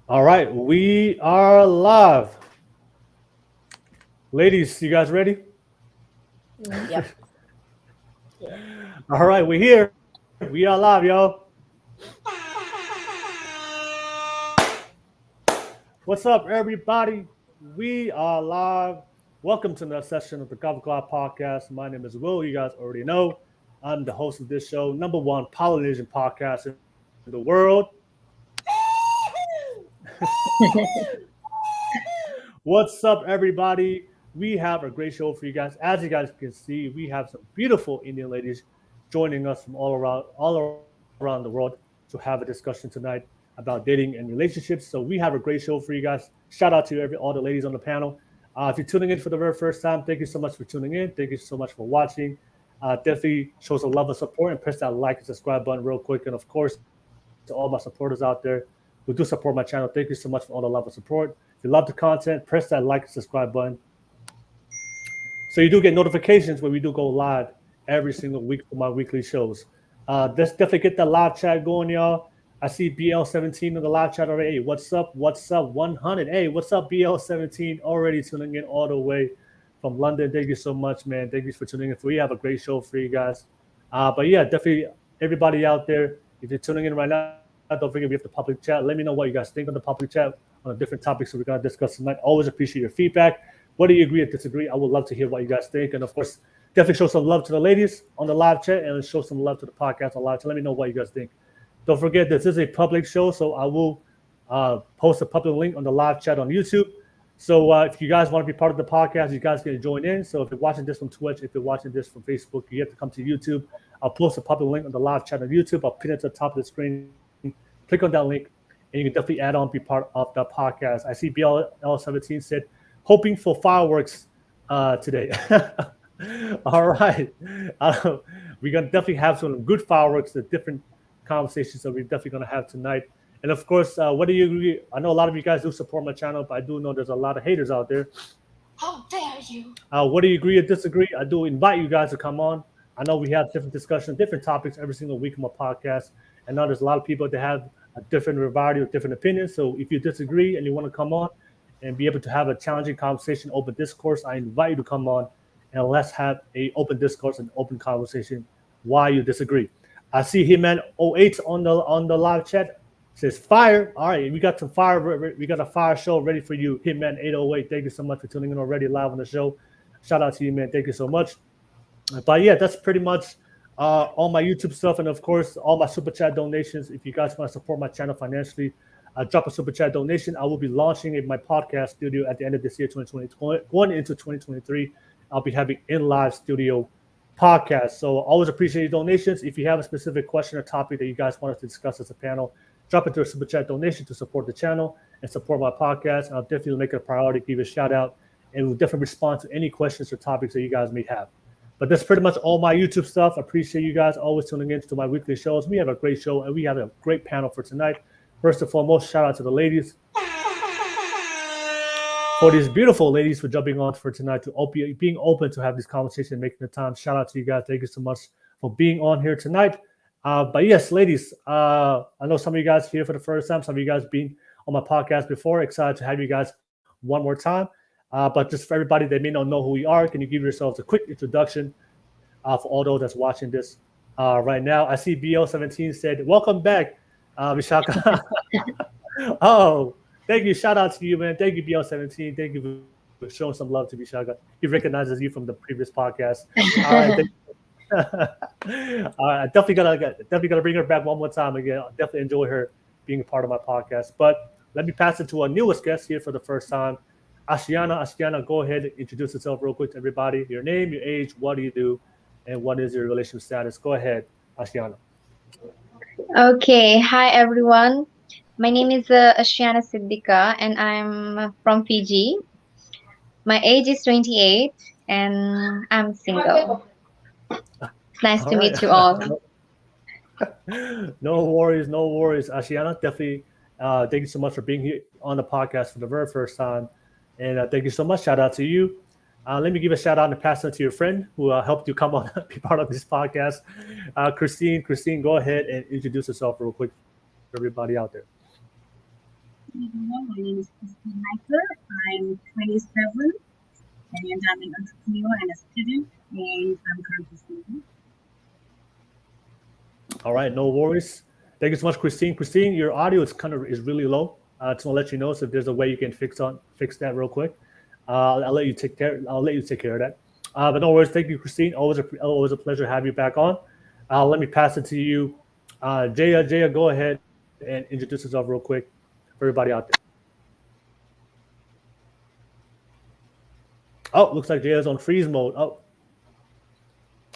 All right, we are live. Ladies, you guys ready? Yep. All right, we're here. We are live, yo. What's up, everybody? We are live. Welcome to another session of the Golf Club Podcast. My name is Will. You guys already know. I'm the host of this show, number one Polynesian podcast in the world. What's up, everybody? We have a great show for you guys. As you guys can see, we have some beautiful Indian ladies joining us from all around the world to have a discussion tonight about dating and relationships. So we have a great show for you guys. Shout out to all the ladies on the panel. If you're tuning in for the very first time, thank you so much for tuning in. Thank you so much for watching. Definitely show some love and support and press that like and subscribe button real quick. And of course, to all my supporters out there who do support my channel, thank you so much for all the love and support. If you love the content, press that like and subscribe button so you do get notifications when we do go live every single week for my weekly shows. Let's definitely get that live chat going, y'all. I see BL17 on the live chat already. Hey, what's up? What's up? 100. Hey, what's up, BL17? Already tuning in all the way from London. Thank you so much, man. Thank you for tuning in. We have a great show for you guys. But yeah, definitely everybody out there, if you're tuning in right now, don't forget we have the public chat. Let me know what you guys think on the public chat on the different topics that we're going to discuss tonight. Always appreciate your feedback. Whether you agree or disagree, I would love to hear what you guys think. And of course, definitely show some love to the ladies on the live chat and show some love to the podcast on live chat. Let me know what you guys think. Don't forget, this is a public show, so I will post a public link on the live chat on YouTube. So if you guys want to be part of the podcast, you guys can join in. So if you're watching this from Twitch, if you're watching this from Facebook, you have to come to YouTube. I'll post a public link on the live chat on YouTube. I'll pin it to the top of the screen. Click on that link, and you can definitely add on, be part of the podcast. I see BL17 said, hoping for fireworks today. All right. We're going to definitely have some good fireworks, the different conversations that we're definitely going to have tonight. And of course, what do you agree? I know a lot of you guys do support my channel, but I do know there's a lot of haters out there. How dare you? What do you agree or disagree? I do invite you guys to come on. I know we have different discussions, different topics every single week on my podcast. And now there's a lot of people that have a different variety of different opinions. So if you disagree and you want to come on and be able to have a challenging conversation, open discourse, I invite you to come on and let's have a open discourse and open conversation why you disagree. I see Hitman 08 on the live chat. It says fire. All right, we got some fire. We got a fire show ready for you, Hitman 808. Thank you so much for tuning in already live on the show. Shout out to you, man. Thank you so much. But yeah, that's pretty much all my YouTube stuff, and of course, all my super chat donations. If you guys want to support my channel financially, drop a super chat donation. I will be launching my podcast studio at the end of this year, 2020, going into 2023. I'll be having in live studio podcast. So always appreciate your donations. If you have a specific question or topic that you guys want us to discuss as a panel, drop it to a super chat donation to support the channel and support my podcast. And I'll definitely make it a priority, give you a shout out, and we'll definitely respond to any questions or topics that you guys may have. But that's pretty much all my YouTube stuff. I appreciate you guys always tuning in to my weekly shows. We have a great show and we have a great panel for tonight. First and foremost, shout out to the ladies. For these beautiful ladies for jumping on for tonight, to being open to have this conversation and making the time. Shout out to you guys. Thank you so much for being on here tonight. But yes, ladies, I know some of you guys here for the first time. Some of you guys been on my podcast before. Excited to have you guys one more time. But just for everybody that may not know who we are, can you give yourselves a quick introduction for all those that's watching this right now? I see BL17 said, welcome back, Vishakha. Oh, thank you. Shout out to you, man. Thank you, BL17. Thank you for showing some love to Vishakha. He recognizes you from the previous podcast. All right, all right, definitely gotta bring her back one more time again. I definitely enjoy her being a part of my podcast. But let me pass it to our newest guest here for the first time, Ashiyana. Go ahead and introduce yourself real quick to everybody. Your name, your age, what do you do, and what is your relationship status? Go ahead, Ashiyana. Okay, hi everyone. My name is Ashiyana Siddika and I'm from Fiji. My age is 28 and I'm single. It's nice All to right. meet you all. No worries, no worries. Ashiyana, definitely thank you so much for being here on the podcast for the very first time. And thank you so much. Shout out to you. Let me give a shout out and pass it to your friend who helped you come on be part of this podcast. Christine, go ahead and introduce yourself real quick for everybody out there. everyone. My name is Christine Michael. I'm 27 and I'm an entrepreneur and a student, and I'm currently single. All right, no worries. Thank you so much, Christine. Christine, your audio is really low. Just want to let you know, so if there's a way you can fix that real quick. I'll let you take care of that. But no worries. Thank you, Christine. Always a pleasure to have you back on. Let me pass it to you, Jaya. Jaya, go ahead and introduce yourself real quick for everybody out there. Oh, looks like Jaya's on freeze mode. Oh,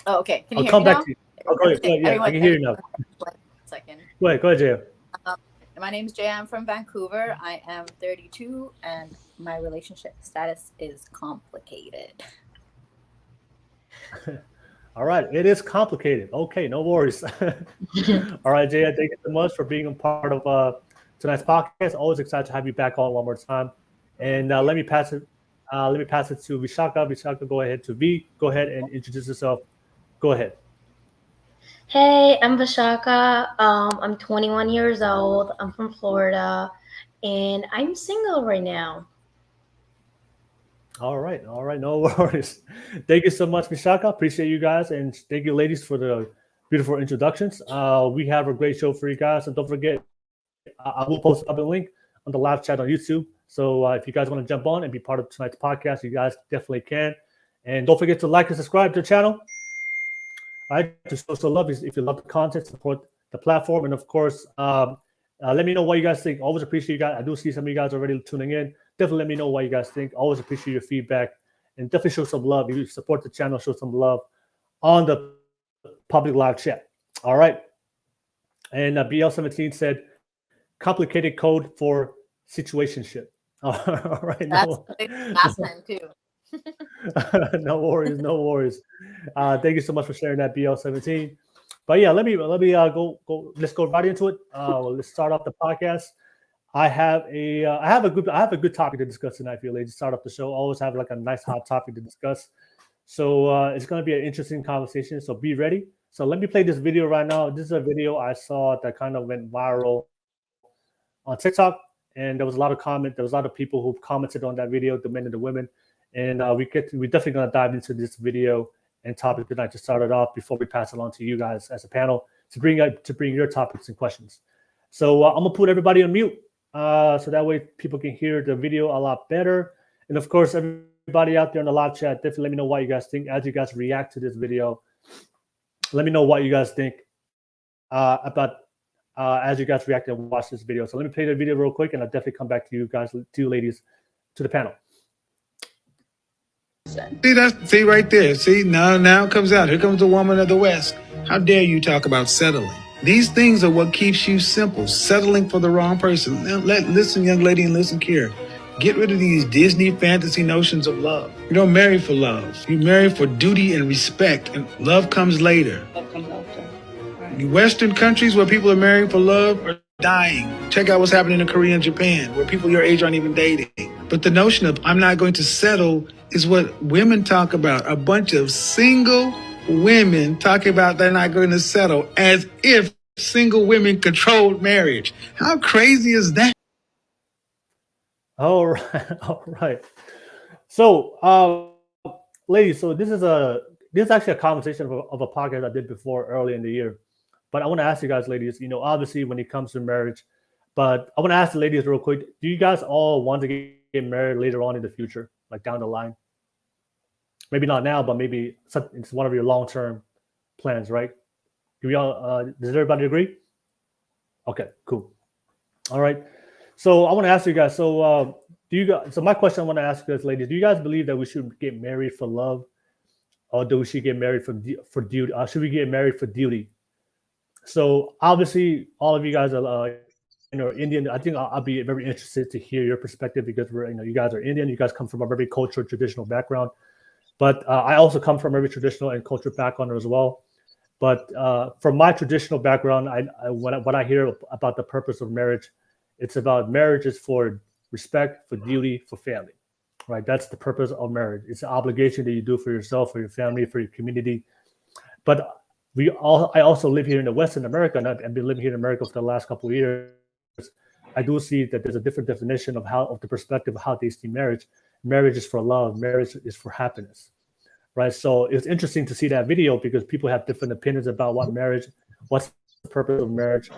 Okay. Can you I'll hear come me back now? to you. Oh, go ahead. Yeah, I can hear you now. Second. Go ahead, Jaya. My name is Jaya. I'm from Vancouver. I am 32, and my relationship status is complicated. All right, it is complicated. Okay, no worries. All right, Jaya, thank you so much for being a part of tonight's podcast. Always excited to have you back on one more time. And let me pass it. Let me pass it to Vishakha. Vishakha, go ahead to V. Go ahead and introduce yourself. Go ahead. Hey, I'm Vishakha. I'm 21 years old. I'm from Florida, and I'm single right now. All right, no worries. Thank you so much, Vishakha. Appreciate you guys, and thank you, ladies, for the beautiful introductions. We have a great show for you guys, and don't forget, I will post up a link on the live chat on YouTube. So if you guys want to jump on and be part of tonight's podcast, you guys definitely can. And don't forget to like and subscribe to the channel. All right, to show some love if you love the content, support the platform, and of course, let me know what you guys think. Always appreciate you guys. I do see some of you guys already tuning in. Definitely let me know what you guys think. Always appreciate your feedback, and definitely show some love. If you support the channel, show some love on the public live chat. All right. And BL17 said, complicated code for situationship. All right. That's last time too. No worries. Thank you so much for sharing that, BL17. But yeah, let me go. Let's go right into it. Let's start off the podcast. I have a good topic to discuss tonight for you ladies. Start off the show. Always have like a nice hot topic to discuss. So it's going to be an interesting conversation. So be ready. So let me play this video right now. This is a video I saw that kind of went viral on TikTok, and there was a lot of comment. There was a lot of people who commented on that video, the men and the women. And we're definitely going to dive into this video and topic tonight to start it off before we pass it on to you guys as a panel to bring your topics and questions. So I'm gonna put everybody on mute so that way people can hear the video a lot better. And of course, everybody out there in the live chat, definitely let me know what you guys think as you guys react to this video. Let me know what you guys think about as you guys react and watch this video. So let me play the video real quick, and I'll definitely come back to you guys, to you ladies, to the panel. See right there. See, now it comes out. Here comes the woman of the West. How dare you talk about settling? These things are what keeps you simple. Settling for the wrong person. Now, listen, young lady, and listen here. Get rid of these Disney fantasy notions of love. You don't marry for love. You marry for duty and respect, and love comes later. Western countries where people are marrying for love are dying. Check out what's happening in Korea and Japan, where people your age aren't even dating. But the notion of I'm not going to settle is what women talk about. A bunch of single women talking about they're not going to settle, as if single women controlled marriage. How crazy is that? All right. So, ladies, so this is actually a conversation of a podcast I did before early in the year. But I want to ask you guys, ladies, obviously when it comes to marriage, but I want to ask the ladies real quick, do you guys all want to get married later on in the future, like down the line? Maybe not now, but maybe it's one of your long-term plans, right? Does everybody agree? Okay, cool. All right. So I want to ask you guys, so my question I want to ask you guys, ladies, do you guys believe that we should get married for love, or do we should get married for duty? Should we get married for duty? So obviously, all of you guys are, Indian. I think I'll be very interested to hear your perspective because you guys are Indian. You guys come from a very cultural, traditional background. But I also come from a very traditional and cultural background as well. But from my traditional background, what I hear about the purpose of marriage, it's about marriage is for respect, for duty, for family, right? That's the purpose of marriage. It's an obligation that you do for yourself, for your family, for your community. But I also live here in the Western America, and I've been living here in America for the last couple of years. I do see that there's a different definition of the perspective of how they see marriage. Marriage is for love. Marriage is for happiness, right? So it's interesting to see that video because people have different opinions about what marriage, what's the purpose of marriage.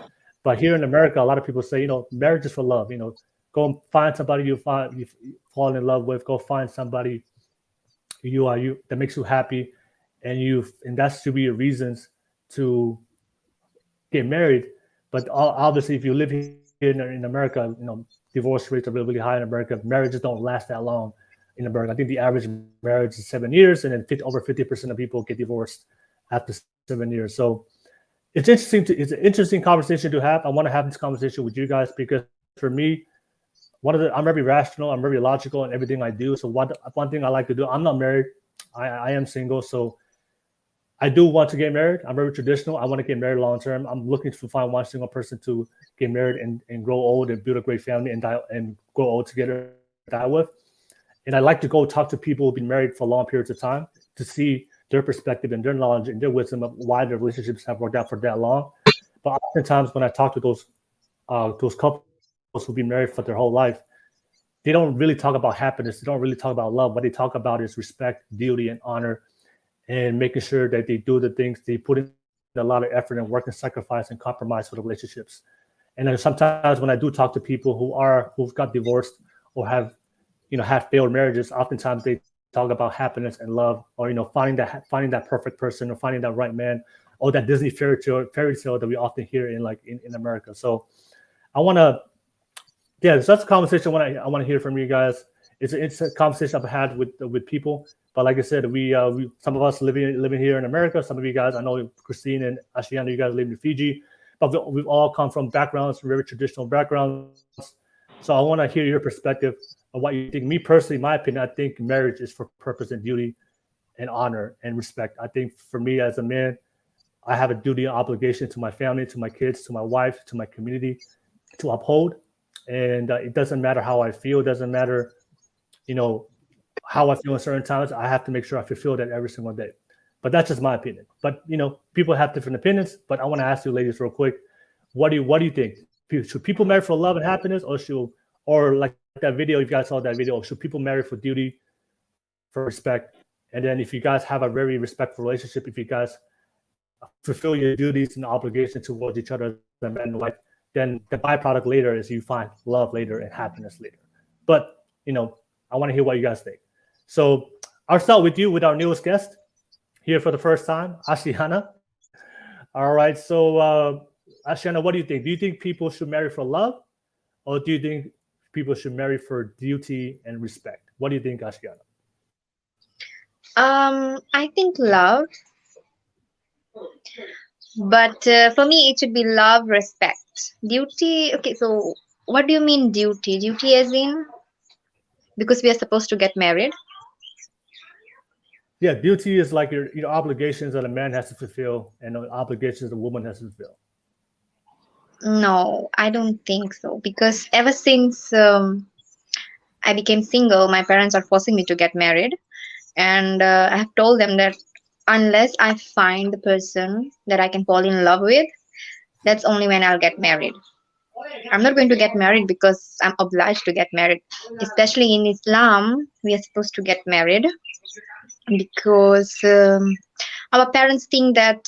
But here in America, a lot of people say, marriage is for love. Go and find somebody you fall in love with. Go find somebody that makes you happy, and that should be your reasons to get married. But obviously, if you live here in America, divorce rates are really, really high in America. Marriages don't last that long in America. I think the average marriage is 7 years, and then over 50% of people get divorced after 7 years. So it's an interesting conversation to have. I want to have this conversation with you guys because for me, I'm very rational, I'm very logical in everything I do. So one thing I like to do, I'm not married, I am single, so I do want to get married. I'm very traditional. I want to get married long term. I'm looking to find one single person to get married and grow old and build a great family and grow old together, die with. And I like to go talk to people who've been married for long periods of time to see their perspective and their knowledge and their wisdom of why their relationships have worked out for that long. But oftentimes when I talk to those couples who've been married for their whole life, they don't really talk about happiness. They don't really talk about love. What they talk about is respect, duty, and honor, and making sure that they do the things, they put in a lot of effort and work and sacrifice and compromise for the relationships. And then sometimes when I do talk to people who've got divorced or have had failed marriages, oftentimes they talk about happiness and love, or finding that perfect person, or finding that right man, or that Disney fairy tale that we often hear in America. So I want to, so that's a conversation I want to hear from you guys. It's a conversation I've had with people. But like I said, we some of us living here in America, some of you guys, I know Christine and Ashiyana, you guys live in Fiji, but we've all come from very traditional backgrounds. So I want to hear your perspective of what you think. Me personally, my opinion, I think marriage is for purpose and duty and honor and respect. I think for me as a man, I have a duty and obligation to my family, to my kids, to my wife, to my community to uphold. And it doesn't matter how I feel. It doesn't matter, how I feel in certain times. I have to make sure I fulfill that every single day. But that's just my opinion. But people have different opinions. But I want to ask you, ladies, real quick, what do you think? Should people marry for love and happiness, or like that video? If you guys saw that video, should people marry for duty, for respect? And then if you guys have a very respectful relationship, if you guys fulfill your duties and obligations towards each other as a man and wife, then the byproduct later is you find love later and happiness later. But I want to hear what you guys think. So I'll start with you, with our newest guest here for the first time, Ashiyana. All right. So Ashiyana, what do you think? Do you think people should marry for love, or do you think people should marry for duty and respect? What do you think, Ashiyana? I think love, but for me it should be love, respect, duty. Okay, so what do you mean duty? Duty as in, because we are supposed to get married? Yeah, duty is like your obligations that a man has to fulfill, and the obligations a woman has to fulfill. No, I don't think so, because ever since I became single, my parents are forcing me to get married, and I have told them that unless I find the person that I can fall in love with, that's only when I'll get married. I'm not going to get married because I'm obliged to get married. Especially in Islam, we are supposed to get married because our parents think that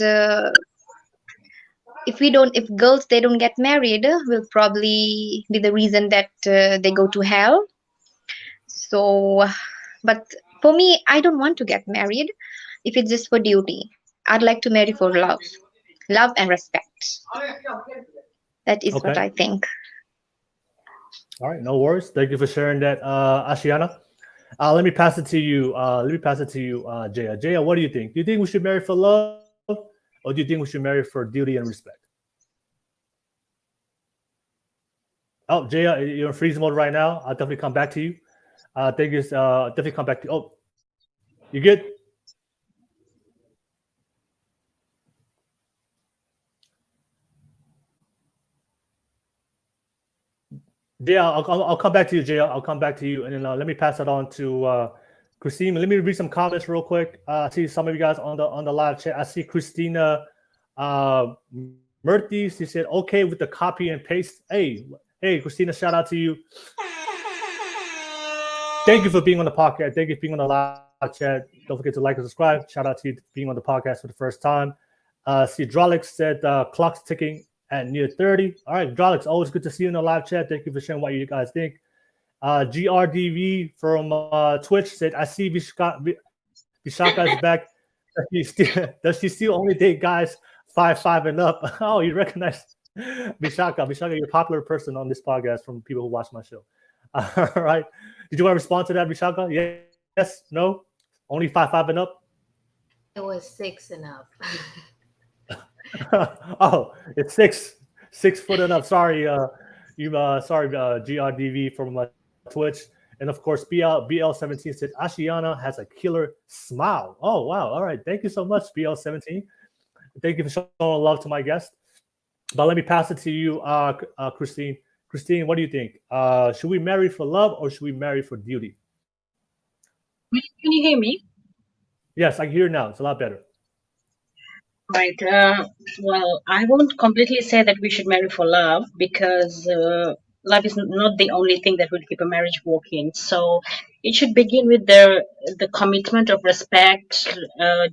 if girls they don't get married, will probably be the reason that they go to hell. So, but for me, I don't want to get married if it's just for duty. I'd like to marry for love and respect. That is what I think. All right, no worries. Thank you for sharing that, Ashiyana. Let me pass it to you. Jaya. Jaya, what do you think? Do you think we should marry for love, or do you think we should marry for duty and respect? Oh, Jaya, you're in freeze mode right now. I'll definitely come back to you. Thank you. Definitely come back to you. Oh, you good? Jaya, I'll come back to you, Jaya. I'll come back to you, and then let me pass it on to Christine. Let me read some comments real quick. I see some of you guys on the live chat. I see Christina Murthy. She said, "Okay with the copy and paste." Hey, Hey, Christina, shout out to you. Thank you for being on the podcast. Thank you for being on the live chat. Don't forget to like and subscribe. Shout out to you being on the podcast for the first time. See, Drolix said clock's ticking at near 30. All right, Drolix, always good to see you in the live chat. Thank you for sharing what you guys think. GRDV from Twitch said, I see Vishakha is back. Does she still only date guys 5'5" and up? Oh, you recognize Vishakha. Vishakha, you're a popular person on this podcast from people who watch my show. All right. Did you want to respond to that, Vishakha? Yes? No? Only 5'5" and up? It was 6 and up. Oh, it's 6 foot and up. Sorry, GRDV from Twitch. And of course, BL17 said Ashiyana has a killer smile. Oh, wow. All right. Thank you so much, BL17. Thank you for showing love to my guest. But let me pass it to you, Christine. Christine, what do you think? Should we marry for love or should we marry for duty? Can you hear me? Yes, I can hear you now. It's a lot better. Right. Well, I won't completely say that we should marry for love because love is not the only thing that will keep a marriage working. So it should begin with the commitment of respect,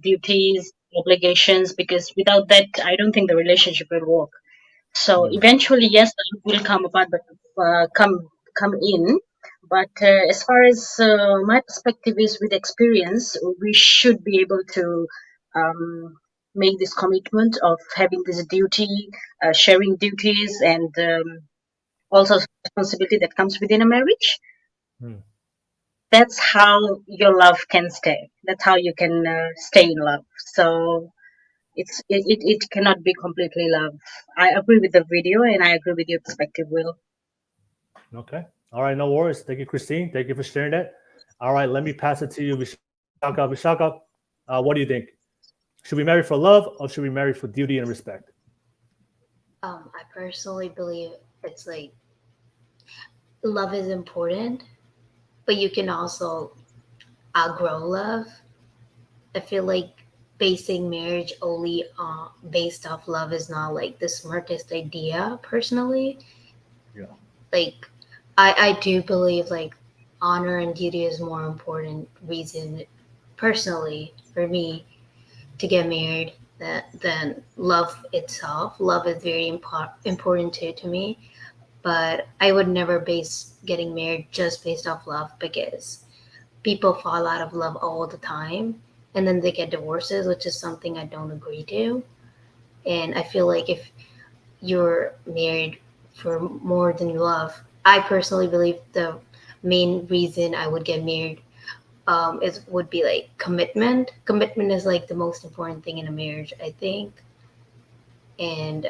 duties, obligations. Because without that, I don't think the relationship will work. So eventually, yes, love will come about, but come in. But as far as my perspective is, with experience, we should be able to make this commitment of having this duty, sharing duties, and also responsibility that comes within a marriage. That's how your love can stay. That's how you can stay in love. So it cannot be completely love. I agree with the video, and I agree with your perspective, Will. Okay. All right. No worries. Thank you, Christine. Thank you for sharing that. All right. Let me pass it to you, Vishakha. Vishakha, what do you think? Should we marry for love or should we marry for duty and respect? I personally believe it's like love is important, but you can also outgrow love. I feel like basing marriage only based off love is not like the smartest idea personally. Yeah. Like I do believe like honor and duty is more important reason personally for me to get married than love itself. Love is very important too to me, but I would never base getting married just based off love because people fall out of love all the time and then they get divorces, which is something I don't agree to. And I feel like if you're married for more than you love, I personally believe the main reason I would get married would be like commitment. Commitment is like the most important thing in a marriage, I think. And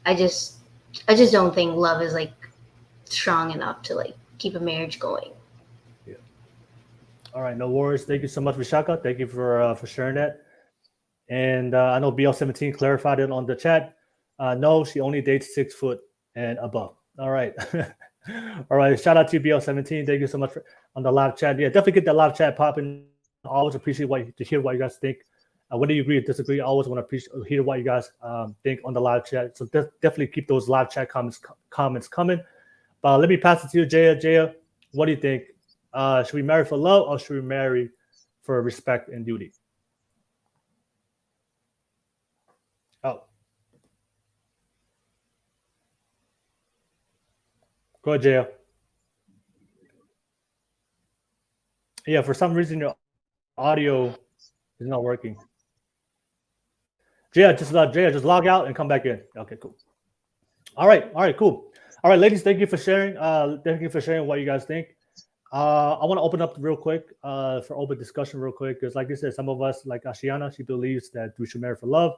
I just don't think love is like strong enough to like keep a marriage going. Yeah. All right, no worries. Thank you so much, Vishakha. Thank you for sharing that. And I know BL17 clarified it on the chat. No, she only dates 6 foot and above. All right. All right. Shout out to BL17. Thank you so much on the live chat. Yeah, definitely get that live chat popping. I always appreciate to hear what you guys think. Whether you agree or disagree, I always want to hear what you guys think on the live chat. So definitely keep those live chat comments coming. But let me pass it to you, Jaya. Jaya, what do you think? Should we marry for love or should we marry for respect and duty? Oh. Go ahead, Jaya. Yeah, for some reason your audio is not working. Jaya, just log out and come back in. Okay, cool. All right, cool. All right, ladies, thank you for sharing. Thank you for sharing what you guys think. I want to open up real quick for open discussion real quick because, like I said, some of us, like Ashiyana, she believes that we should marry for love.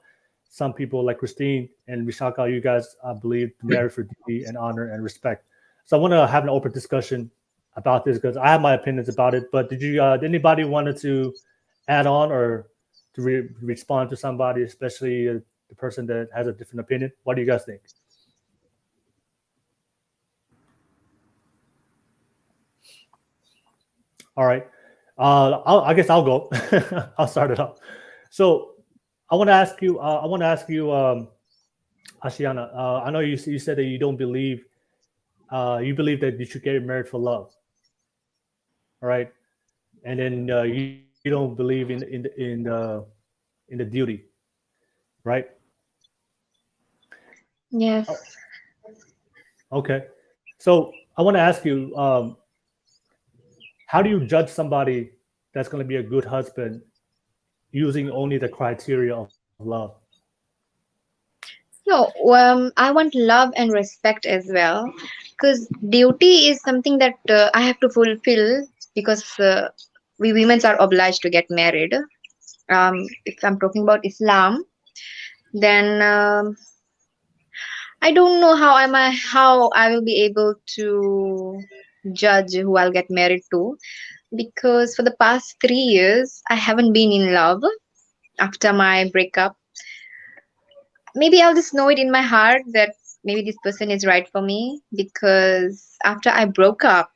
Some people, like Christine and Vishakha, you guys believe to marry for duty and honor and respect. So I want to have an open discussion about this because I have my opinions about it. But did anybody wanted to add on or to respond to somebody, especially the person that has a different opinion? What do you guys think? All right. I guess I'll go. I'll start it off. So I want to ask you, Ashiyana. I know you said that you don't believe you believe that you should get married for love, all right? And then you don't believe in the duty, right? Yes. Oh, okay. So I want to ask you, how do you judge somebody that's going to be a good husband using only the criteria of love? No, I want love and respect as well, because duty is something that I have to fulfill because we women are obliged to get married. If I'm talking about Islam, then I don't know how I will be able to judge who I'll get married to, because for the past 3 years I haven't been in love after my breakup. Maybe I'll just know it in my heart that maybe this person is right for me, because after I broke up,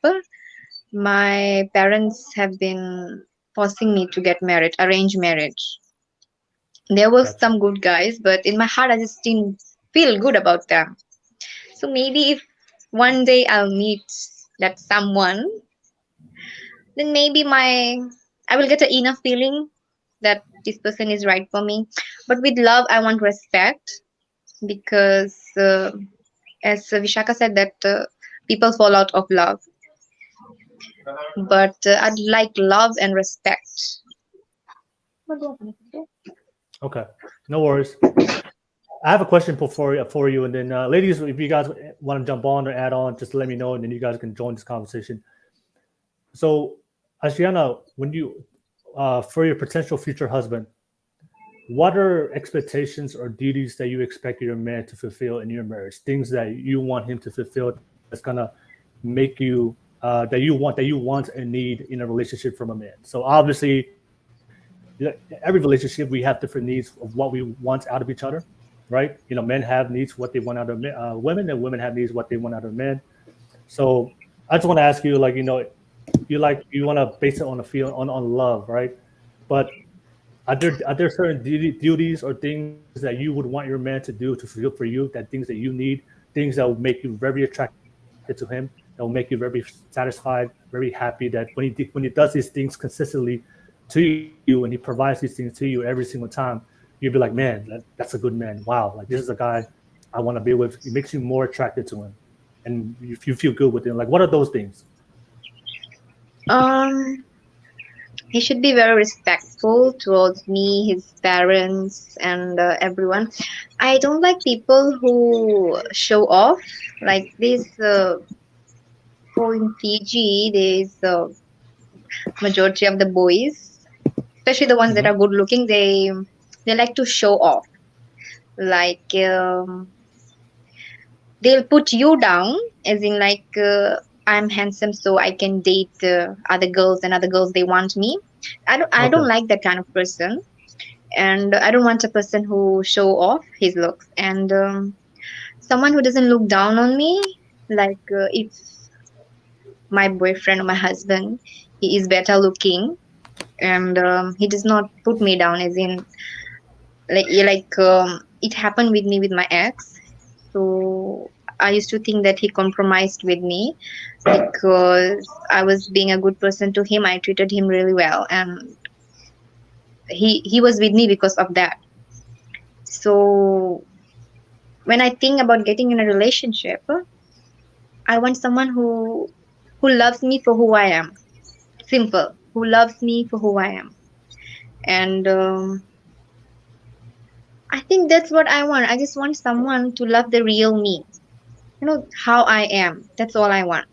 my parents have been forcing me to get married, arranged marriage. There were Gotcha. some good guys, but in my heart I just didn't feel good about them. So maybe if one day I'll meet that someone, then maybe my I will get an enough feeling that this person is right for me. But with love, I want respect, because as Vishakha said that people fall out of love, but I'd like love and respect. Okay, no worries. I have a question for you, and then ladies, if you guys want to jump on or add on, just let me know, and then you guys can join this conversation. So, Ashiyana, when you for your potential future husband, what are expectations or duties that you expect your man to fulfill in your marriage? Things that you want him to fulfill that's gonna make you that you want and need in a relationship from a man. So obviously, every relationship we have different needs of what we want out of each other, right? Men have needs what they want out of women, and women have needs what they want out of men. So I just want to ask you, like, you want to base it on a feel on love, right? But are there certain duties or things that you would want your man to do to fulfill for you? That things that you need, things that will make you very attracted to him, that will make you very satisfied, very happy. That when he does these things consistently to you and he provides these things to you every single time, you'd be like, man, that's a good man. Wow, like this is a guy I want to be with. It makes you more attracted to him, and you feel good with him. Like, what are those things? Um, he should be very respectful towards me, his parents, and everyone. I don't like people who show off. Like this, for in Fiji, there's majority of the boys, especially the ones that Hmm. are good looking, they like to show off. Like they'll put you down, as in like I'm handsome, so I can date other girls, and other girls they want me. I don't Okay. like that kind of person, and I don't want a person who show off his looks, and someone who doesn't look down on me. Like if my boyfriend or my husband, he is better looking, and he does not put me down, as in it happened with me with my ex. So I used to think that he compromised with me because I was being a good person to him. I treated him really well, and he was with me because of that. So when I think about getting in a relationship, I want someone who loves me for who I am. Simple. Who loves me for who I am. And I think that's what I want. I just want someone to love the real me. How I am. That's all I want.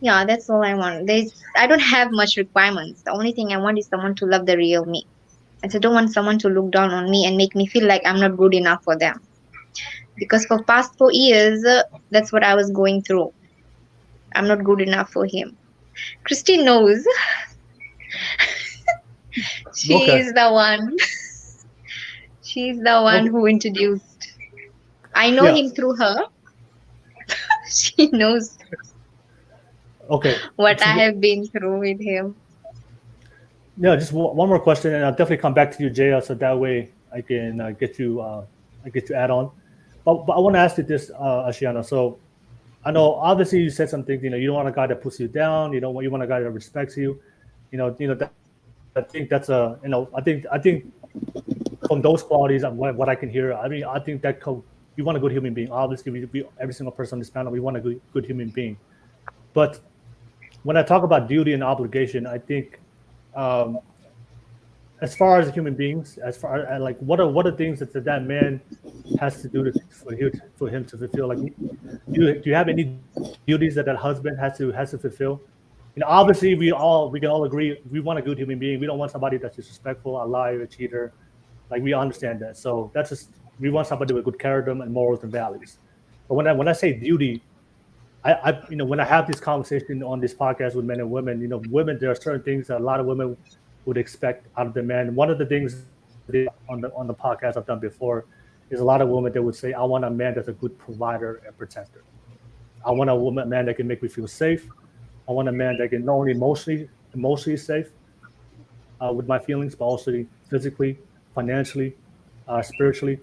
Yeah, that's all I want. I don't have much requirements. The only thing I want is someone to love the real me. And I don't want someone to look down on me and make me feel like I'm not good enough for them. Because for past 4 years, that's what I was going through. I'm not good enough for him. Christine knows. She Okay. is the one. She's the one Okay. who introduced. I know Yeah. him through her. She knows Okay. what I So, have been through with him. yeah, just one more question, and I'll definitely come back to you, Jaya, so that way I can get you add on. But I want to ask you this, Ashiyana. So I know obviously you said some things. You don't want a guy that puts you down. You want a guy that respects you. That, I think that's a I think from those qualities and what I can hear, I mean, I think that you want a good human being. Obviously, every single person on this panel, we want a good human being. But when I talk about duty and obligation, I think um, as far as human beings, as far as like what are things that man has to do for him to fulfill? Like, do you have any duties that husband has to fulfill? Obviously, we can all agree we want a good human being. We don't want somebody that's disrespectful, a liar, a cheater. Like, we understand that. So that's just, we want somebody with good character and morals and values. But when I say duty, when I have this conversation on this podcast with men and women, women, there are certain things that a lot of women would expect out of the man. One of the things on the podcast I've done before is a lot of women that would say, I want a man that's a good provider and protector. I want a man that can make me feel safe. I want a man that can not only emotionally safe with my feelings, but also physically, financially, spiritually.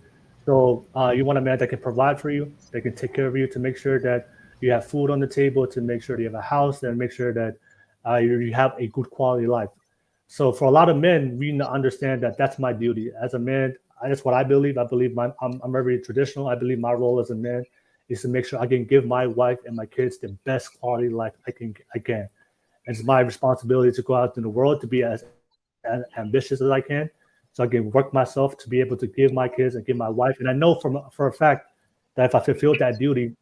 So you want a man that can provide for you, that can take care of you, to make sure that you have food on the table, to make sure that you have a house, and make sure that you have a good quality life. So for a lot of men, we need to understand that that's my duty as a man. That's what I believe. I believe I'm very traditional. I believe my role as a man is to make sure I can give my wife and my kids the best quality life I can. It's my responsibility to go out in the world to be as ambitious as I can, so I can work myself to be able to give my kids and give my wife. And I know for a fact that if I fulfill that duty,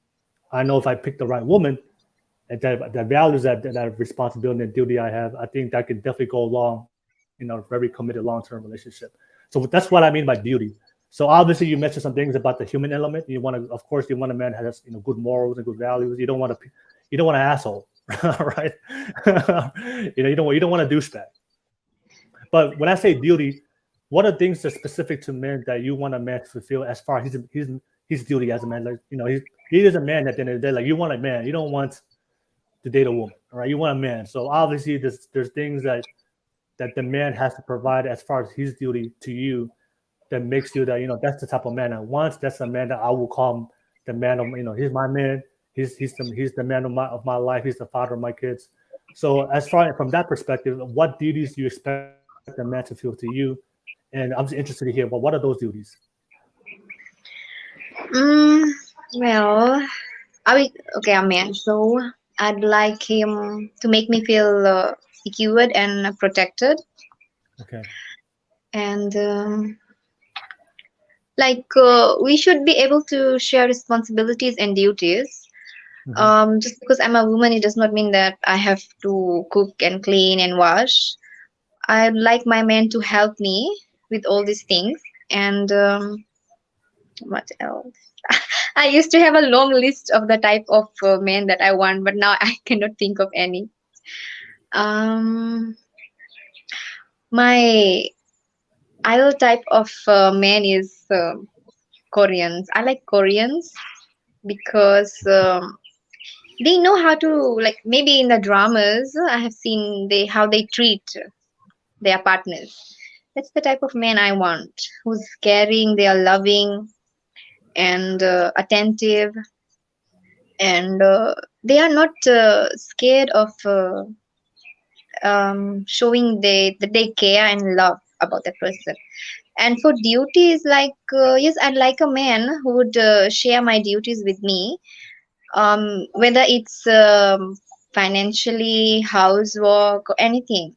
I know if I pick the right woman and that values that responsibility and duty I have, I think that can definitely go along, very committed long-term relationship. So that's what I mean by duty. So obviously you mentioned some things about the human element. You want a man that has good morals and good values. You don't want an asshole, right? You don't want a douchebag. But when I say duty, what are things that are specific to men that you want a man to fulfill as far as his duty as a man? Like, he is a man at the end of the day. Like, you want a man. You don't want to date a woman, right? You want a man. So obviously there's things that the man has to provide as far as his duty to you, that makes you that, that's the type of man I want. That's the man that I will call him the man of, he's my man. He's the man of my life. He's the father of my kids. So as far from that perspective, what duties do you expect a man to feel to you? And I'm just interested to hear, well, what are those duties? Well, okay, a man. So I'd like him to make me feel secured and protected. Okay. And we should be able to share responsibilities and duties. Just because I'm a woman, it does not mean that I have to cook and clean and wash. I'd like my man to help me with all these things. And what else? I used to have a long list of the type of men that I want, but now I cannot think of any. My ideal type of man is Koreans. I like Koreans because they know how to, like, maybe in the dramas I have seen how they treat their partners. That's the type of man I want, who's caring, they are loving and attentive, and they are not scared of showing that they care and love about that person. And for duties, yes, I'd like a man who would share my duties with me, whether it's financially, housework, or anything.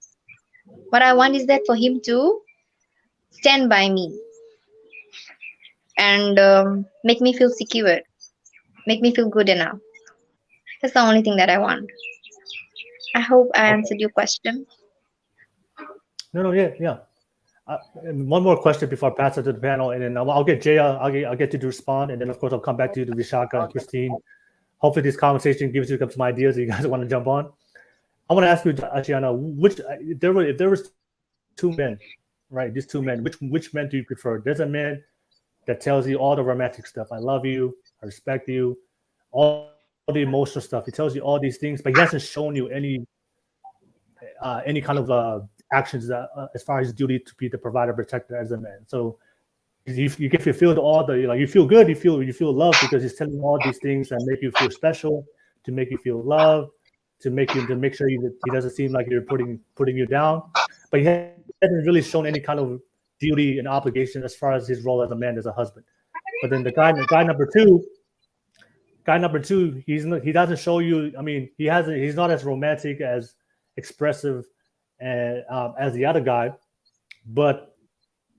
What I want is that for him to stand by me and make me feel secure, make me feel good enough. That's the only thing that I want. I hope I answered your question. No, yeah. And one more question before I pass it to the panel, and then I'll get Jaya. I'll get you to respond, and then of course I'll come back to you, to Vishakha and Christine. Hopefully, this conversation gives you some ideas that you guys want to jump on. I want to ask you, Ashiyana, if there was two men, right? These two men, which men do you prefer? There's a man that tells you all the romantic stuff. I love you. I respect you. All the emotional stuff. He tells you all these things, but he hasn't shown you any kind of actions that, as far as his duty to be the provider, protector as a man. So you can feel all the like you feel good, you feel love because he's telling you all these things that make you feel special, to make you feel loved, to make sure he doesn't seem like you're putting you down. But he hasn't really shown any kind of duty and obligation as far as his role as a man, as a husband. But then the guy number two, he doesn't show you. I mean, he's not as romantic, as expressive, and as the other guy, but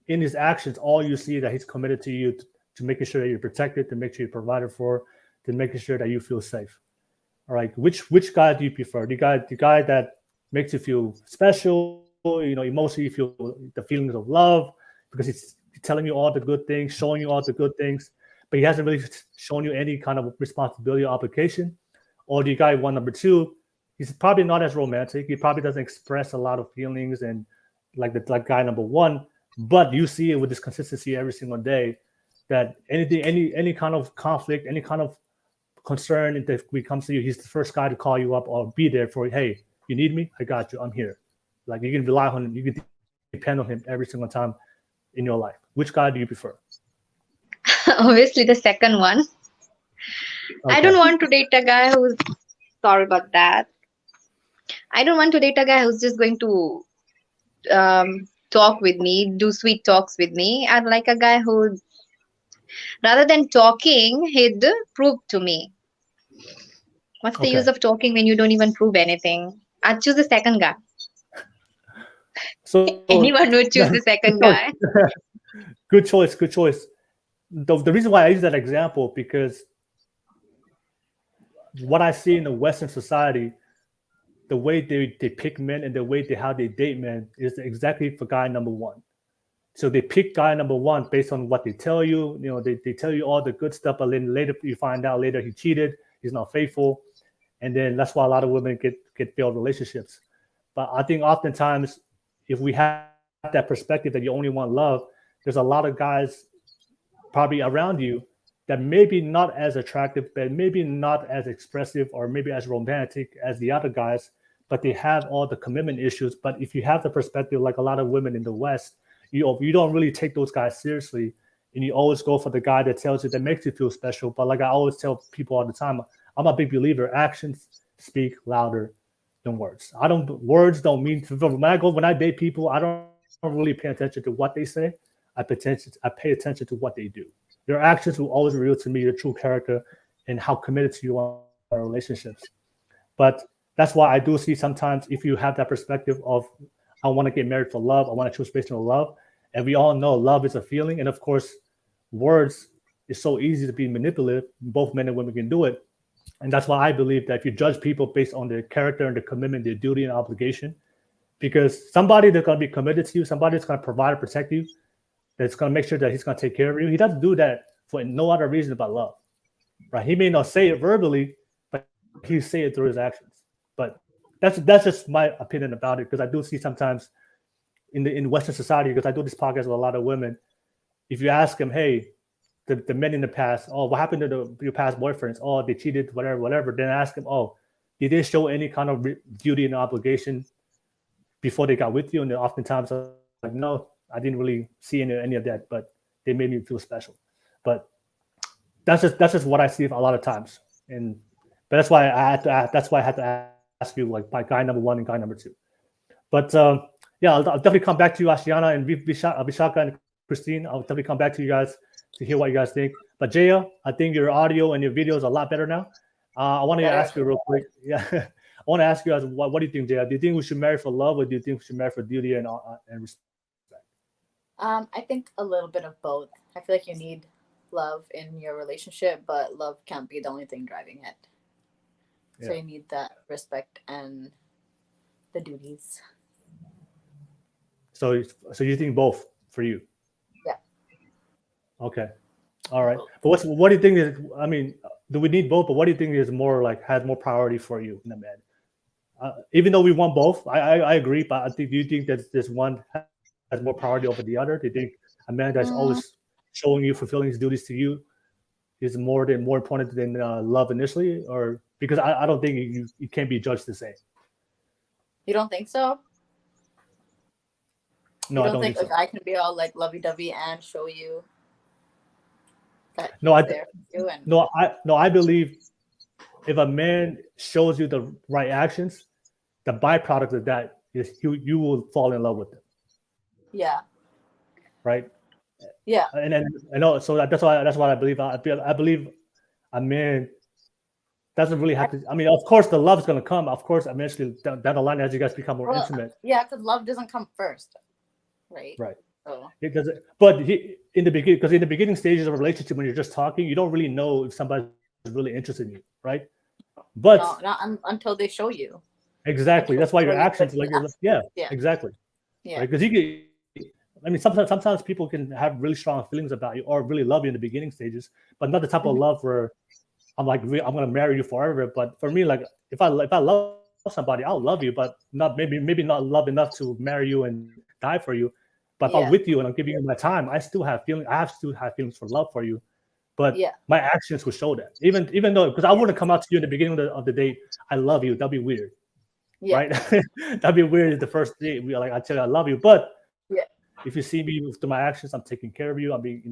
in his actions, all you see that he's committed to you, to making sure that you're protected, to make sure you're provided for, to making sure that you feel safe. All right, which guy do you prefer? The guy that makes you feel special, emotionally you feel the feelings of love because he's telling you all the good things, showing you all the good things, but he hasn't really shown you any kind of responsibility or obligation? Or the guy number two, he's probably not as romantic. He probably doesn't express a lot of feelings and like guy number one, but you see it with this consistency every single day that any kind of conflict, any kind of concern, if he comes to you, he's the first guy to call you up or be there for you. Hey, you need me? I got you. I'm here. Like you can rely on him. You can depend on him every single time in your life. Which guy do you prefer? Obviously, the second one. Okay. I don't want to date a guy who's sorry about that. I don't want to date a guy who's just going to talk with me, do sweet talks with me. I'd like a guy who, rather than talking, he'd prove to me. What's the use of talking when you don't even prove anything? I'd choose the second guy. So Anyone would choose the second guy. Good choice. The reason why I use that example, because what I see in the Western society, the way they pick men and the way how they date men is exactly for guy number one. So they pick guy number one based on what they tell you. They tell you all the good stuff, but then later you find out later he cheated, he's not faithful, and then that's why a lot of women get failed relationships. But I think oftentimes, if we have that perspective that you only want love, there's a lot of guys probably around you that maybe not as attractive, but maybe not as expressive or maybe as romantic as the other guys, but they have all the commitment issues. But if you have the perspective like a lot of women in the West, you don't really take those guys seriously, and you always go for the guy that tells you, that makes you feel special. But like I always tell people all the time, I'm a big believer, actions speak louder than words. Words don't mean to, when I date people, I don't really pay attention to what they say. I pay attention to what they do. Your actions will always reveal to me your true character and how committed to you are in relationships. But that's why I do see sometimes, if you have that perspective of, I want to get married for love, I want to choose based on love, and we all know love is a feeling, and of course, words is so easy to be manipulative. Both men and women can do it, and that's why I believe that if you judge people based on their character and their commitment, their duty and obligation, because somebody that's going to be committed to you, somebody that's going to provide and protect you, that's going to make sure that he's going to take care of you. He doesn't do that for no other reason but love, right? He may not say it verbally, but he say it through his actions. But that's just my opinion about it, because I do see sometimes in Western society, because I do this podcast with a lot of women, if you ask them, hey, the men in the past, oh, what happened to your past boyfriends? Oh, they cheated, whatever. Then ask them, oh, did they show any kind of duty and obligation before they got with you? And oftentimes, I'm like, no, I didn't really see any of that, but they made me feel special. But that's just what I see a lot of times. But that's why I had to ask you, like, by guy number one and guy number two. But yeah, I'll definitely come back to you, Ashiyana and Vishakha and Christine. I'll definitely come back to you guys to hear what you guys think. But Jaya, I think your audio and your video is a lot better now. I want to ask you real quick. Yeah, I want to ask you guys, what do you think, Jaya? Do you think we should marry for love, or do you think we should marry for duty and respect? I think a little bit of both. I feel like you need love in your relationship, but love can't be the only thing driving it. Yeah. So you need that respect and the duties. So you think both for you? Yeah. Okay. All right. But what do you think is? I mean, do we need both? But what do you think is more like has more priority for you in a man? Even though we want both, I agree. But I think, do you think that this one has more priority over the other? Do you think a man that's always showing you, fulfilling his duties to you, is more important than love initially? Or because I don't think you can't be judged the same. You don't think so? No, I don't think so. a guy can be all like lovey-dovey and show you that No, he's there for you. And I believe if a man shows you the right actions, the byproduct of that is you will fall in love with them, yeah, right? yeah, And then I know, so that's why I believe. I believe a man doesn't really have to. I mean, of course, the love is going to come. Of course, eventually down the line as you guys become more well, intimate, yeah, because love doesn't come first, right? right? So It doesn't. But in the beginning, because in the beginning stages of a relationship, when you're just talking, you don't really know if somebody's really interested in you, right? But no, not until they show you. exactly, that's why your Show you actions, good like your, enough. yeah, Yeah. exactly, Yeah, right? Because you get. I mean, sometimes people can have really strong feelings about you or really love you in the beginning stages, but not the type of love where I'm like, I'm gonna marry you forever. But for me, like if I love somebody, I'll love you, but not maybe not love enough to marry you and die for you. But if I'm yeah, with you and I'm giving you my time, I still have feelings for love for you. But yeah, my actions will show that. Even though because I wouldn't come out to you in the beginning of the date, I love you. That'd be weird, yeah, right? That'd be weird the first date. We like I tell you I love you, but yeah, if you see me through my actions, I'm taking care of you. I'm being,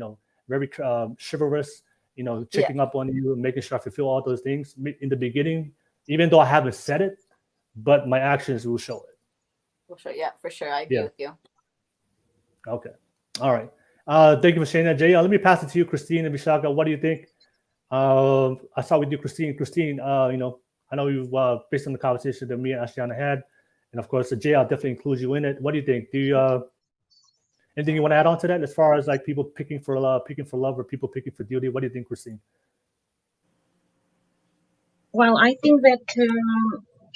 very chivalrous, yeah. checking up on you, making sure I fulfill all those things in the beginning, even though I haven't said it, but my actions will show it. For sure. Yeah, for sure. I agree Yeah. with you. Okay. All right. Thank you for sharing that, Jaya. Let me pass it to you, Christine and Vishakha. What do you think? I start with you, Christine. Christine, I know you've based on the conversation that me and Ashiyana had, and of course, Jaya, I'll definitely include you in it. What do you think? Do you anything you want to add on to that as far as like people picking for love or people picking for duty? What do you think, Christine? Well, I think that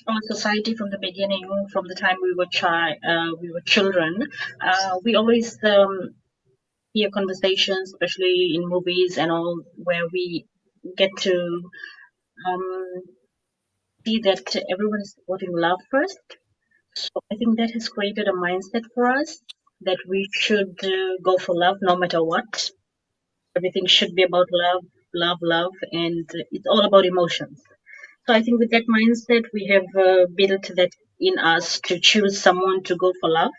our society from the beginning, from the time we were children, we always hear conversations, especially in movies and all, where we get to um, see that everyone is putting love first. So I think that has created a mindset for us that we should go for love no matter what. Everything should be about love, love, love, and it's all about emotions. So I think with that mindset, we have built that in us to choose someone to go for love.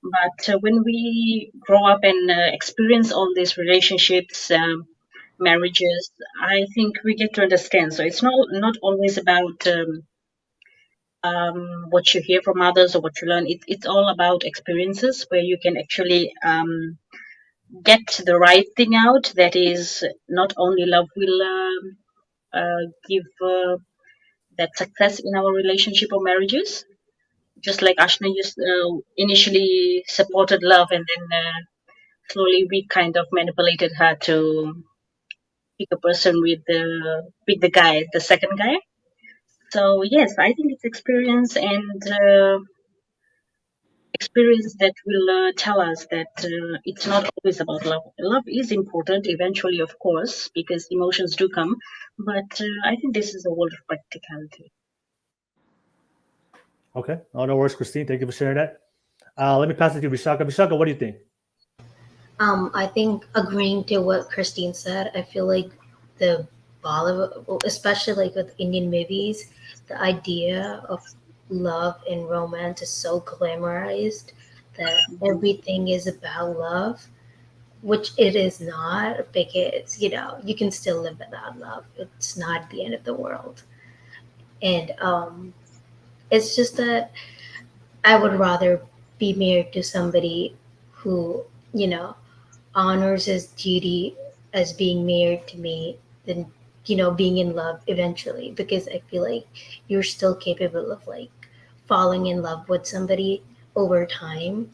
But when we grow up and experience all these relationships, marriages, I think we get to understand. So it's not always about what you hear from others or what you learn. It's all about experiences where you can actually get the right thing out. That is not only love will give that success in our relationship or marriages. Just like Ashna used, initially supported love, and then slowly we kind of manipulated her to pick a person with the guy, the second guy. So yes, I think it's experience and experience that will tell us that it's not always about love. Love is important eventually, of course, because emotions do come. But I think this is a world of practicality. Okay. Oh, no worries, Christine. Thank you for sharing that. Let me pass it to Vishakha. Vishakha, what do you think? I think agreeing to what Christine said, I feel like the Bollywood, well, especially like with Indian movies, the idea of love and romance is so glamorized that everything is about love, which it is not, because you can still live without love. It's not the end of the world, and it's just that I would rather be married to somebody who you know honors his duty as being married to me than being in love eventually, because I feel like you're still capable of like falling in love with somebody over time,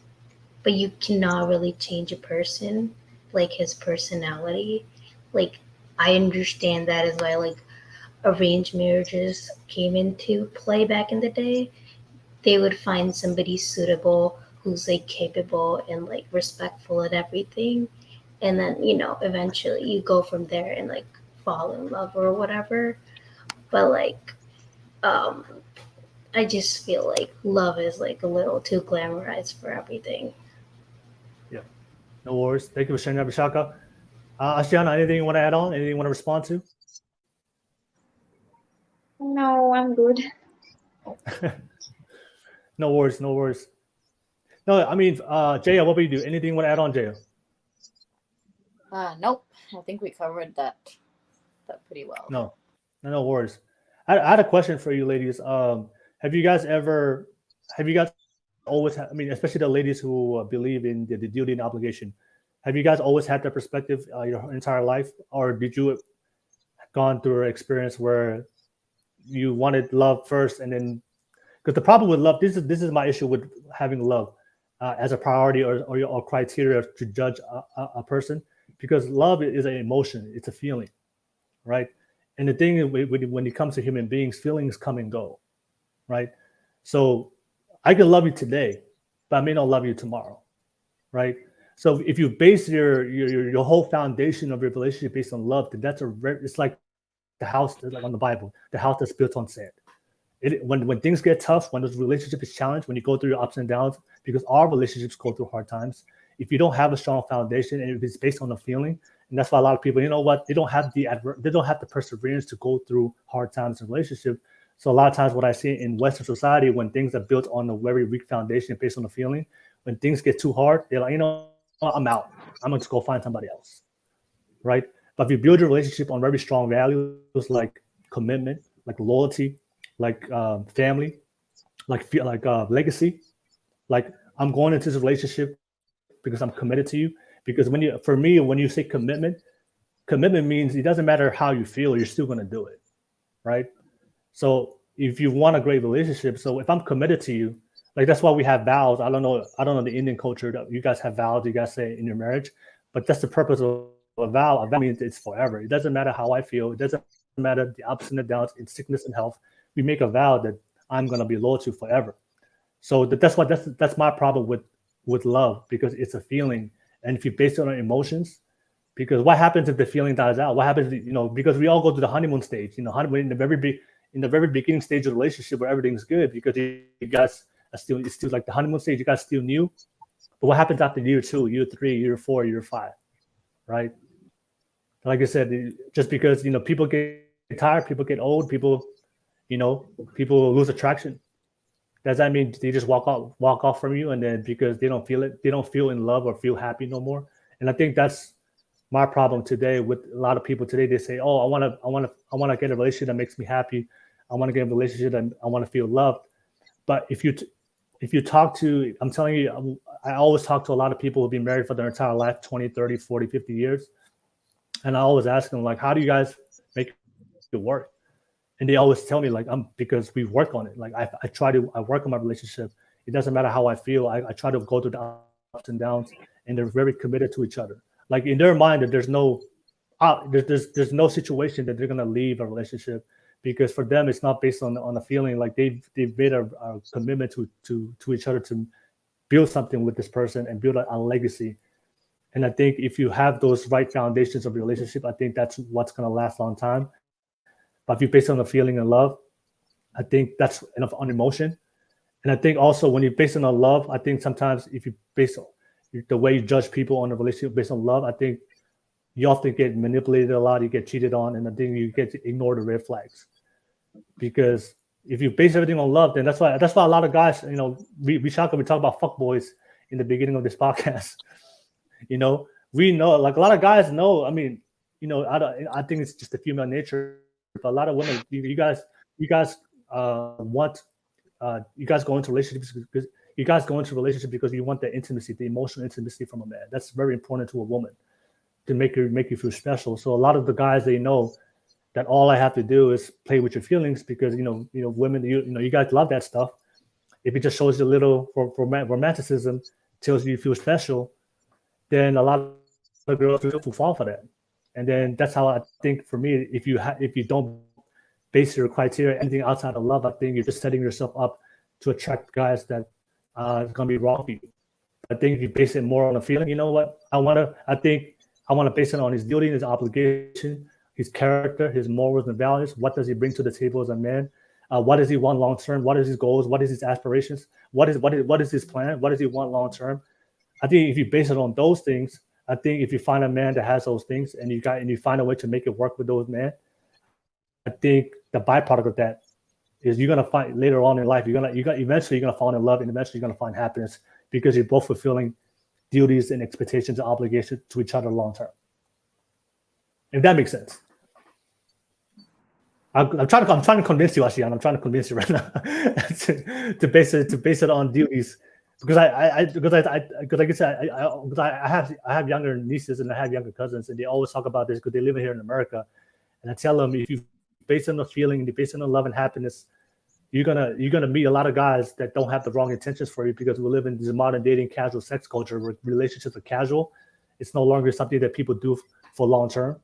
but you cannot really change a person, like his personality. Like, I understand that is why like arranged marriages came into play back in the day. They would find somebody suitable who's like capable and like respectful and everything, and then eventually you go from there and like fall in love or whatever. But like um I just feel like love is like a little too glamorized for everything. Yeah. No worries. Thank you for sharing that, Vishakha. Ashiyana, anything you want to add on? Anything you want to respond to? No, I'm good. No worries. No worries. No, I mean, Jaya, what would you do? Anything you want to add on, Jaya? Nope. I think we covered that pretty well. No worries. I had a question for you, ladies. Have you guys always had, I mean, especially the ladies who believe in the duty and obligation, have you guys always had that perspective your entire life, or did you gone through an experience where you wanted love first, and then, because the problem with love, this is my issue with having love as a priority or criteria to judge a person, because love is an emotion, it's a feeling, right? And the thing is, when it comes to human beings, feelings come and go, right? So I can love you today, but I may not love you tomorrow, right? So if you base your whole foundation of your relationship based on love, then it's like the house, like on the Bible, the house that's built on sand. When things get tough, when those relationship is challenged, when you go through your ups and downs, because all relationships go through hard times. If you don't have a strong foundation and if it's based on a feeling, and that's why a lot of people, you know what, they don't have the perseverance to go through hard times in relationship. So a lot of times what I see in Western society, when things are built on a very weak foundation based on a feeling, when things get too hard, they're like, you know, I'm out. I'm going to go find somebody else, right? But if you build your relationship on very strong values like commitment, like loyalty, like family, like legacy, like I'm going into this relationship because I'm committed to you. Because when you say commitment means it doesn't matter how you feel, you're still going to do it, right? So if you want a great relationship, so if I'm committed to you, like that's why we have vows. I don't know the Indian culture that you guys have vows, you guys say in your marriage, but that's the purpose of a vow. A vow means it's forever. It doesn't matter how I feel. It doesn't matter the ups and the downs in sickness and health. We make a vow that I'm going to be loyal to forever. So that's my problem with love, because it's a feeling. And if you base it on emotions, because what happens if the feeling dies out? What happens, because we all go to the honeymoon stage, in the very beginning stage of the relationship where everything's good, because you guys are still, it's still like the honeymoon stage, you guys still new. But what happens after year 2, year 3, year 4, year 5, right? Like I said, just because, people get tired, people get old, people lose attraction. Does that mean they just walk off from you, and then because they don't feel in love or feel happy no more? And I think that's my problem today with a lot of people today. They say, "Oh, I want to get a relationship that makes me happy. I want to get a relationship that I want to feel loved." But if you talk to, I'm telling you, I always talk to a lot of people who've been married for their entire life, 20, 30, 40, 50 years. And I always ask them, like, how do you guys make it work? And they always tell me, like, because we work on it. Like I work on my relationship. It doesn't matter how I feel. I try to go through the ups and downs, and they're very committed to each other. Like in their mind, that there's no situation that they're gonna leave a relationship, because for them it's not based on a feeling. Like they've made a commitment to each other to build something with this person and build a legacy. And I think if you have those right foundations of your relationship, I think that's what's gonna last a long time. But if you base it on the feeling and love, I think that's enough on emotion. And I think also when you base it on love, I think sometimes if you base the way you judge people on a relationship based on love, I think you often get manipulated a lot, you get cheated on, and I think you get to ignore the red flags. Because if you base everything on love, then that's why a lot of guys, Vishakha, we talk about fuckboys in the beginning of this podcast. We know, like a lot of guys know, I mean, I think it's just the female nature. But a lot of women, you guys go into relationships because you want the intimacy, the emotional intimacy from a man. That's very important to a woman, to make you feel special. So a lot of the guys, they know that all I have to do is play with your feelings, because women, you guys love that stuff. If it just shows you a little romanticism, tells you feel special, then a lot of girls will fall for that. And then that's how I think, for me, if you don't base your criteria anything outside of love, I think you're just setting yourself up to attract guys that is going to be wrong for you. I think if you base it more on a feeling, you know what? I want to base it on his duty, his obligation, his character, his morals and values. What does he bring to the table as a man? What does he want long term? What is his goals? What is his aspirations? What is his plan? What does he want long term? I think if you base it on those things, I think if you find a man that has those things, and you find a way to make it work with those men, I think the byproduct of that is you're gonna find later on in life, eventually you're gonna fall in love, and eventually you're gonna find happiness, because you're both fulfilling duties and expectations and obligations to each other long term. if that makes sense. I'm trying to convince you, Ashiyana. I'm trying to convince you right now to base it on duties, because like I said, I have younger nieces and I have younger cousins, and they always talk about this because they live here in America, and I tell them, if you base it on the feeling and you base it on love and happiness, you're gonna meet a lot of guys that don't have the wrong intentions for you, because we live in this modern dating casual sex culture where relationships are casual. It's no longer something that people do for long term.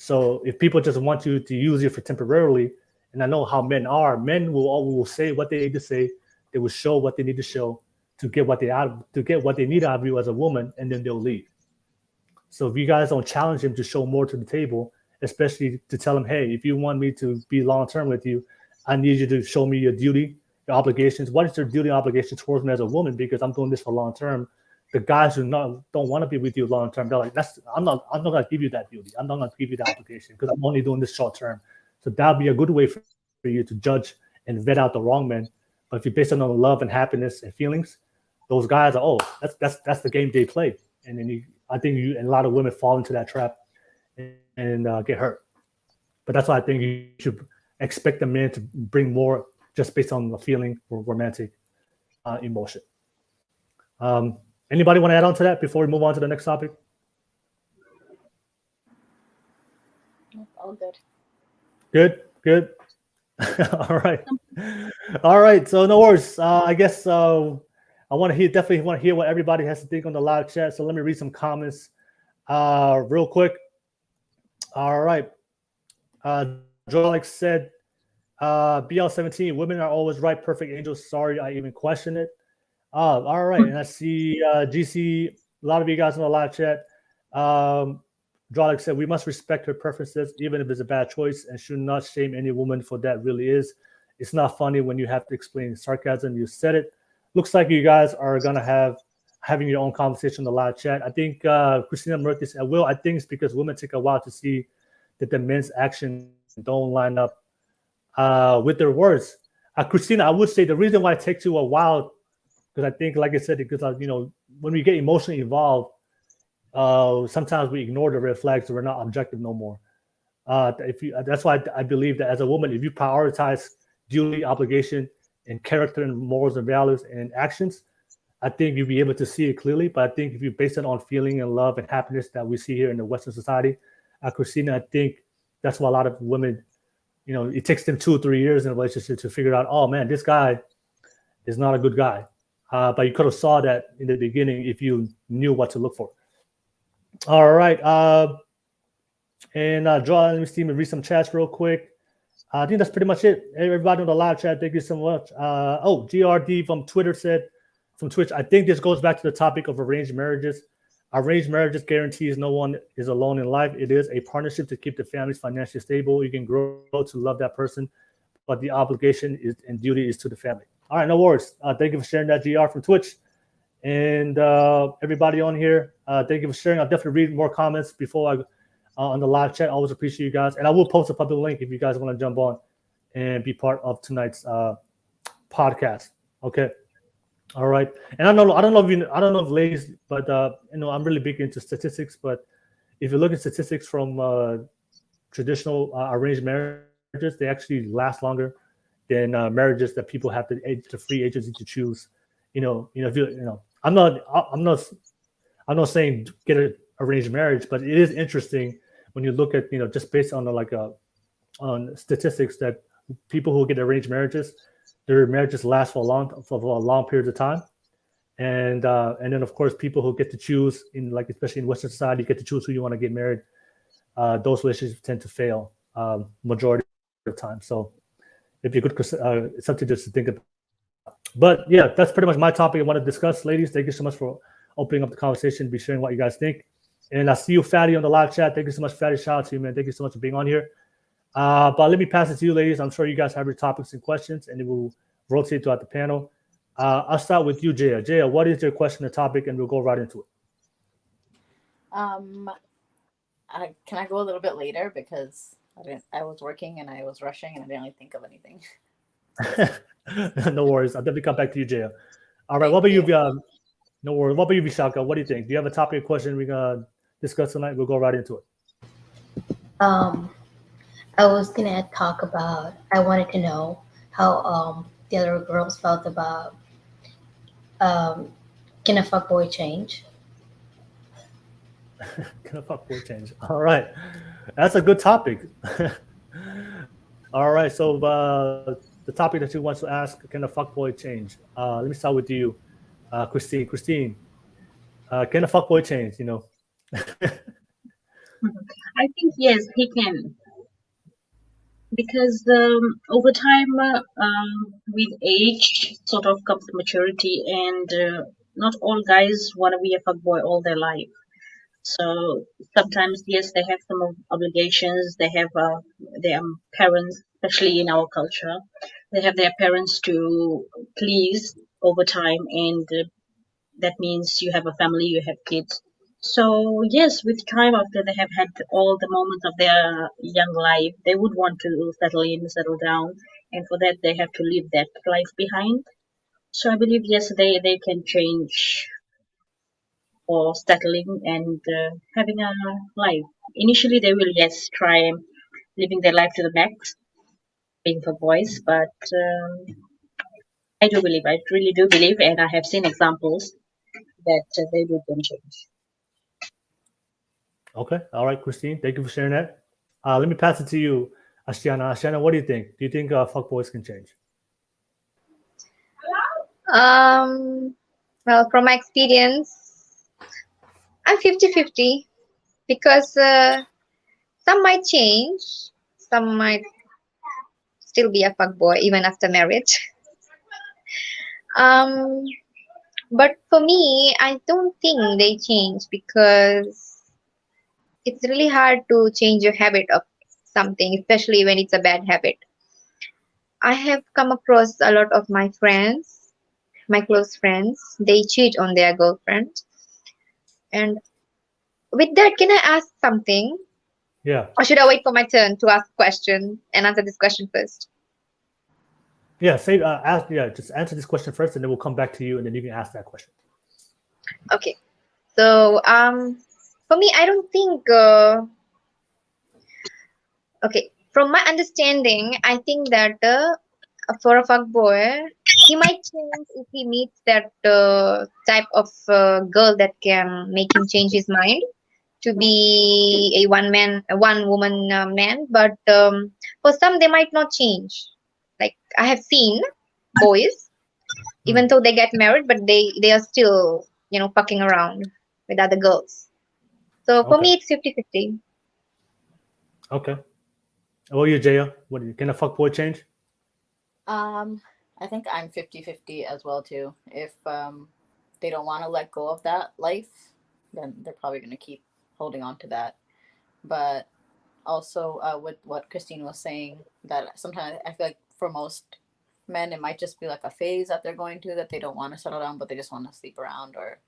So if people just want you to use you for temporarily, and I know how men are, men will say what they need to say, they will show what they need to show to get what they need out of you as a woman, and then they'll leave. So if you guys don't challenge him to show more to the table, especially to tell him, hey, if you want me to be long term with you, I need you to show me your duty, your obligations. What is your duty and obligation towards me as a woman? Because I'm doing this for long term. The guys who don't want to be with you long term, they're like, I'm not gonna give you that duty. I'm not gonna give you that obligation because I'm only doing this short term. So that'll be a good way for you to judge and vet out the wrong men. But if you base it on love and happiness and feelings, those guys are, that's the game they play. And then I think a lot of women fall into that trap and get hurt. But that's why I think you should expect the man to bring more just based on the feeling or romantic emotion. Anybody want to add on to that before we move on to the next topic? All good. Good. All right. So no worries. I guess I definitely want to hear what everybody has to think on the live chat. So let me read some comments real quick. All right. Jolik said, BL17, women are always right, perfect angels. Sorry, I even question it. All right. And I see GC, a lot of you guys in the live chat. Jolik said, we must respect her preferences, even if it's a bad choice, and should not shame any woman for that really is. It's not funny when you have to explain sarcasm. You said it. Looks like you guys are going to having your own conversation in the live chat. I think Christina Murthy said, Will, I think it's because women take a while to see that the men's actions don't line up with their words. Christina, I would say the reason why it takes you a while, because I think, like I said, because when we get emotionally involved, sometimes we ignore the red flags, so we're not objective no more. That's why I believe that as a woman, if you prioritize duty, obligation, and character and morals and values and actions, I think you'll be able to see it clearly. But I think if you base it on feeling and love and happiness that we see here in the Western society, Christina, I think that's why a lot of women, it takes them 2 or 3 years in a relationship to figure out, oh man, this guy is not a good guy. But you could have saw that in the beginning if you knew what to look for. All right. Draw, let me see me read some chats real quick. I think that's pretty much it. Everybody on the live chat, thank you so much. GRD from Twitter said, from Twitch, I think this goes back to the topic of arranged marriages. Arranged marriages guarantees no one is alone in life. It is a partnership to keep the families financially stable. You can grow to love that person, but the obligation and duty is to the family. All right, no worries. Thank you for sharing that, GR from Twitch. And everybody on here, thank you for sharing. I'll definitely read more comments before I on the live chat. Always appreciate you guys. And I will post a public link if you guys want to jump on and be part of tonight's podcast. Okay. All right. And I don't know if ladies, but I'm really big into statistics. But if you look at statistics from traditional arranged marriages, they actually last longer than marriages that people have the free agency to choose. I'm not saying get an arranged marriage, but it is interesting when you look at just based on on statistics that people who get arranged marriages, their marriages last for a long period of time, and then of course people who get to choose especially in Western society, get to choose who you want to get married. Those relationships tend to fail majority of the time. So if you could, it's something just to think about. But yeah, that's pretty much my topic I want to discuss, ladies. Thank you so much for opening up the conversation, be sharing what you guys think. And I see you, Fatty, on the live chat. Thank you so much, Fatty. Shout out to you, man. Thank you so much for being on here. But let me pass it to you, ladies. I'm sure you guys have your topics and questions, and it will rotate throughout the panel. I'll start with you, Jaya. Jaya, what is your question or topic, and we'll go right into it. Can I go a little bit later because I was working and I was rushing and I didn't really think of anything. No worries. I'll definitely come back to you, Jaya. All right. What about you? No worries. What about you, Vishakha? What do you think? Do you have a topic or question we're gonna discuss tonight? We'll go right into it. Um, I was gonna talk about. I wanted to know how the other girls felt about um, can a fuckboy change? Can a fuckboy change? All right, that's a good topic. All right, so the topic that you want to ask, can a fuckboy change? Let me start with you, Christine. Christine, can a fuckboy change? I think yes, he can, because over time, with age, sort of comes maturity, and not all guys want to be a fuckboy all their life. So sometimes, yes, they have some obligations. They have their parents, especially in our culture, they have their parents to please over time, and that means you have a family, you have kids. So yes, with time, after they have had all the moments of their young life, they would want to settle in, settle down, and for that they have to leave that life behind. So I believe yes, they can change for settling and having a life. Initially, they will yes try living their life to the max, being for boys, but I really do believe, and I have seen examples that they do can change. Okay, all right, Christine, thank you for sharing that. Let me pass it to you, Ashiyana. Ashiyana, what do you think? Do you think fuckboys can change? Um, well, from my experience, I'm 50-50 because some might change, some might still be a fuckboy even after marriage. Um, but for me, I don't think they change because it's really hard to change your habit of something, especially when it's a bad habit. I have come across a lot of my friends, my close friends, they cheat on their girlfriend. And with that, can I ask something? Yeah, Or should I wait for my turn to ask a question and answer this question first? yeah. Say, ask, yeah. Just answer this question first, and then we'll come back to you, and then you can ask that question. Okay. So, for me, I don't think. Okay, from my understanding, I think that for a fuckboy, he might change if he meets that type of girl that can make him change his mind to be a one woman man. But for some, they might not change. Like I have seen boys, Hmm. even though they get married, but they are still fucking around with other girls. So for Okay, me, it's 50-50. okay. Well, you, Jaya, can a fuckboy change? I think I'm 50-50 as well too. If they don't want to let go of that life, then they're probably going to keep holding on to that. But also with what Christine was saying, that sometimes I feel like for most men it might just be like a phase that they're going through, that they don't want to settle down, but they just want to sleep around or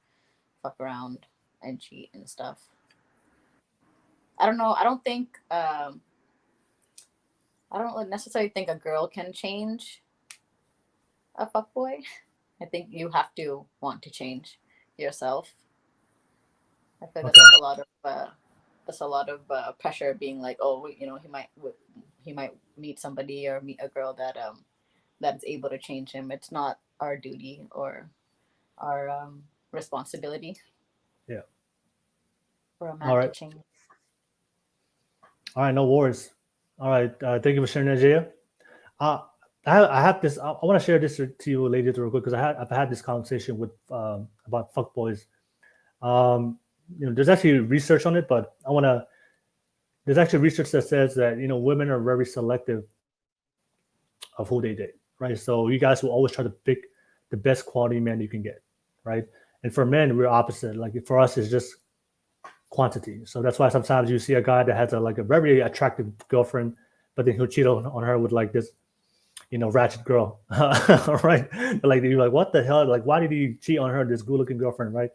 fuck around and cheat and stuff. I don't know. I don't necessarily think a girl can change a fuckboy. I think you have to want to change yourself. I feel Okay, that's a lot of pressure, being like, oh, he might meet somebody or meet a girl that that is able to change him. It's not our duty or our responsibility yeah. for a All man to right, change. all right. No worries. All right. Thank you for sharing that, Jaya. Uh, I have this. I want to share this to you, ladies, real quick, because I've had this conversation with about fuckboys. Um, there's actually research on it, but I want to. There's actually research that says that women are very selective of who they date, right? So you guys will always try to pick the best quality man you can get, right? And for men, we're opposite. Like for us, it's just quantity. So that's why sometimes you see a guy that has a very attractive girlfriend, but then he'll cheat on her with like this, ratchet girl, right? Like you're like, what the hell? Like, why did he cheat on her, this good-looking girlfriend, right?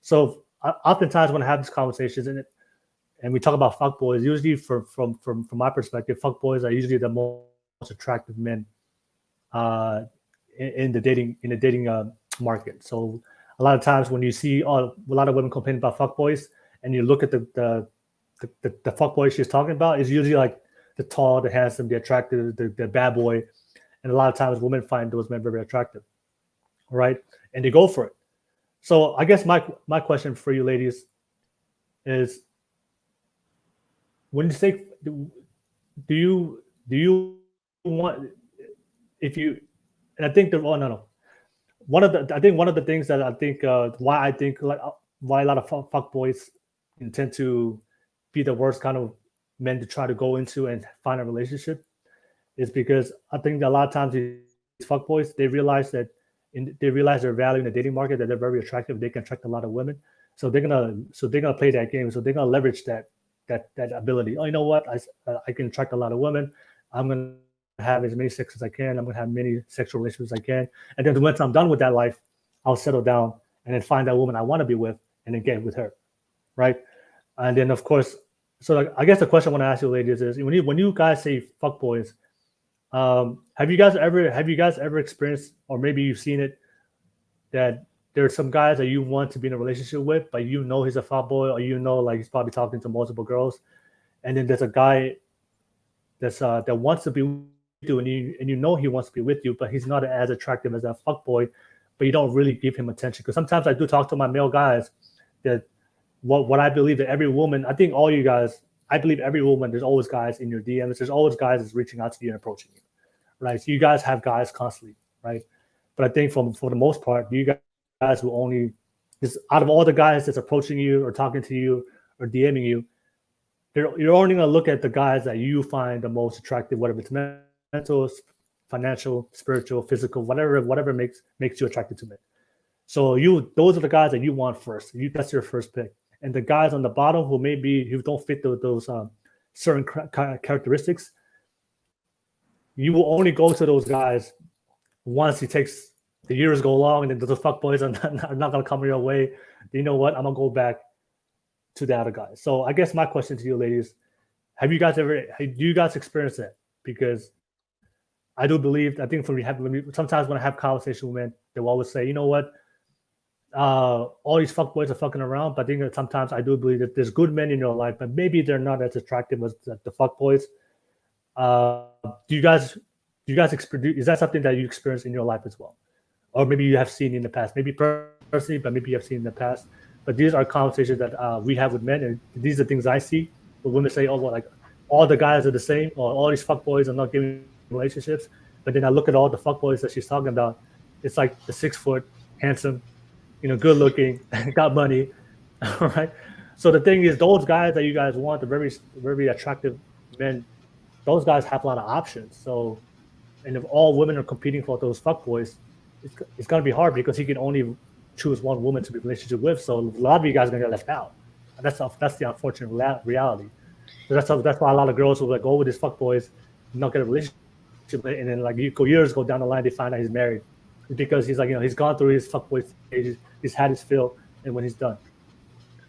So oftentimes when I have these conversations and we talk about fuckboys, usually from my perspective, fuckboys are usually the most attractive men uh, in the dating market. So a lot of times when you see a lot of women complain about fuckboys, and you look at the fuckboy she's talking about is usually like the tall, the handsome, the attractive, the bad boy, and a lot of times women find those men very attractive, right? And they go for it. So I guess my question for you ladies is, when you say, do you want, if you, and I think no, one of the things that I think why a lot of fuck boys tend to be the worst kind of men to try to go into and find a relationship is because I think that a lot of times these fuck boys, they realize their value in the dating market, that they're very attractive, they can attract a lot of women, so they're gonna play that game, so they're gonna leverage that ability. Oh, you know what, I can attract a lot of women, I'm gonna have as many sex as I can, I'm gonna have many sexual relationships as I can, and then once I'm done with that life, I'll settle down and then find that woman I want to be with and then get with her, right? And then of course, so I guess the question I want to ask you ladies is, when you guys say fuck boys, have you guys ever experienced, or maybe you've seen it, that there's some guys that you want to be in a relationship with, but you know he's a fuck boy, or you know like he's probably talking to multiple girls, and then there's a guy that wants to be with you, and you know he wants to be with you, but he's not as attractive as that fuck boy, but you don't really give him attention. Because sometimes I do talk to my male guys that what I believe that every woman, I think all you guys, I believe every woman, there's always guys in your DMs, there's always guys that's reaching out to you and approaching you, right? So you guys have guys constantly, right? But I think for the most part, you guys will only, just out of all the guys that's approaching you or talking to you or DMing you, you're only going to look at the guys that you find the most attractive, whether it's mental, financial, spiritual, physical, whatever makes you attracted to men. So those are the guys that you want first. That's your first pick. And the guys on the bottom who don't fit those certain characteristics, you will only go to those guys once the years go along, and then those fuck boys are not going to come your way. You know what? I'm going to go back to the other guys. So I guess my question to you ladies, do you guys experience that? Because I do believe, I think sometimes when I have conversations with men, they will always say, you know what, all these fuck boys are fucking around. But I think that sometimes I do believe that there's good men in your life, but maybe they're not as attractive as the fuck boys. Do you guys experience, is that something that you experience in your life as well? Or maybe you have seen in the past, maybe personally, but maybe you have seen in the past. But these are conversations that we have with men, and these are things I see. But women say, oh, well, like all the guys are the same, or all these fuck boys are not giving relationships. But then I look at all the fuck boys that she's talking about. It's like the 6 foot, handsome, good looking, got money, all right? So the thing is, those guys that you guys want, the very, very attractive men, those guys have a lot of options. So, and if all women are competing for those fuck boys, it's going to be hard because he can only choose one woman to be in a relationship with. So a lot of you guys are going to get left out. And that's the unfortunate reality. So that's why a lot of girls will like go with these fuck boys, not get a relationship, and then like years go down the line, they find out he's married. It's because he's like, he's gone through his fuck boy stages, he's had his fill, and when he's done.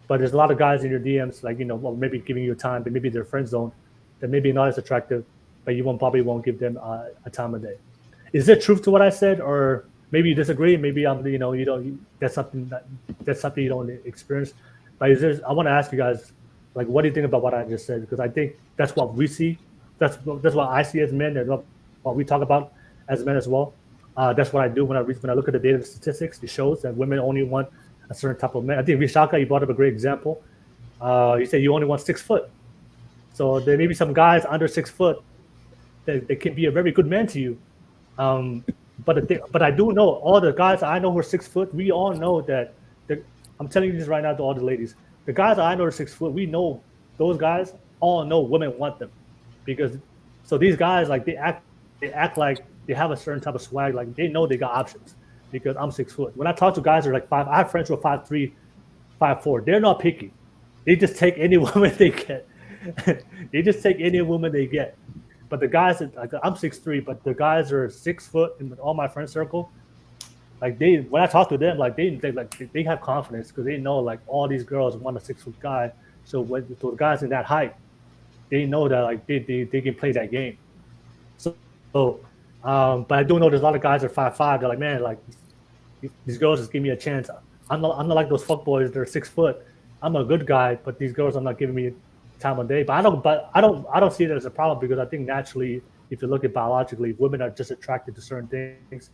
But there's a lot of guys in your DMs, like, well, maybe giving you time, but maybe they're friend zone, that maybe not as attractive, but you probably won't give them a time of day. Is there truth to what I said, or maybe you disagree? Maybe you don't. That's something you don't experience. But I want to ask you guys, like, what do you think about what I just said? Because I think that's what we see. That's what I see as men, and what we talk about as men as well. That's what I do when I look at the data statistics. It shows that women only want a certain type of men. I think Vishakha, you brought up a great example. You said you only want 6 foot. So there may be some guys under 6 foot that can be a very good man to you. But I do know all the guys I know who are 6 foot. We all know that. I'm telling you this right now to all the ladies. The guys I know are 6 foot. We know those guys all know women want them, because so these guys, like, they act like they have a certain type of swag, like they know they got options because I'm 6 foot. When I talk to guys who are like 5, I have friends who are 5'3", 5'4". They're not picky. They just take any woman they get. They just take any woman they get. But the guys, like, I'm 6'3", but the guys are 6 foot in all my friend circle. Like, when I talk to them, like they have confidence because they know, like, all these girls want a 6 foot guy. So when the guys in that height, they know that, like, they can play that game. So but I do know there's a lot of guys that are 5'5". They're like, man, like, these girls just give me a chance. I'm not like those fuck boys. They're 6 foot. I'm a good guy, but these girls are not giving me time of day. But I don't see it as a problem because I think naturally, if you look at biologically, women are just attracted to certain things,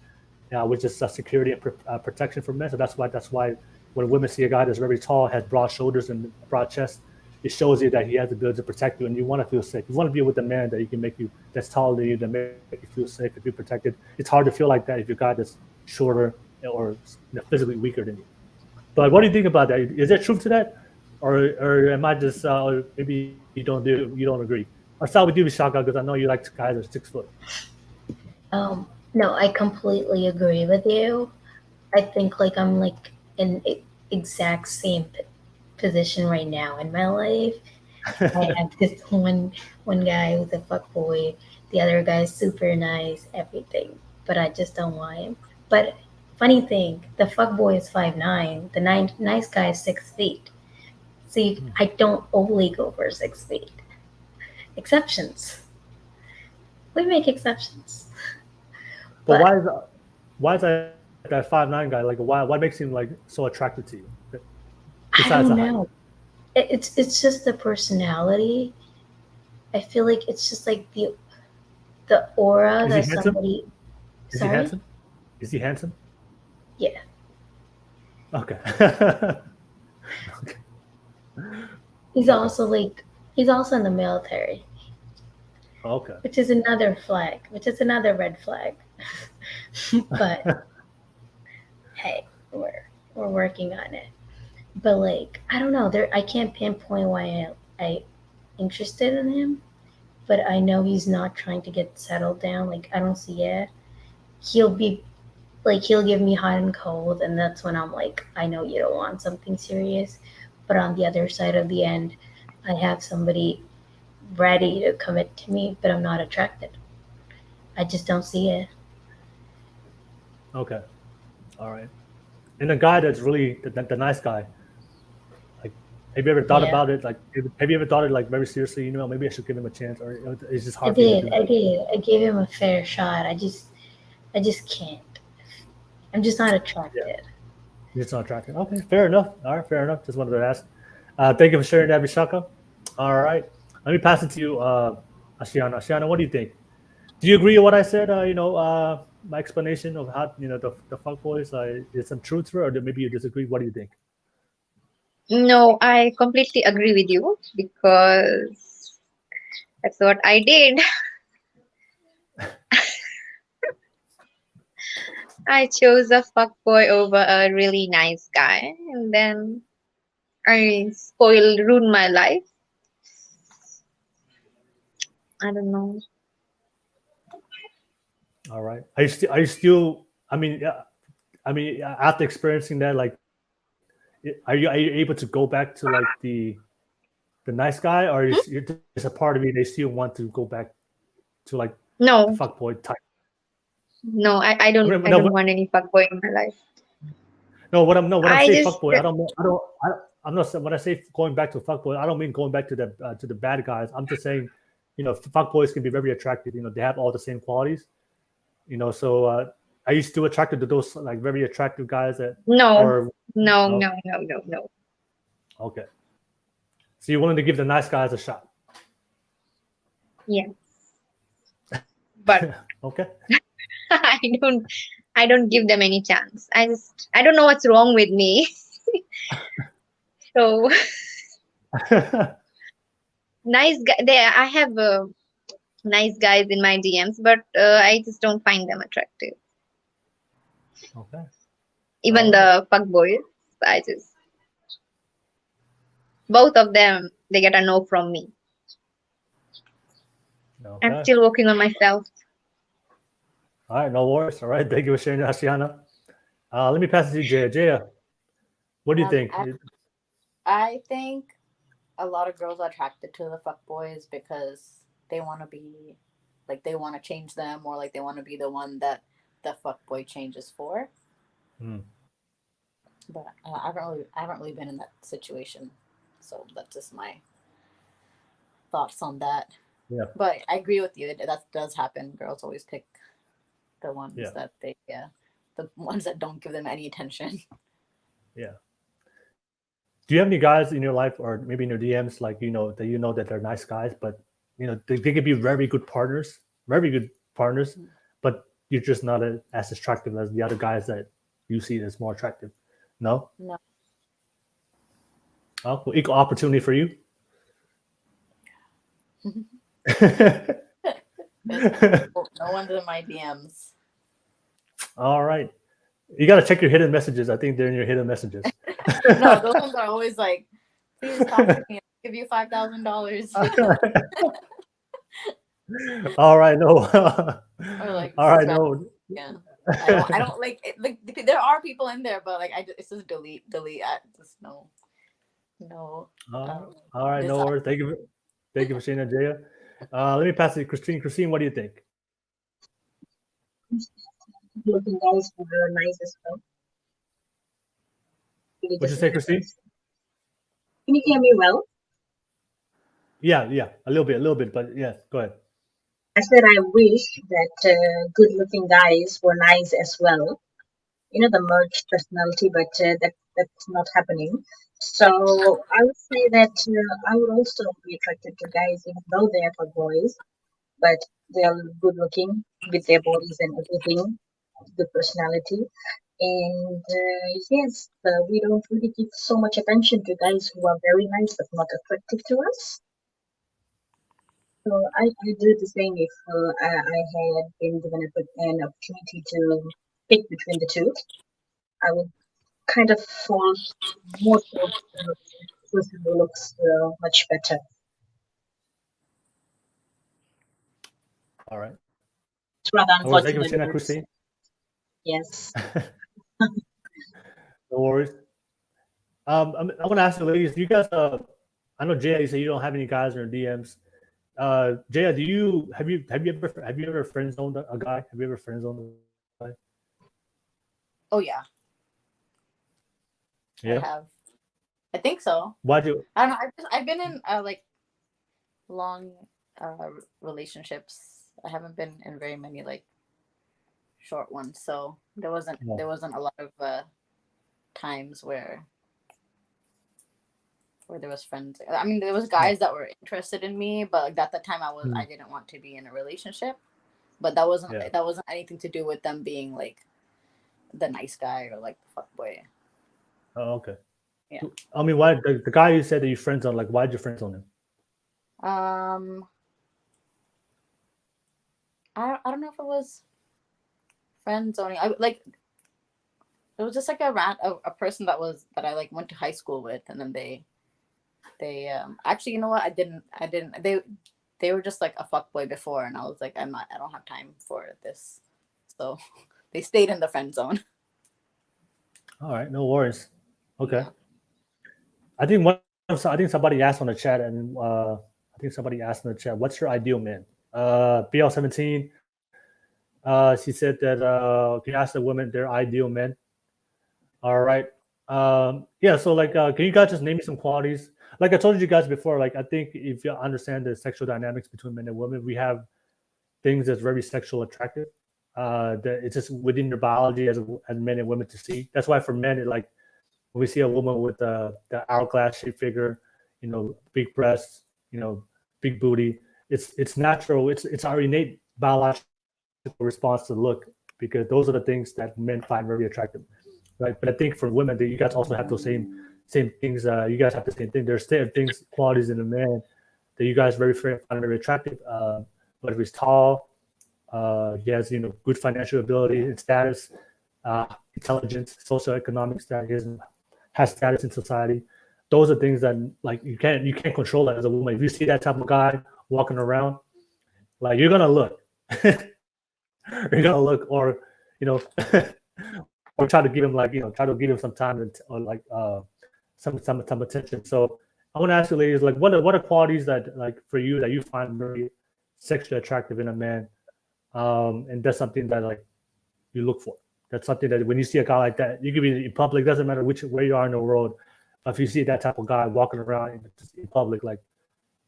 which is security and protection for men. So that's why when women see a guy that's very tall, has broad shoulders and broad chest, it shows you that he has the ability to protect you, and you want to feel safe. You want to be with a man that you can make you that's taller than you, that make you feel safe and feel protected. It's hard to feel like that if you're a guy that's shorter or physically weaker than you. But what do you think about that? Is there truth to that, or am I just maybe you don't agree? I'll start with you, Vishakha, because I know you like guys that are 6 foot. No, I completely agree with you. I think like I'm like in exact same position right now in my life. I have this one guy who's a fuckboy. The other guy is super nice, everything. But I just don't want him. But funny thing, the fuckboy is 5'9". The nice guy is 6 feet. See, I don't only go for 6 feet. Exceptions. We make exceptions. But why is that 5'9" guy like? Why makes him like so attractive to you? I don't know. It's just the personality. I feel like it's just like the aura that somebody. Is he handsome? Is he handsome? Yeah. Okay. Okay. He's also in the military. Okay. Which is another red flag. But hey, we're working on it. But like, I don't know, I can't pinpoint why I interested in him, but I know he's not trying to get settled down. Like, I don't see it. He'll give me hot and cold, and that's when I'm like, I know you don't want something serious. But on the other side of the end, I have somebody ready to commit to me, but I'm not attracted. I just don't see it. Okay. All right. And the guy that's really the nice guy, like, have you ever thought about it? Like, have you ever thought it like very seriously? You know, maybe I should give him a chance, or it's just hard. I did. I gave him a fair shot. I just can't. I'm just not attracted. Yeah. You're just not attracted. Okay, fair enough. All right, fair enough. Just wanted to ask. Thank you for sharing that, Vishakha. All right, let me pass it to you, Ashiyana. Ashiyana, what do you think? Do you agree with what I said? My explanation of how the fuckboys. Is some truth to it, or maybe you disagree? What do you think? No, I completely agree with you because that's what I did. I chose a fuckboy over a really nice guy, and then I ruined my life. I don't know. All right. Are you still? I mean, after experiencing that, like, are you able to go back to like the nice guy, or is there's a part of you they still want to go back to like No, the fuckboy type? no, I don't. I don't want any fuckboy in my life. No, when I say just, fuckboy, I'm not when I say going back to fuckboy, I don't mean going back to the bad guys. I'm just saying, fuckboys can be very attractive. They have all the same qualities. So are you still attracted to those like very attractive guys that? No. Okay. So you're willing to give the nice guys a shot? Yeah. But okay. I don't give them any chance. I don't know what's wrong with me. So nice guy. I have nice guys in my DMs, but I just don't find them attractive. Okay. Even the fuckboys, both of them, they get a no from me. Okay. I'm still working on myself. All right, no worries. All right, thank you for sharing that, Ashiyana. Let me pass it to Jaya. Jaya, what do you think? I think a lot of girls are attracted to the fuckboys because they want to be, like, they want to change them, or like they want to be the one that the fuckboy changes for. But I haven't really been in that situation, so that's just my thoughts on that. Yeah. But I agree with you. That does happen. Girls always pick the ones that the ones that don't give them any attention. Yeah. Do you have any guys in your life, or maybe in your DMs, like that they're nice guys, but they could be very good partners, but you're just not as attractive as the other guys that you see as more attractive? No. No. Oh, well, equal opportunity for you. No one's in my DMs. All right. You got to check your hidden messages. I think they're in your hidden messages. No, those ones are always like, please talk to me. I'll give you $5,000. All right. No. Or like, All right. No. yeah. I don't like it. Like, there are people in there, but like it's just delete. I just no. All right. No worries. Thank you for sharing that, Jaya. Let me pass it to Christine. Christine, what do you think? Looking guys were nice as well. What'd you say, Christine? Can you hear me well? Yeah, a little bit, but yeah, go ahead. I said I wish that good-looking guys were nice as well. The merged personality, but that's not happening. So I would say that I would also be attracted to guys, even though they are for boys, but they are good-looking with their bodies and everything, good personality. And yes, we don't really give so much attention to guys who are very nice but not attractive to us. So I do the same if I had been given an opportunity to pick between the two. I would kind of fall more towards the person who looks much better. All right. It's rather Thank you for unfortunate. sharing that, Christine. Yes. No worries. I want to ask you, ladies, do you guys? I know Jaya, you say you don't have any guys in your DMs. Jaya, have you ever friend zoned a guy? Have you ever friend zoned a guy? Oh yeah. Yeah. I have. I think so. Why'd you? I don't know. I've been in like long relationships. I haven't been in very many like short ones, so there wasn't a lot of times where there was friends. I mean, there was guys that were interested in me, but like at the time I didn't want to be in a relationship. But that wasn't anything to do with them being like the nice guy or like the fuckboy. Oh, okay. Yeah. I mean, why the guy you said that you friends on? Like, why'd you friends on him? I don't know if it was friend zoning. It was just like a person that I like went to high school with, and then they actually, you know what? I didn't. They were just like a fuckboy before, and I was like, I don't have time for this, so they stayed in the friend zone. All right, no worries. Okay. Yeah. I think somebody asked on the chat, and what's your ideal man? BL17. She said that can you ask the women their ideal men? All right. Yeah. So can you guys just name me some qualities? Like I told you guys before, like I think if you understand the sexual dynamics between men and women, we have things that's very sexual attractive. That it's just within your biology as men and women to see. That's why for men, when we see a woman with the hourglass shaped figure, big breasts, big booty, it's natural. It's our innate biological response to look, because those are the things that men find very attractive, right? But I think for women, you guys also have those same things. You guys have the same thing. There's certain things, qualities in a man that you guys find very attractive. Whether he's tall, he has good financial ability and status, intelligence, socioeconomic status, has status in society. Those are things that you can't control that as a woman. If you see that type of guy walking around, you're gonna look. You're gonna look, or or try to give him some time, or some attention. So I want to ask you, ladies, what are qualities that for you that you find very sexually attractive in a man, and that's something that you look for. That's something that when you see a guy like that, you could be in public, doesn't matter where you are in the world, but if you see that type of guy walking around in public,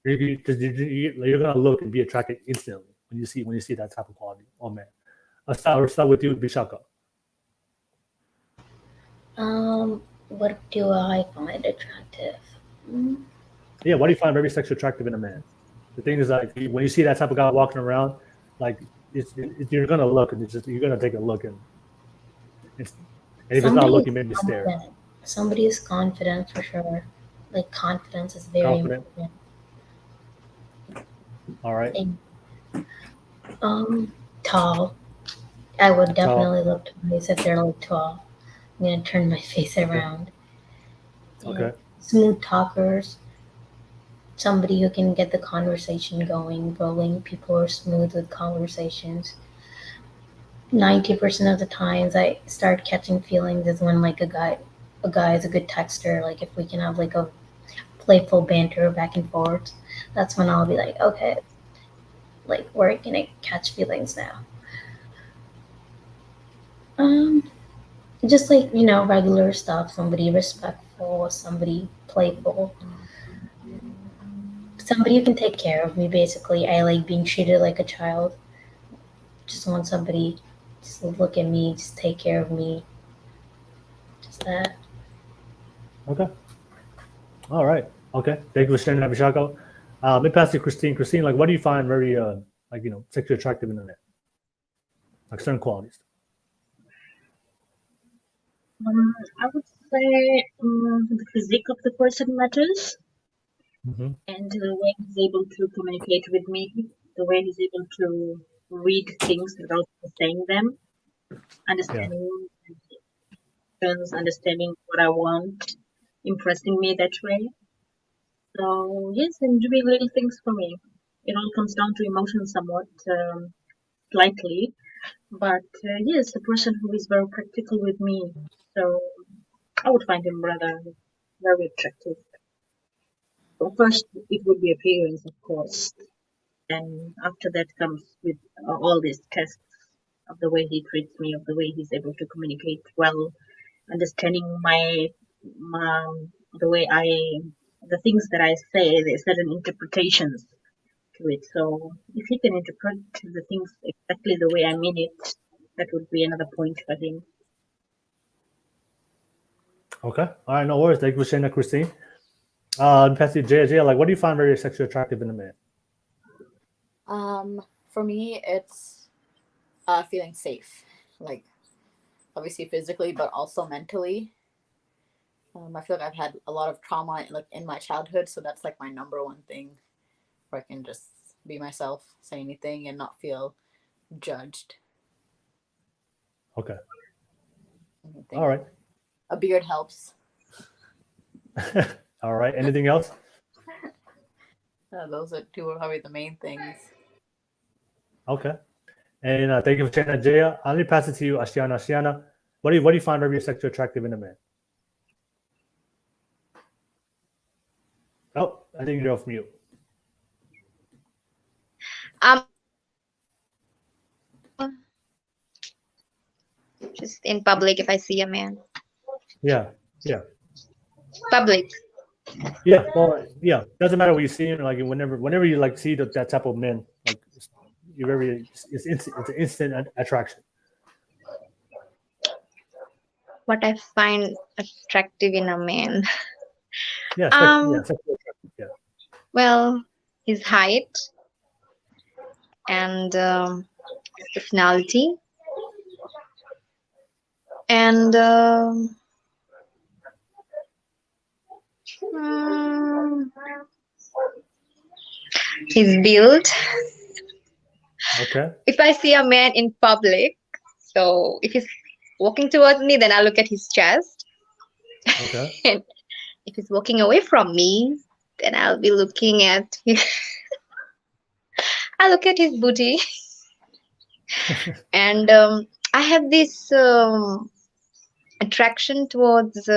you're gonna look and be attracted instantly when you see that type of quality. Oh man, I'll start with you, Vishakha. What do I find attractive? Yeah, what do you find very sexually attractive in a man? The thing is, like, when you see that type of guy walking around, like, you're gonna look, and you're gonna take a look, and if it's not Somebody is looking, maybe stare. confident. Somebody is confident for sure. Like confidence is very Confident. important. All right. Tall. I would Tall. definitely look twice if they're like tall. I'm gonna turn my face around. Okay. Smooth talkers. Somebody who can get the conversation going, rolling. People are smooth with conversations. 90% of the times I start catching feelings is when like a guy is a good texter. Like if we can have like a playful banter back and forth, that's when I'll be like, okay, like we're gonna catch feelings now. Just like, regular stuff. Somebody respectful, somebody playful, somebody who can take care of me. Basically, I like being treated like a child. Just want somebody just look at me, just take care of me. Just that. Okay. All right. Okay. Thank you for sharing that, Vishakha. Let me pass to Christine. Christine, like, what do you find very, sexually attractive in a man? Like certain qualities. I would say the physique of the person matters, Mm-hmm. and the way he's able to communicate with me, the way he's able to read things without saying them, understanding understanding what I want, impressing me that way. So yes, and doing little things for me. It all comes down to emotions somewhat, slightly, but yes, a person who is very practical with me. So I would find him rather very attractive. So first, it would be appearance, of course, and after that comes with all these tests of the way he treats me, of the way he's able to communicate well, understanding my the way the things that I say. There's certain interpretations to it. So if he can interpret the things exactly the way I mean it, that would be another point for him. Okay. All right. No worries. Thank you for sharing that, Christine. Pass to Jaya. Jaya, like, what do you find very sexually attractive in a man? For me, it's feeling safe, like obviously physically, but also mentally. I feel like I've had a lot of trauma in my childhood, so that's like my number one thing, where I can just be myself, say anything, and not feel judged. Okay. All right. A beard helps. All right. Anything else? Those are two are probably the main things. Okay. And thank you for sharing that, Jaya. Let me pass it to you, Ashiyana. Ashiyana, what do you find very sexually attractive in a man? Oh, I think you're off mute. Just in public, if I see a man. Yeah. Public. Yeah. Well, yeah. Doesn't matter what you see. Like whenever you like see that type of man, like it's an instant attraction. What I find attractive in a man. Yeah. Sexually attractive. Yeah. Well, his height and personality and his build. Okay. If I see a man in public, so if he's walking towards me, then I look at his chest. Okay. And if he's walking away from me, then I'll be looking at his I look at his booty. And I have this attraction towards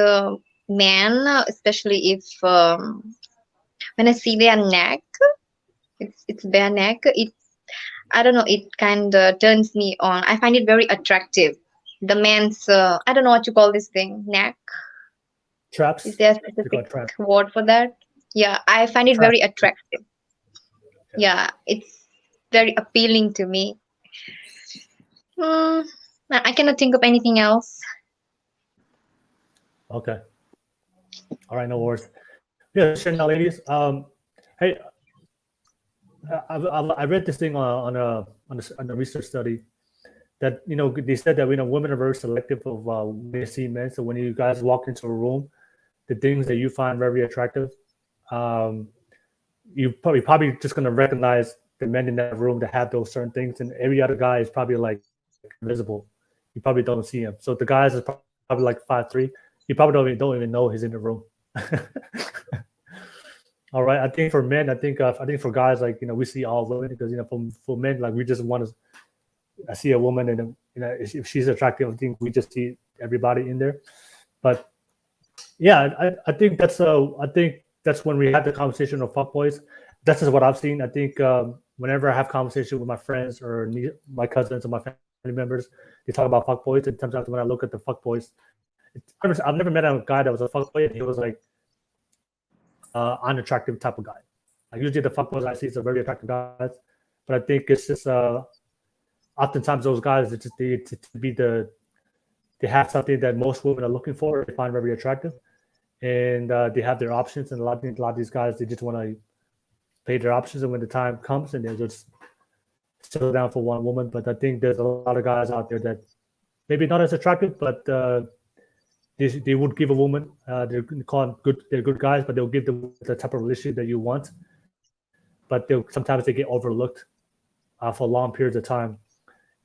men, especially if when I see their neck, it's bare neck. I don't know. It kind of turns me on. I find it very attractive. The man's I don't know what you call this thing. Neck. Traps. Is there a specific word for that? Yeah, I find it very attractive. Yeah, it's very appealing to me. I cannot think of anything else. Okay. All right, no worries. Yeah, sure now, ladies. Hey, I read this thing on a research study that they said that women are very selective of when they see men. So when you guys walk into a room, the things that you find very attractive, um, you probably just gonna recognize the men in that room that have those certain things, and every other guy is probably like invisible. You probably don't see him. So the guys is probably like 5'3". You probably don't even know he's in the room. All right. I think for men, I think for guys, like we see all women because for men, like we just want to. I see a woman and if she's attractive, I think we just see everybody in there. But yeah, I think that's when we had the conversation of fuckboys. That's just what I've seen. I think whenever I have conversation with my friends or my cousins or my family members, they talk about fuckboys. And sometimes when I look at the fuckboys, I've never met a guy that was a fuckboy and he was like unattractive type of guy. Like usually the fuckboys I see is a very attractive guys, but I think it's just oftentimes those guys it's just they have something that most women are looking for. They find very attractive, and they have their options. And a lot of these guys they just want to pay their options, and when the time comes, and they just settle down for one woman. But I think there's a lot of guys out there that maybe not as attractive, but they would give a woman. They're called good. They're good guys, but they'll give the type of relationship that you want. But sometimes they get overlooked for long periods of time,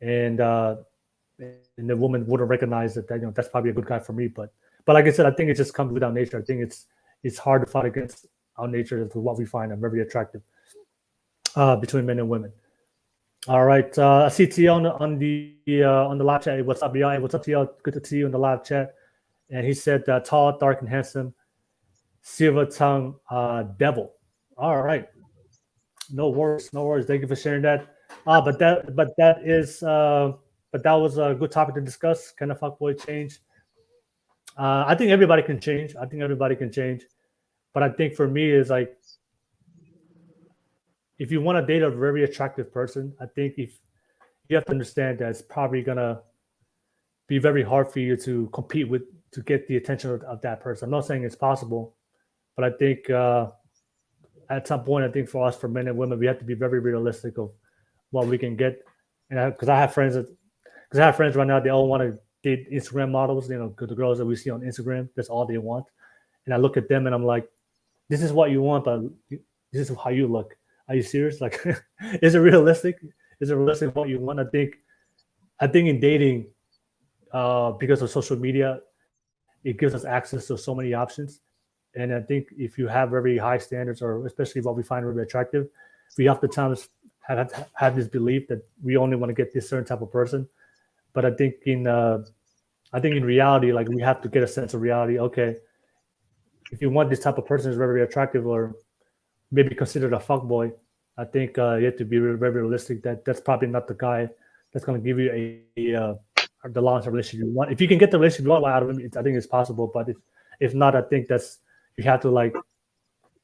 and the woman wouldn't recognize that that's probably a good guy for me. But like I said, I think it just comes with our nature. I think it's hard to fight against our nature as to what we find very attractive between men and women. All right, I see Tia on the live chat. Hey, what's up, y'all? Hey, what's up, Tia? Good to see you in the live chat. And he said, tall, dark, and handsome, silver tongue devil. All right, no worries, no worries. Thank you for sharing that. But that was a good topic to discuss. Can a fuckboy change? I think everybody can change. But I think for me is like, if you want to date a very attractive person, I think if you have to understand that it's probably gonna be very hard for you to compete with to get the attention of that person. I'm not saying it's possible, but I think at some point, I think for us, for men and women, we have to be very realistic of what we can get. And because I have friends right now, they all want to date Instagram models. The girls that we see on Instagram, that's all they want. And I look at them and I'm like, this is what you want, but this is how you look. Are you serious? Like, is it realistic? Is it realistic what you want? I think in dating, because of social media, it gives us access to so many options. And I think if you have very high standards, or especially what we find really attractive, we oftentimes have this belief that we only want to get this certain type of person. But I think in reality, like we have to get a sense of reality. Okay, if you want this type of person is very attractive, or maybe considered a fuckboy, I think you have to be very realistic that that's probably not the guy that's going to give you the long-term relationship you want. If you can get the relationship you want out of him, I think it's possible. But if not, I think you have to like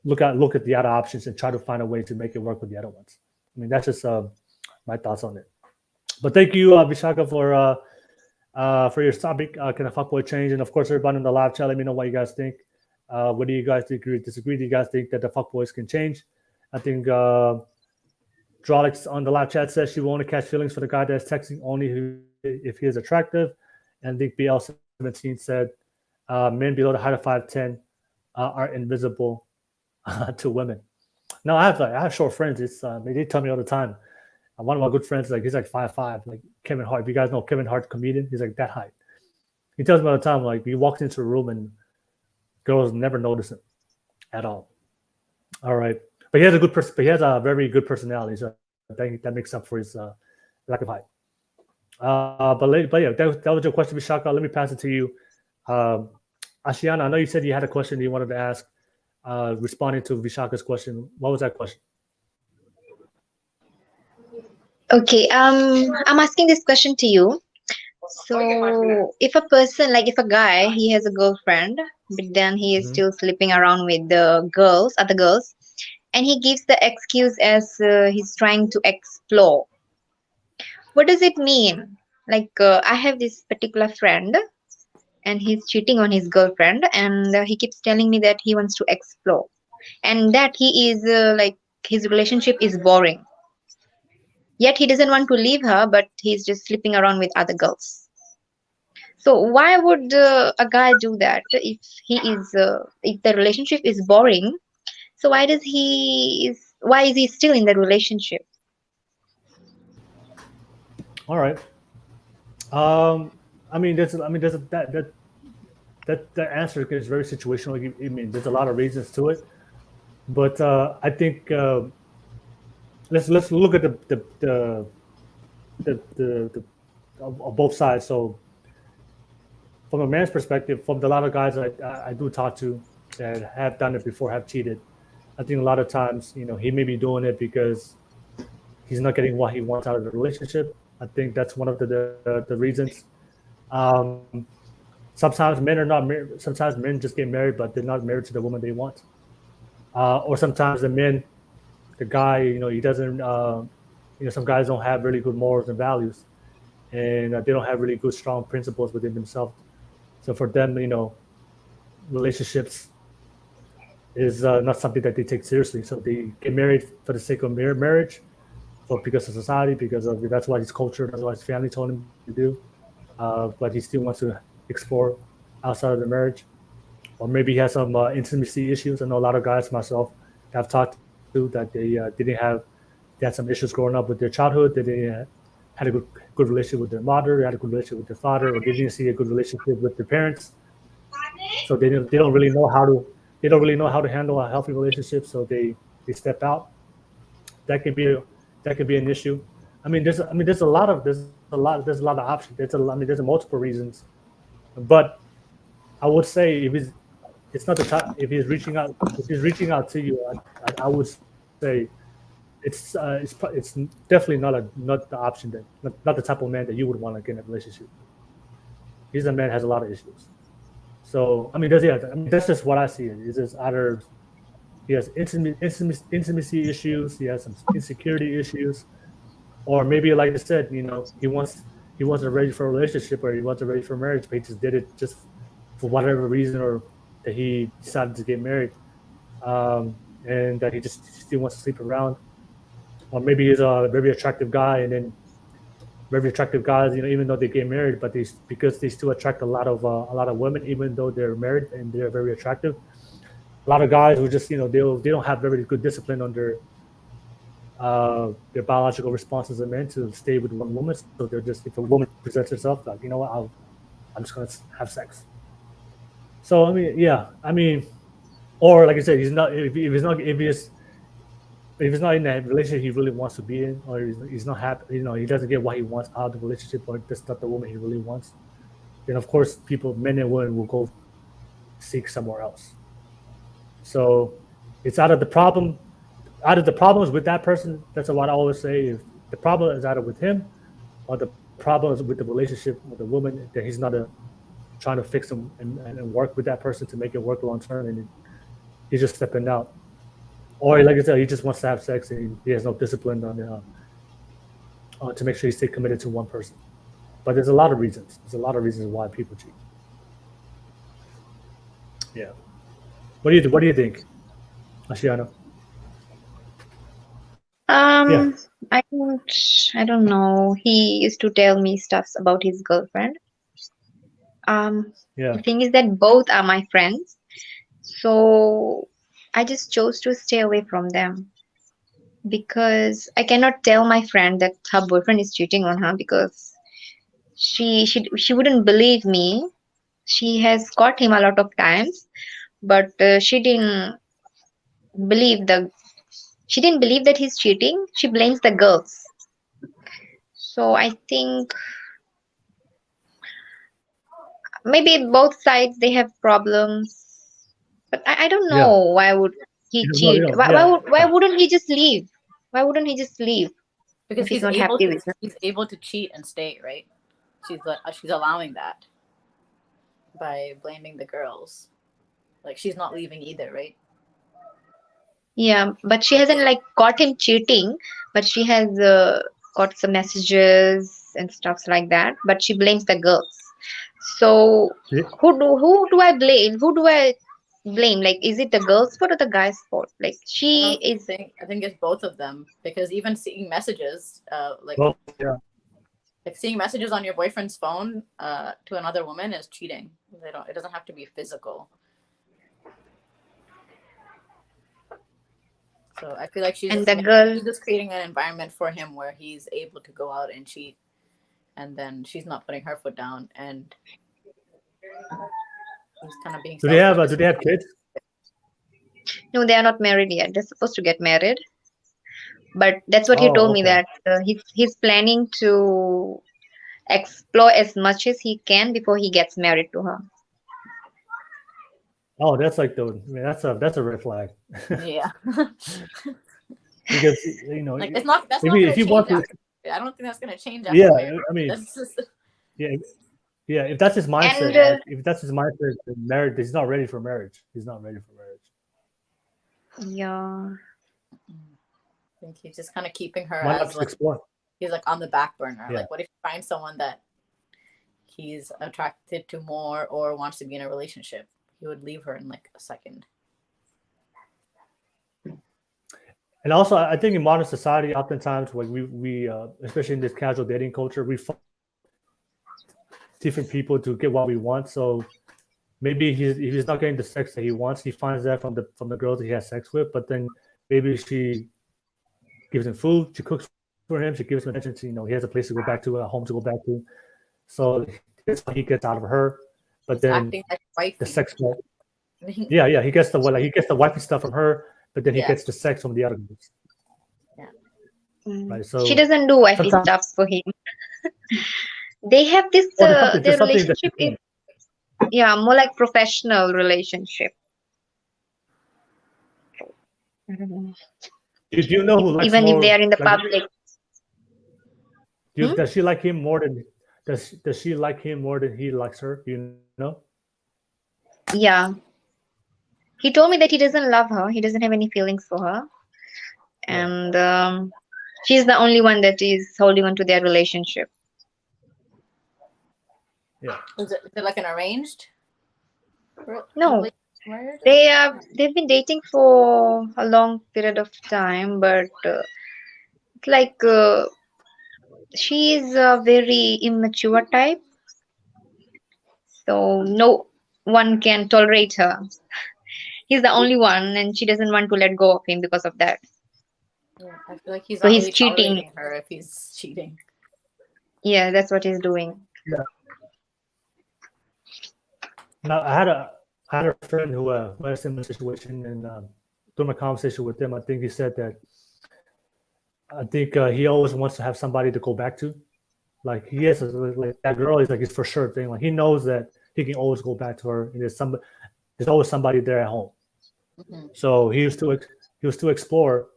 look at the other options and try to find a way to make it work with the other ones. I mean, that's just my thoughts on it. But thank you, Vishakha, for your topic. Can a fuckboy change? And of course, everybody in the live chat, let me know what you guys think. What do you guys agree, disagree? Do you guys think that the fuckboys can change? I think Drolix on the live chat says she will only catch feelings for the guy that's texting only if he is attractive. And I think BL17 said men below the height of 5'10" are invisible to women. No, I have short friends. They tell me all the time. One of my good friends, he's like 5'5", like Kevin Hart. If you guys know Kevin Hart, comedian, he's like that height. He tells me all the time, like he walks into a room and girls never notice him at all. All right, but he has a very good personality, so I think that makes up for his lack of height. But yeah, that was your question, Vishakha. Let me pass it to you. Ashiyana, I know you said you had a question you wanted to ask, responding to Vishakha's question. What was that question? Okay, I'm asking this question to you. So, if a person, like if a guy, he has a girlfriend, but then he is still sleeping around with the other girls, and he gives the excuse as he's trying to explore. What does it mean? Like, I have this particular friend. and he's cheating on his girlfriend, and he keeps telling me that he wants to explore, and that he is like his relationship is boring. Yet he doesn't want to leave her, but he's just sleeping around with other girls. So why would a guy do that if the relationship is boring? So why is he still in the relationship? All right. Um, there's that answer is very situational. I mean, there's a lot of reasons to it, but I think let's look at the of both sides. So from a man's perspective, from a lot of guys I do talk to that have done it before, have cheated, I think a lot of times, he may be doing it because he's not getting what he wants out of the relationship. I think that's one of the reasons. Um, Sometimes men are not married. Sometimes men just get married, but they're not married to the woman they want. Or sometimes the guy, he doesn't. Some guys don't have really good morals and values, and they don't have really good, strong principles within themselves. So for them, relationships is not something that they take seriously. So they get married for the sake of marriage, or because of society, because of that's what his culture, that's what his family told him to do. But he still wants to explore outside of the marriage, or maybe he has some intimacy issues. I know a lot of guys, myself, have talked to that they had some issues growing up with their childhood. They didn't had a good relationship with their mother, they had a good relationship with their father, or they didn't see a good relationship with their parents. So they don't really know how to handle a healthy relationship. So they step out. That can be an issue. There's a lot of options. There's multiple reasons, but I would say it's not the top. If he's reaching out to you, I would say it's definitely not the option that not the type of man that you would want to get in a relationship. He's a man that has a lot of issues. So that's just what I see. It's just either he has intimacy issues, he has some insecurity issues, or maybe like I said, he wasn't ready for a relationship or he wasn't ready for marriage, but he just did it just for whatever reason, or that he decided to get married, and that he just still wants to sleep around, or maybe he's a very attractive guy, and then very attractive guys, even though they get married, but because they still attract a lot of women, even though they're married and they're very attractive. A lot of guys who just they don't have very good discipline on their biological responses as men to stay with one woman. So they're just, if a woman presents herself, like, I'm just gonna have sex. So or like I said, if he's not in that relationship he really wants to be in, or he's not happy, he doesn't get what he wants out of the relationship, or that's not the woman he really wants, then of course men and women will go seek somewhere else. So it's out of the problems with that person. That's what I always say. If the problem is either with him or the problem is with the relationship with the woman, that he's not trying to fix them and work with that person to make it work long term, and he's just stepping out. Or like I said, he just wants to have sex and he has no discipline to make sure he stays committed to one person. But there's a lot of reasons. There's a lot of reasons why people cheat. Yeah. What do you think, Ashiyana? Yeah. I don't know. He used to tell me stuffs about his girlfriend. Yeah. The thing is that both are my friends, so I just chose to stay away from them, because I cannot tell my friend that her boyfriend is cheating on her, because she wouldn't believe me. She has caught him a lot of times, but believe the she didn't believe that he's cheating. She blames the girls. So I think maybe both sides they have problems, but I don't Yeah. know why would he cheat. Why wouldn't he just leave? Why wouldn't he just leave Because if he's he's not able happy to with her? he's able to cheat and stay, right? She's allowing that by blaming the girls. Like, she's not leaving either, right? Yeah, but she hasn't like caught him cheating, but she has got some messages and stuff like that. But she blames the girls. So Yeah. who do I blame? Who do I blame? Like, is it the girl's fault or the guy's fault? Like, she is. I think it's both of them, because even seeing messages, Well, yeah. like seeing messages on your boyfriend's phone to another woman is cheating. It doesn't have to be physical. So I feel like she's just creating an environment for him where he's able to go out and cheat, and then she's not putting her foot down, and he's kind of being. Do they have kids? No, they are not married yet. They're supposed to get married, but that's what he told me, that he's planning to explore as much as he can before he gets married to her. Oh, that's like that's a red flag. Yeah. Because like it's not. That's maybe not if you want to. I don't think that's gonna change. After Yeah, I mean. just... Yeah. If that's his mindset, And, if that's his mindset, marriage, he's not ready for marriage. He's not ready for marriage. Yeah. I think he's just kind of keeping her Why not as just like, explore? he's like on the back burner. Yeah. Like, what if you find someone that he's attracted to more or wants to be in a relationship? He would leave her in like a second. And also, I think in modern society, oftentimes, like we especially in this casual dating culture, we find different people to get what we want. So maybe if he's not getting the sex that he wants, he finds that from the girls that he has sex with. But then maybe she gives him food, she cooks for him, she gives him attention. He has a place to go back to, a home to go back to. So that's what he gets out of her. But then like the sex, yeah, he gets the wifey stuff from her, but then he gets the sex from the other girls. Yeah, right. So she doesn't do wifey stuff for him. They have this their relationship is more like professional relationship. Do you know who likes even more, if they are in the public? Does she like him more than does she like him more than he likes her? You know? Yeah. He told me that he doesn't love her. He doesn't have any feelings for her. And she's the only one that is holding on to their relationship. Yeah. Is it like an arranged? No. They've been dating for a long period of time, but it's like she is a very immature type. So no one can tolerate her. He's the only one, and she doesn't want to let go of him because of that. Yeah, I feel like he's so not he's really cheating her if he's cheating. Yeah, that's what he's doing. Yeah. Now I had a friend who had a similar situation, and through my conversation with him, I think he said that he always wants to have somebody to go back to. Like he has like that girl is like his for sure thing. Like he knows that he can always go back to her, and there's always somebody there at home. Mm-hmm. So he was to explore.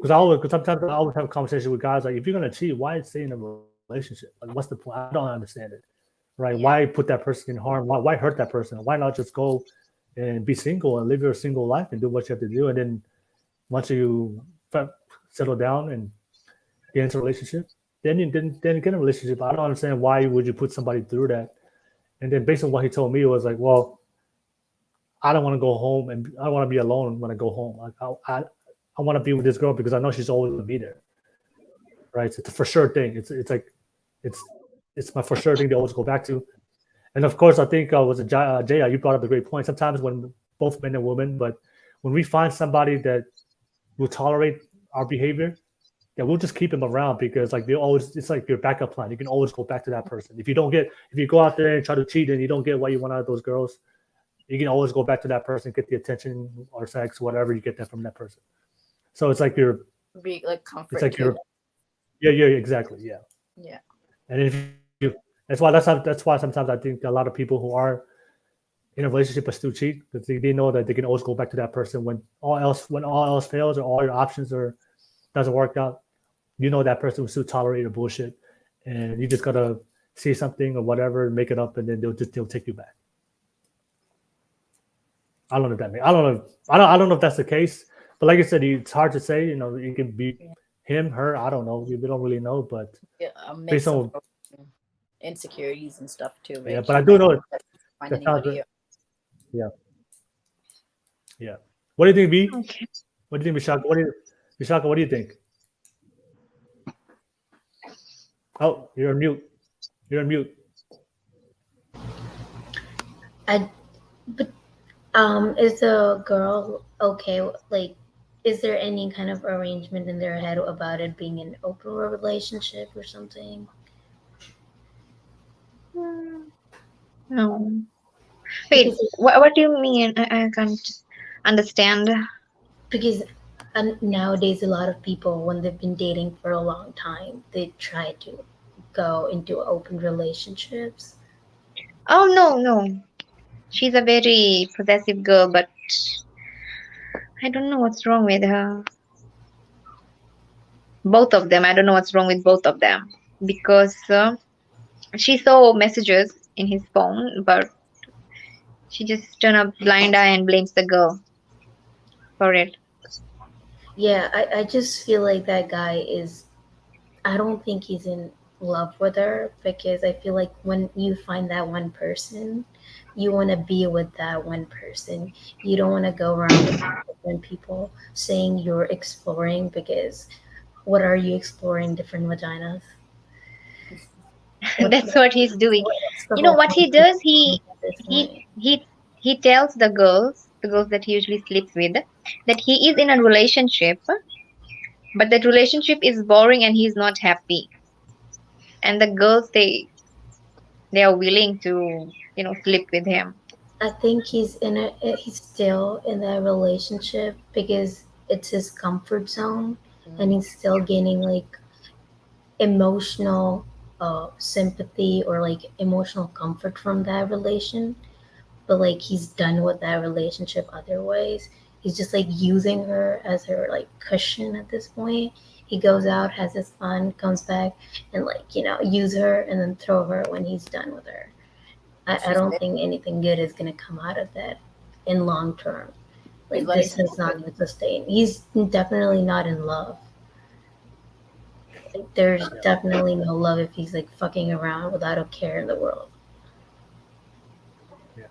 Because sometimes I always have a conversation with guys like, if you're gonna cheat, why stay in a relationship? Like, what's the point? I don't understand it, right? Yeah. Why put that person in harm? Why hurt that person? Why not just go and be single and live your single life and do what you have to do? And then once you settle down and get into a relationship, then get in a relationship. I don't understand why would you put somebody through that. And then based on what he told me, it was like, well, I don't want to go home and I don't want to be alone when I go home. Like I want to be with this girl because I know she's always gonna be there, right? It's a for sure thing. It's my for sure thing to always go back to. And of course, I think Jaya, you brought up a great point. Sometimes when both men and women, but when we find somebody that will tolerate our behavior, yeah, we'll just keep them around because like it's like your backup plan. You can always go back to that person. If you go out there and try to cheat and you don't get what you want out of those girls, you can always go back to that person, get the attention or sex, whatever you get that from that person. So it's like be like comfort. It's like yeah, exactly, yeah. Yeah. And if that's why sometimes I think a lot of people who are in a relationship but still cheat because they know that they can always go back to that person when all else fails or all your options doesn't work out. You know that person will still tolerate your bullshit, and you just gotta say something or whatever, make it up, and then they'll take you back. I don't know if that makes. I don't know if that's the case. But like I said, it's hard to say. It can be him, her. I don't know. We don't really know. But based on insecurities and stuff too, right? Yeah, but I do know Find that sounds anybody. yeah. Yeah. What do you think, V? Okay. What do you think, Vishakha? Vishakha, what do you think? Oh, you're on mute. You're on mute. But is the girl okay? Like, is there any kind of arrangement in their head about it being an open relationship or something? No. Wait, Because what do you mean? I can't understand. because nowadays a lot of people, when they've been dating for a long time, they try to go into open relationships. Oh, no. She's a very possessive girl, but I don't know what's wrong with her. Both of them. I don't know what's wrong with both of them. Because she saw messages in his phone, but she just turned a blind eye and blames the girl for it. Yeah, I just feel like that guy is, I don't think he's in love with her, because I feel like when you find that one person, you want to be with that one person. You don't want to go around with different people saying you're exploring, because what are you exploring? Different vaginas? That's what he's doing. What's the You know whole what he point does? He at this he point? he he tells the girls that he usually sleeps with, that he is in a relationship, but that relationship is boring and he's not happy. And the girls, they are willing to, sleep with him. I think he's still in that relationship because it's his comfort zone, and he's still gaining like emotional sympathy or like emotional comfort from that relation. But like he's done with that relationship otherwise. He's just like using her as her like cushion at this point. He goes out, has his fun, comes back, and like use her and then throw her when he's done with her. I don't think anything good is gonna come out of that in long term. Like this is not gonna sustain. He's definitely not in love. Like there's definitely no love if he's like fucking around without a care in the world. Yeah.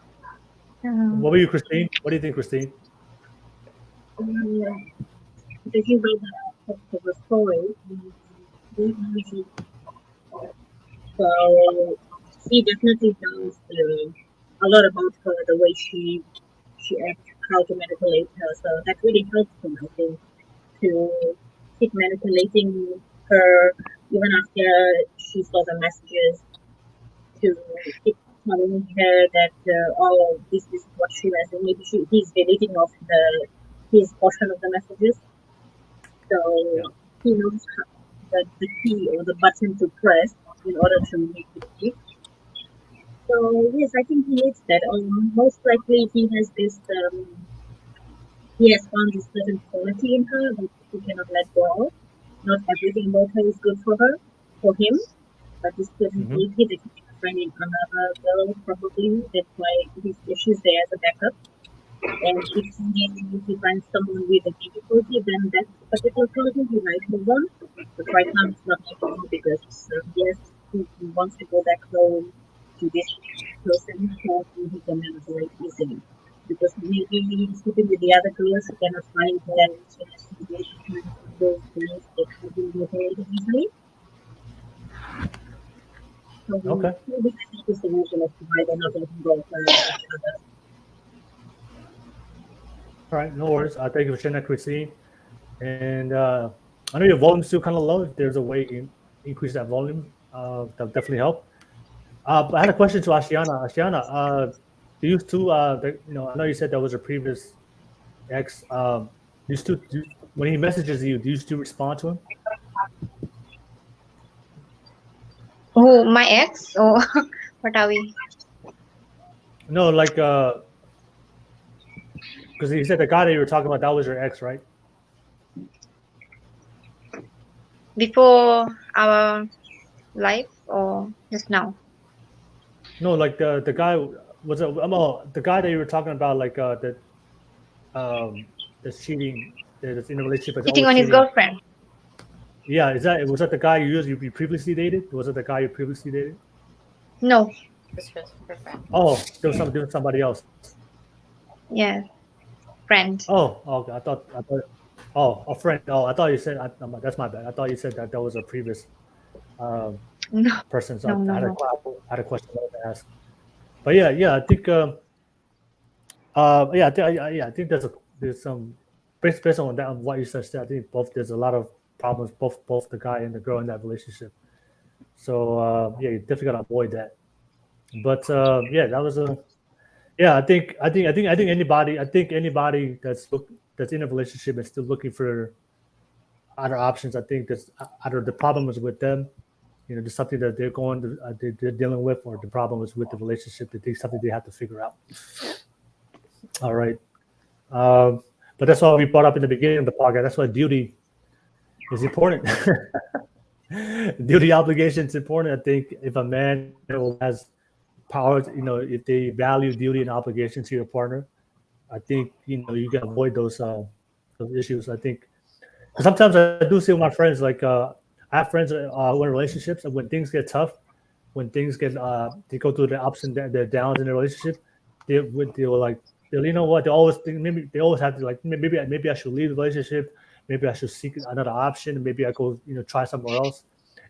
Mhm. What were you, Christine? What do you think, Christine? Taking by the of the story, we so he definitely knows a lot about her, the way she acts, how to manipulate her. So that really helps him, I think, to keep manipulating her even after she saw the messages, to keep telling her that oh, this is what she was, and maybe he's deleting off his portion of the messages. So he knows the key or the button to press in order to make it click. So yes, I think he needs that. Most likely he has this. He has found this certain quality in her that he cannot let go of. Not everything about her is good for him, but this certain quality that he cannot find in another girl probably. That's why she's there as a backup. And if he finds someone with a difficulty, then that particular quality he might move on. But right now it's not happening because yes, he wants to go back home to this person who he can manipulate easily. Because maybe he's sleeping with the other girls, he cannot find that those girls that have been manipulated easily. So Okay. maybe I think the solution is to why they're not letting go of each other. All right, no worries. Thank you for sharing that, Christine. And I know your volume's still kind of low. If there's a way you can increase that volume, that'll definitely help. But I had a question to Ashiyana. Ashiyana, do you two, I know you said that was a previous ex. When he messages you, do you still respond to him? Who, my ex? Or what are we? No, like, because you said the guy that you were talking about, that was your ex, right? Before our life or just now? No, like the guy was the guy that you were talking about, like that's cheating, that's in a relationship, that's Cheating always on his cheating. girlfriend. Yeah, was that the guy you previously dated? Was it the guy you previously dated? No. Just her friend. Oh, there was somebody else. Yes. Friend. Oh, okay. Oh, a friend. Oh, I thought you said. That's my bad. I thought you said that was a previous No. person. So No. No. I No. had a question I wanted to ask. But yeah, I think. I think there's some based on that on what you said. I think there's a lot of problems both the guy and the girl in that relationship. So you definitely gotta avoid that. But yeah, that was a yeah. I think anybody that's in a relationship and still looking for other options. I think that's either the problem is with them, there's something that they're dealing with, or the problem is with the relationship. They think something they have to figure out. All right. But that's why we brought up in the beginning of the podcast. That's why duty is important. Duty obligation is important. I think if a man has power, if they value duty and obligation to your partner, I think you can avoid those issues. I think because sometimes I do see with my friends, like I have friends who in relationships, and when things get tough, when things get they go through the ups and the downs in the relationship, they were like, you know what, they always think, maybe they always have to, like, maybe I should leave the relationship, maybe I should seek another option, maybe I go try somewhere else.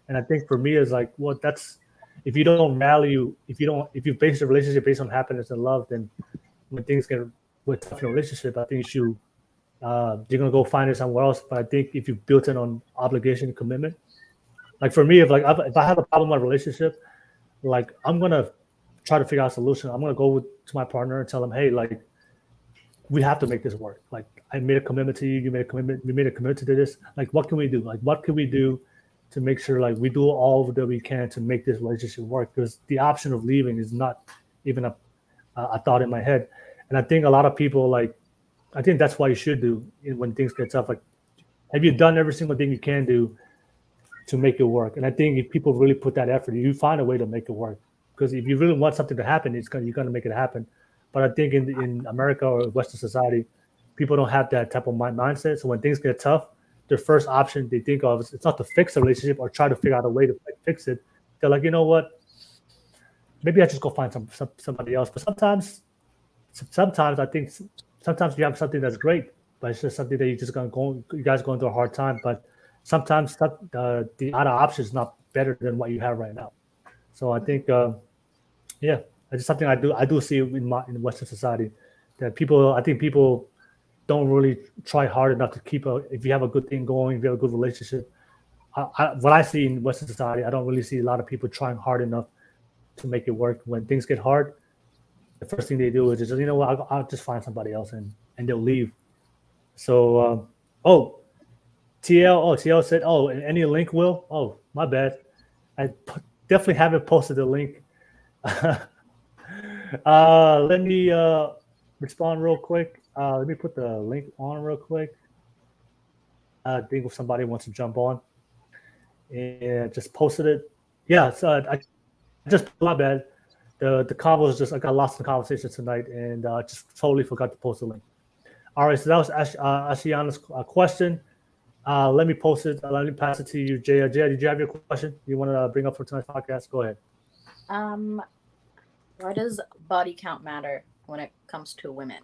And I think for me it's like, well, that's if you don't value, if you base the relationship based on happiness and love, then when things get tough in a relationship, I think you're gonna go find it somewhere else. But I think if you built it on obligation and commitment, like for me, if I have a problem in my relationship, like I'm gonna try to figure out a solution. I'm gonna go to my partner and tell them, hey, like we have to make this work. Like I made a commitment to you, you made a commitment, we made a commitment to this. Like what can we do? Like what can we do to make sure like we do all that we can to make this relationship work? Because the option of leaving is not even a thought in my head. And I think a lot of people I think that's what you should do when things get tough. Like, have you done every single thing you can do to make it work? And I think if people really put that effort, you find a way to make it work. Because if you really want something to happen, you're gonna make it happen. But I think in America or Western society, people don't have that type of mindset. So when things get tough, their first option they think of is it's not to fix the relationship or try to figure out a way to fix it. They're like, you know what? Maybe I just go find somebody else. But sometimes I think sometimes you have something that's great, but it's just something that you guys going through a hard time. But sometimes the other option is not better than what you have right now. So I think, yeah, it's something I do see in Western society that I think people don't really try hard enough to keep if you have a good thing going, if you have a good relationship. What I see in Western society, I don't really see a lot of people trying hard enough to make it work. When things get hard, the first thing they do is just, you know what, I'll just find somebody else and they'll leave. So, TL said, oh, any link, Will? Oh, my bad. I definitely haven't posted the link. Let me respond real quick. Let me put the link on real quick. I think if somebody wants to jump on and just posted it. Yeah, so I just, my bad. The convo was just, I got lost in the conversation tonight and just totally forgot to post the link. All right, so that was Ashiyana's question. Let me post it. Let me pass it to you, Jaya. Jaya, did you have your question you want to bring up for tonight's podcast? Go ahead. Why does body count matter when it comes to women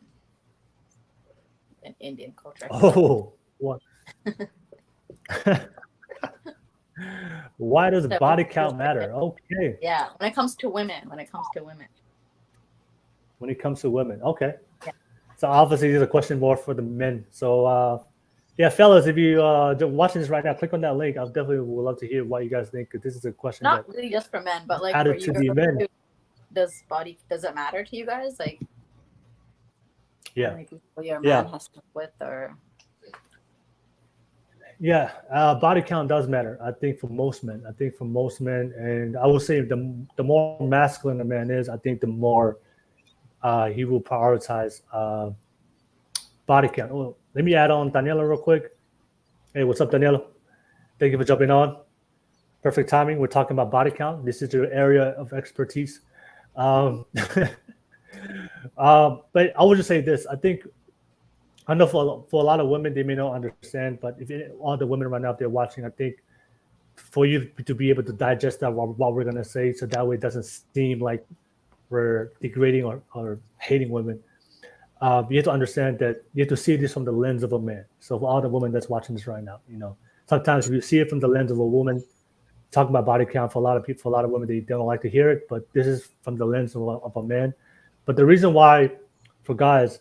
in Indian culture? Oh, what? Why does body count matter? Okay. Yeah, when it comes to women. When it comes to women, okay. Yeah. So obviously, there's a question more for the men. So, yeah, fellas, if you watching this right now, click on that link. I definitely would love to hear what you guys think, because this is a question not really just for men, but like for you, the men. Does it matter to you guys? Like, yeah, how many people your man has to with, or yeah, body count does matter. I think for most men. And I would say the more masculine a man is, I think the more he will prioritize body count. Oh, let me add on Daniela real quick. Hey, what's up, Daniela? Thank you for jumping on. Perfect timing. We're talking about body count. This is your area of expertise. But I would just say this. I know for a lot of women, they may not understand, but if all the women right now, if they're watching, I think for you to be able to digest that what we're gonna say, so that way it doesn't seem like we're degrading or hating women. You have to understand that you have to see this from the lens of a man. So for all the women that's watching this right now, sometimes if you see it from the lens of a woman, talking about body count, for a lot of people, for a lot of women, they don't like to hear it, but this is from the lens of a man. But the reason why, for guys,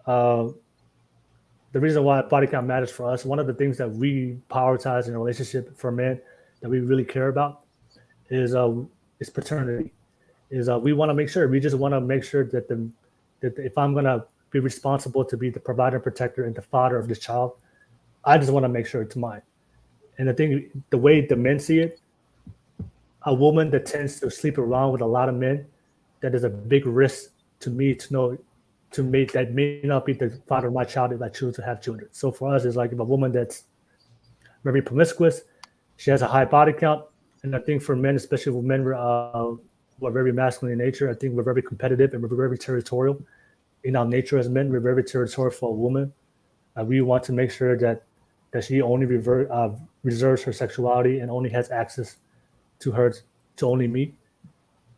the reason why body count matters for us, one of the things that we prioritize in a relationship for men that we really care about is paternity. We want to make sure, we just want to make sure that if I'm gonna be responsible to be the provider, protector, and the father of this child, I just want to make sure it's mine. And I think the way the men see it, a woman that tends to sleep around with a lot of men, that is a big risk to me to know, that may not be the father of my child if I choose to have children. So for us, it's like if a woman that's very promiscuous, she has a high body count, and I think for men, especially with men who are very masculine in nature, I think we're very competitive and we're very territorial in our nature as men. We're very territorial for a woman. We want to make sure that she only reserves her sexuality and only has access to only me.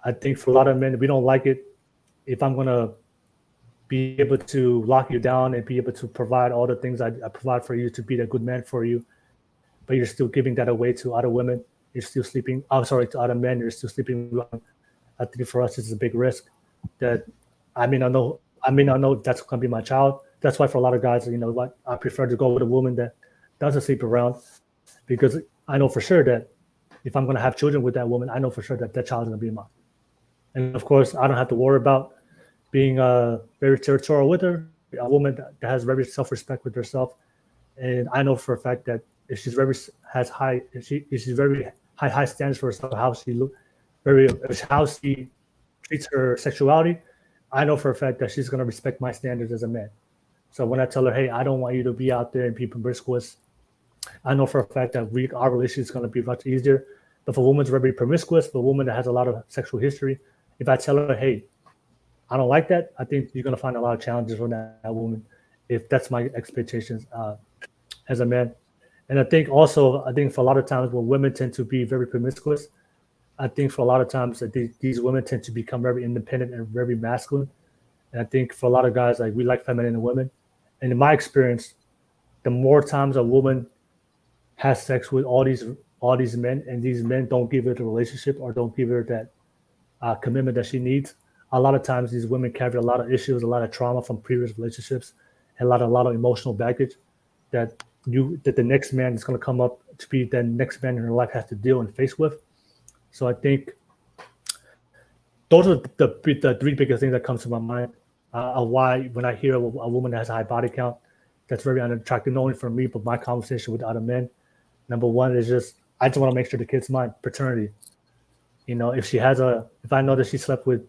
I think for a lot of men, we don't like it if I'm gonna be able to lock you down and be able to provide all the things I provide for you, to be a good man for you, but you're still giving that away to other women. You're still sleeping. To other men. You're still sleeping. I think for us, it's a big risk that I may not know if that's going to be my child. That's why for a lot of guys, what, I prefer to go with a woman that doesn't sleep around, because I know for sure that if I'm going to have children with that woman, I know for sure that child is going to be mine. And of course, I don't have to worry about being very territorial with her, a woman that has very self-respect with herself. And I know for a fact that if she's very high standards for herself, how she treats her sexuality, I know for a fact that she's going to respect my standards as a man. So when I tell her, hey, I don't want you to be out there and be promiscuous, I know for a fact that our relationship is going to be much easier. But if a woman's very promiscuous, for a woman that has a lot of sexual history, if I tell her, hey, I don't like that, I think you're going to find a lot of challenges from that woman, if that's my expectations as a man. And I think for a lot of times when women tend to be very promiscuous, I think for a lot of times that these women tend to become very independent and very masculine. And I think for a lot of guys, like, we like feminine women. And in my experience, the more times a woman has sex with all these men, and these men don't give her the relationship or don't give her that commitment that she needs, a lot of times these women carry a lot of issues, a lot of trauma from previous relationships, and a lot of emotional baggage that the next man is going to come up to be the next man in her life has to deal and face with. So I think those are the three biggest things that come to my mind. Why when I hear a woman that has a high body count, that's very unattractive, not only for me, but my conversation with other men. Number one is I just want to make sure the kid's mine, paternity. If I know that she slept with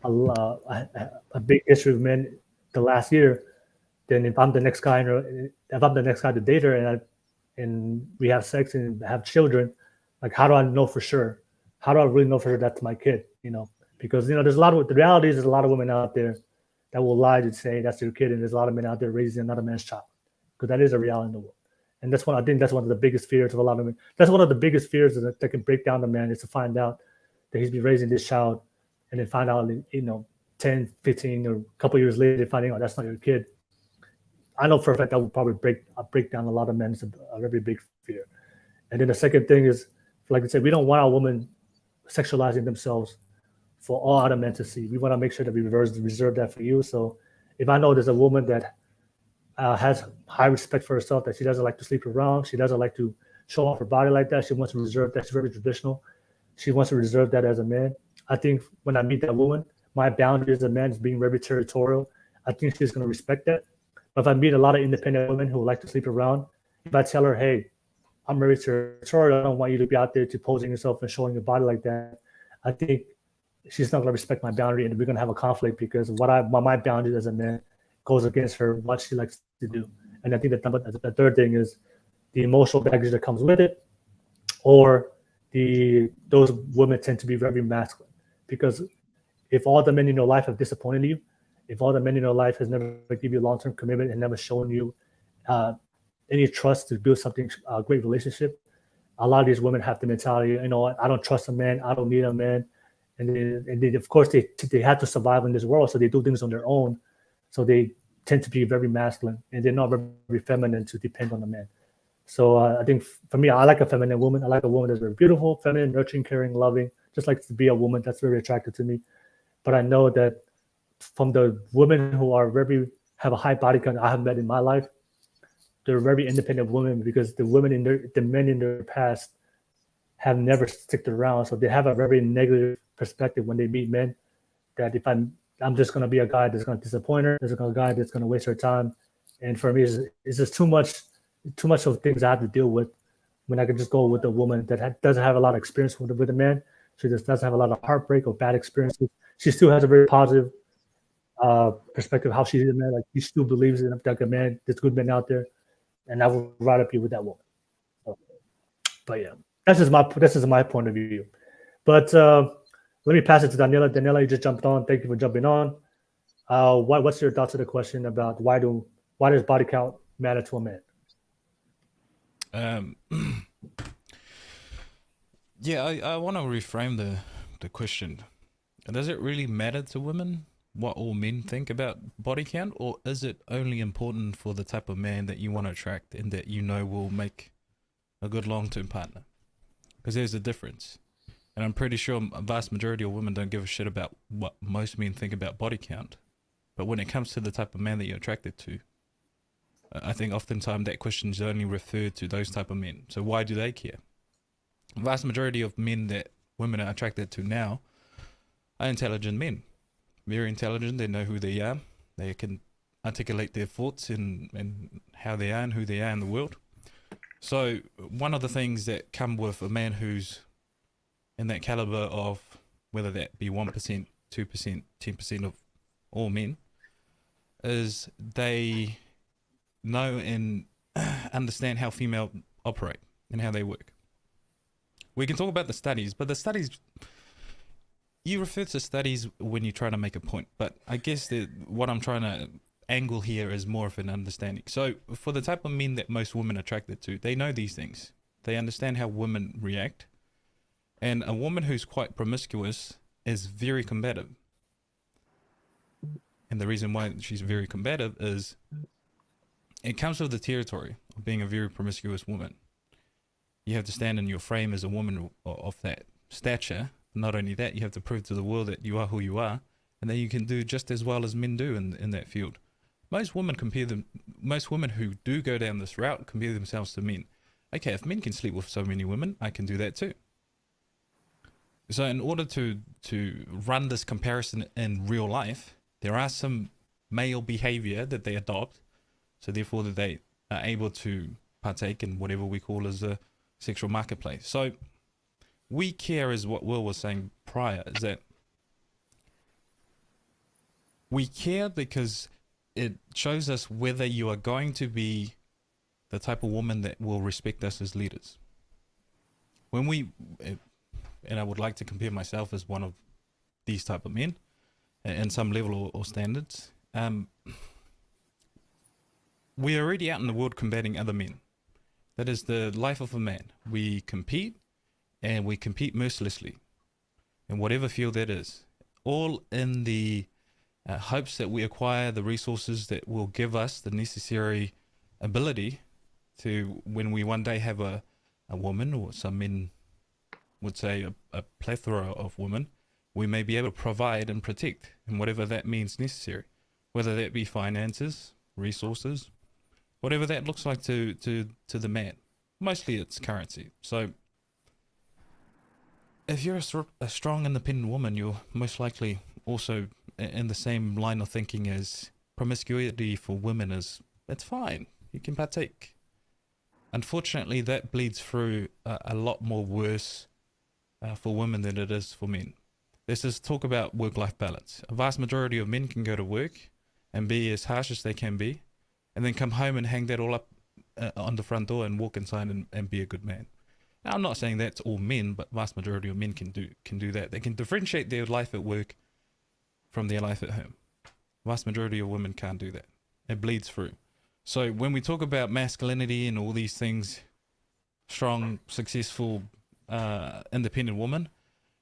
a big history of men the last year, then if I'm the next guy to date her and we have sex and have children, like, how do I know for sure? How do I really know for sure that's my kid? Because the reality is there's a lot of women out there that will lie to say that's their kid, and there's a lot of men out there raising another man's child, because that is a reality in the world. And I think that's one of the biggest fears of a lot of men. That's one of the biggest fears that can break down the man, is to find out that he's been raising this child, and then find out, 10, 15, or a couple years later, finding out that's not your kid. I know for a fact that will probably break down a lot of men. It's a very big fear. And then the second thing is, like I said, we don't want our women sexualizing themselves for all other men to see. We want to make sure that we reserve that for you. So if I know there's a woman that has high respect for herself, that she doesn't like to sleep around, she doesn't like to show off her body like that, she wants to reserve that, she's very traditional, she wants to reserve that as a man. I think when I meet that woman, my boundary as a man is being very territorial. I think she's going to respect that. But if I meet a lot of independent women who like to sleep around, if I tell her, hey, I'm very territorial, I don't want you to be out there to posing yourself and showing your body like that, I think she's not going to respect my boundary, and we're going to have a conflict, because my boundaries as a man goes against her, what she likes to do. And I think the third thing is the emotional baggage that comes with it, or those women tend to be very masculine. Because if all the men in your life have disappointed you, if all the men in your life has never given you long-term commitment and never shown you any trust to build something, a great relationship, a lot of these women have the mentality, you know, I don't trust a man, I don't need a man, and then of course they have to survive in this world, so they do things on their own, so they tend to be very masculine, and they're not very feminine to depend on a man. So I think for me, I like a feminine woman. I like a woman that's very beautiful, feminine, nurturing, caring, loving, just like to be a woman. That's very attractive to me. But I know that from the women who are have a high body count I have met in my life, they're very independent women because the men in their past have never sticked around. So they have a very negative perspective when they meet men, that if I'm just going to be a guy that's going to disappoint her, there's a guy that's going to waste her time. And for me, it's just too much of things I have to deal with when I can just go with a woman that doesn't have a lot of experience with a man. She just doesn't have a lot of heartbreak or bad experiences. She still has a very positive perspective of how she is a man. Like, she still believes in like a man. There's good men out there, and I would rather be with that woman. So, but yeah, that's just my point of view. But let me pass it to Daniela. Daniela, you just jumped on. Thank you for jumping on. What's your thoughts on the question about why does body count matter to a man? Yeah, I want to reframe the question. Does it really matter to women what all men think about body count, or is it only important for the type of man that you want to attract and that you know will make a good long-term partner? Because there's a difference. And I'm pretty sure a vast majority of women don't give a shit about what most men think about body count. But when it comes to the type of man that you're attracted to, I think oftentimes that question is only referred to those type of men. So why do they care? The vast majority of men that women are attracted to now are intelligent men. Very intelligent. They know who they are. They can articulate their thoughts and how they are and who they are in the world. So one of the things that come with a man who's in that caliber of, whether that be 1%, 2%, 10% of all men, is they know and understand how female operate and how they work. We can talk about the studies, but the studies, you refer to studies when you're trying to make a point, but I guess that what I'm trying to angle here is more of an understanding. So for the type of men that most women are attracted to, they know these things. They understand how women react. And a woman who's quite promiscuous is very combative. And the reason why she's very combative is it comes with the territory of being a very promiscuous woman. You have to stand in your frame as a woman of that stature. Not only that, you have to prove to the world that you are who you are, and then you can do just as well as men do in that field. Most women who do go down this route compare themselves to men. Okay, if men can sleep with so many women, I can do that too. So in order to run this comparison in real life, there are some male behavior that they adopt, so therefore that they are able to partake in whatever we call as a sexual marketplace. So we care, as what Will was saying prior, is that we care because it shows us whether you are going to be the type of woman that will respect us as leaders. When we, and I would like to compare myself as one of these type of men in some level or standards, we're already out in the world combating other men. That is the life of a man. We compete, and we compete mercilessly in whatever field that is, all in the hopes that we acquire the resources that will give us the necessary ability to, when we one day have a woman, or some men would say a plethora of women, we may be able to provide and protect in whatever that means necessary, whether that be finances, resources, whatever that looks like to the man. Mostly it's currency. So if you're a strong, independent woman, you're most likely also in the same line of thinking as promiscuity for women is, it's fine, you can partake. Unfortunately, that bleeds through a lot more worse for women than it is for men. Let's just talk about work-life balance. A vast majority of men can go to work and be as harsh as they can be, and then come home and hang that all up on the front door and walk inside and be a good man. Now, I'm not saying that's all men, but vast majority of men can do that. They can differentiate their life at work from their life at home. Vast majority of women can't do that. It bleeds through. So when we talk about masculinity and all these things, strong, successful, independent woman,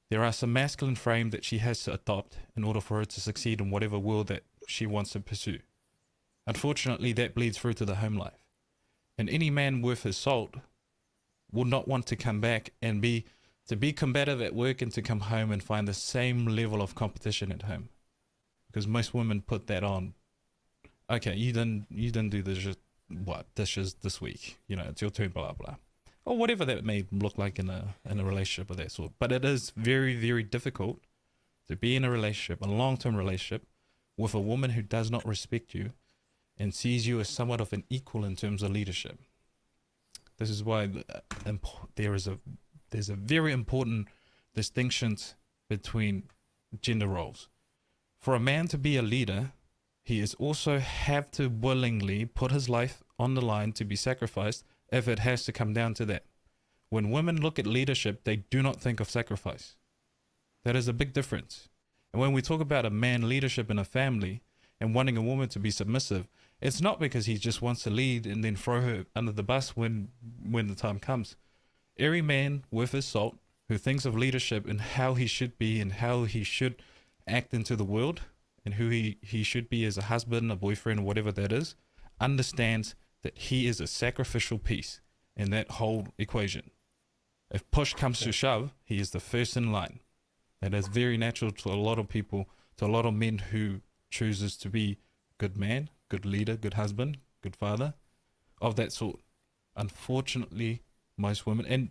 there are some masculine frame that she has to adopt in order for her to succeed in whatever world that she wants to pursue. Unfortunately, that bleeds through to the home life. And any man worth his salt will not want to come back and be combative at work and to come home and find the same level of competition at home. Because most women put that on. Okay, you didn't do dishes this week. You know, it's your turn, blah blah. Or whatever that may look like in a relationship of that sort. But it is very, very difficult to be in a relationship, a long-term relationship, with a woman who does not respect you and sees you as somewhat of an equal in terms of leadership. This is why there's a very important distinction between gender roles. For a man to be a leader, he is also have to willingly put his life on the line to be sacrificed if it has to come down to that. When women look at leadership, they do not think of sacrifice. That is a big difference. And when we talk about a man leadership in a family and wanting a woman to be submissive, it's not because he just wants to lead and then throw her under the bus when the time comes. Every man worth his salt who thinks of leadership and how he should be and how he should act into the world and who he should be as a husband, a boyfriend, whatever that is, understands that he is a sacrificial piece in that whole equation. If push comes to shove, he is the first in line. That is very natural to a lot of people, to a lot of men who chooses to be good man, good leader, good husband, good father, of that sort. Unfortunately, most women, and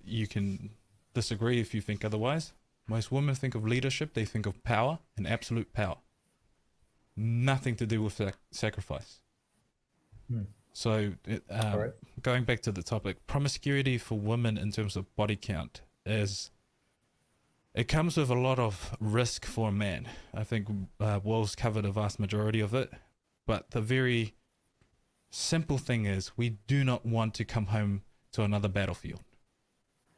you can disagree if you think otherwise, most women think of leadership, they think of power and absolute power. Nothing to do with sacrifice. So, going back to the topic, promiscuity for women in terms of body count it comes with a lot of risk for a man. I think Will's covered a vast majority of it, but the very simple thing is we do not want to come home to another battlefield.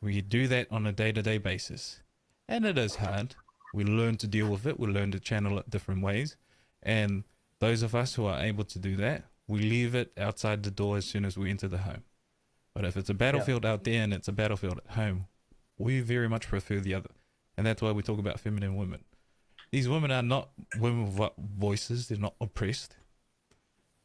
We do that on a day-to-day basis, and it is hard. We learn to deal with it, we learn to channel it different ways, and those of us who are able to do that, we leave it outside the door as soon as we enter the home. But if it's a battlefield out there and it's a battlefield at home, we very much prefer the other. And that's why we talk about feminine women. These women are not women with voices, they're not oppressed.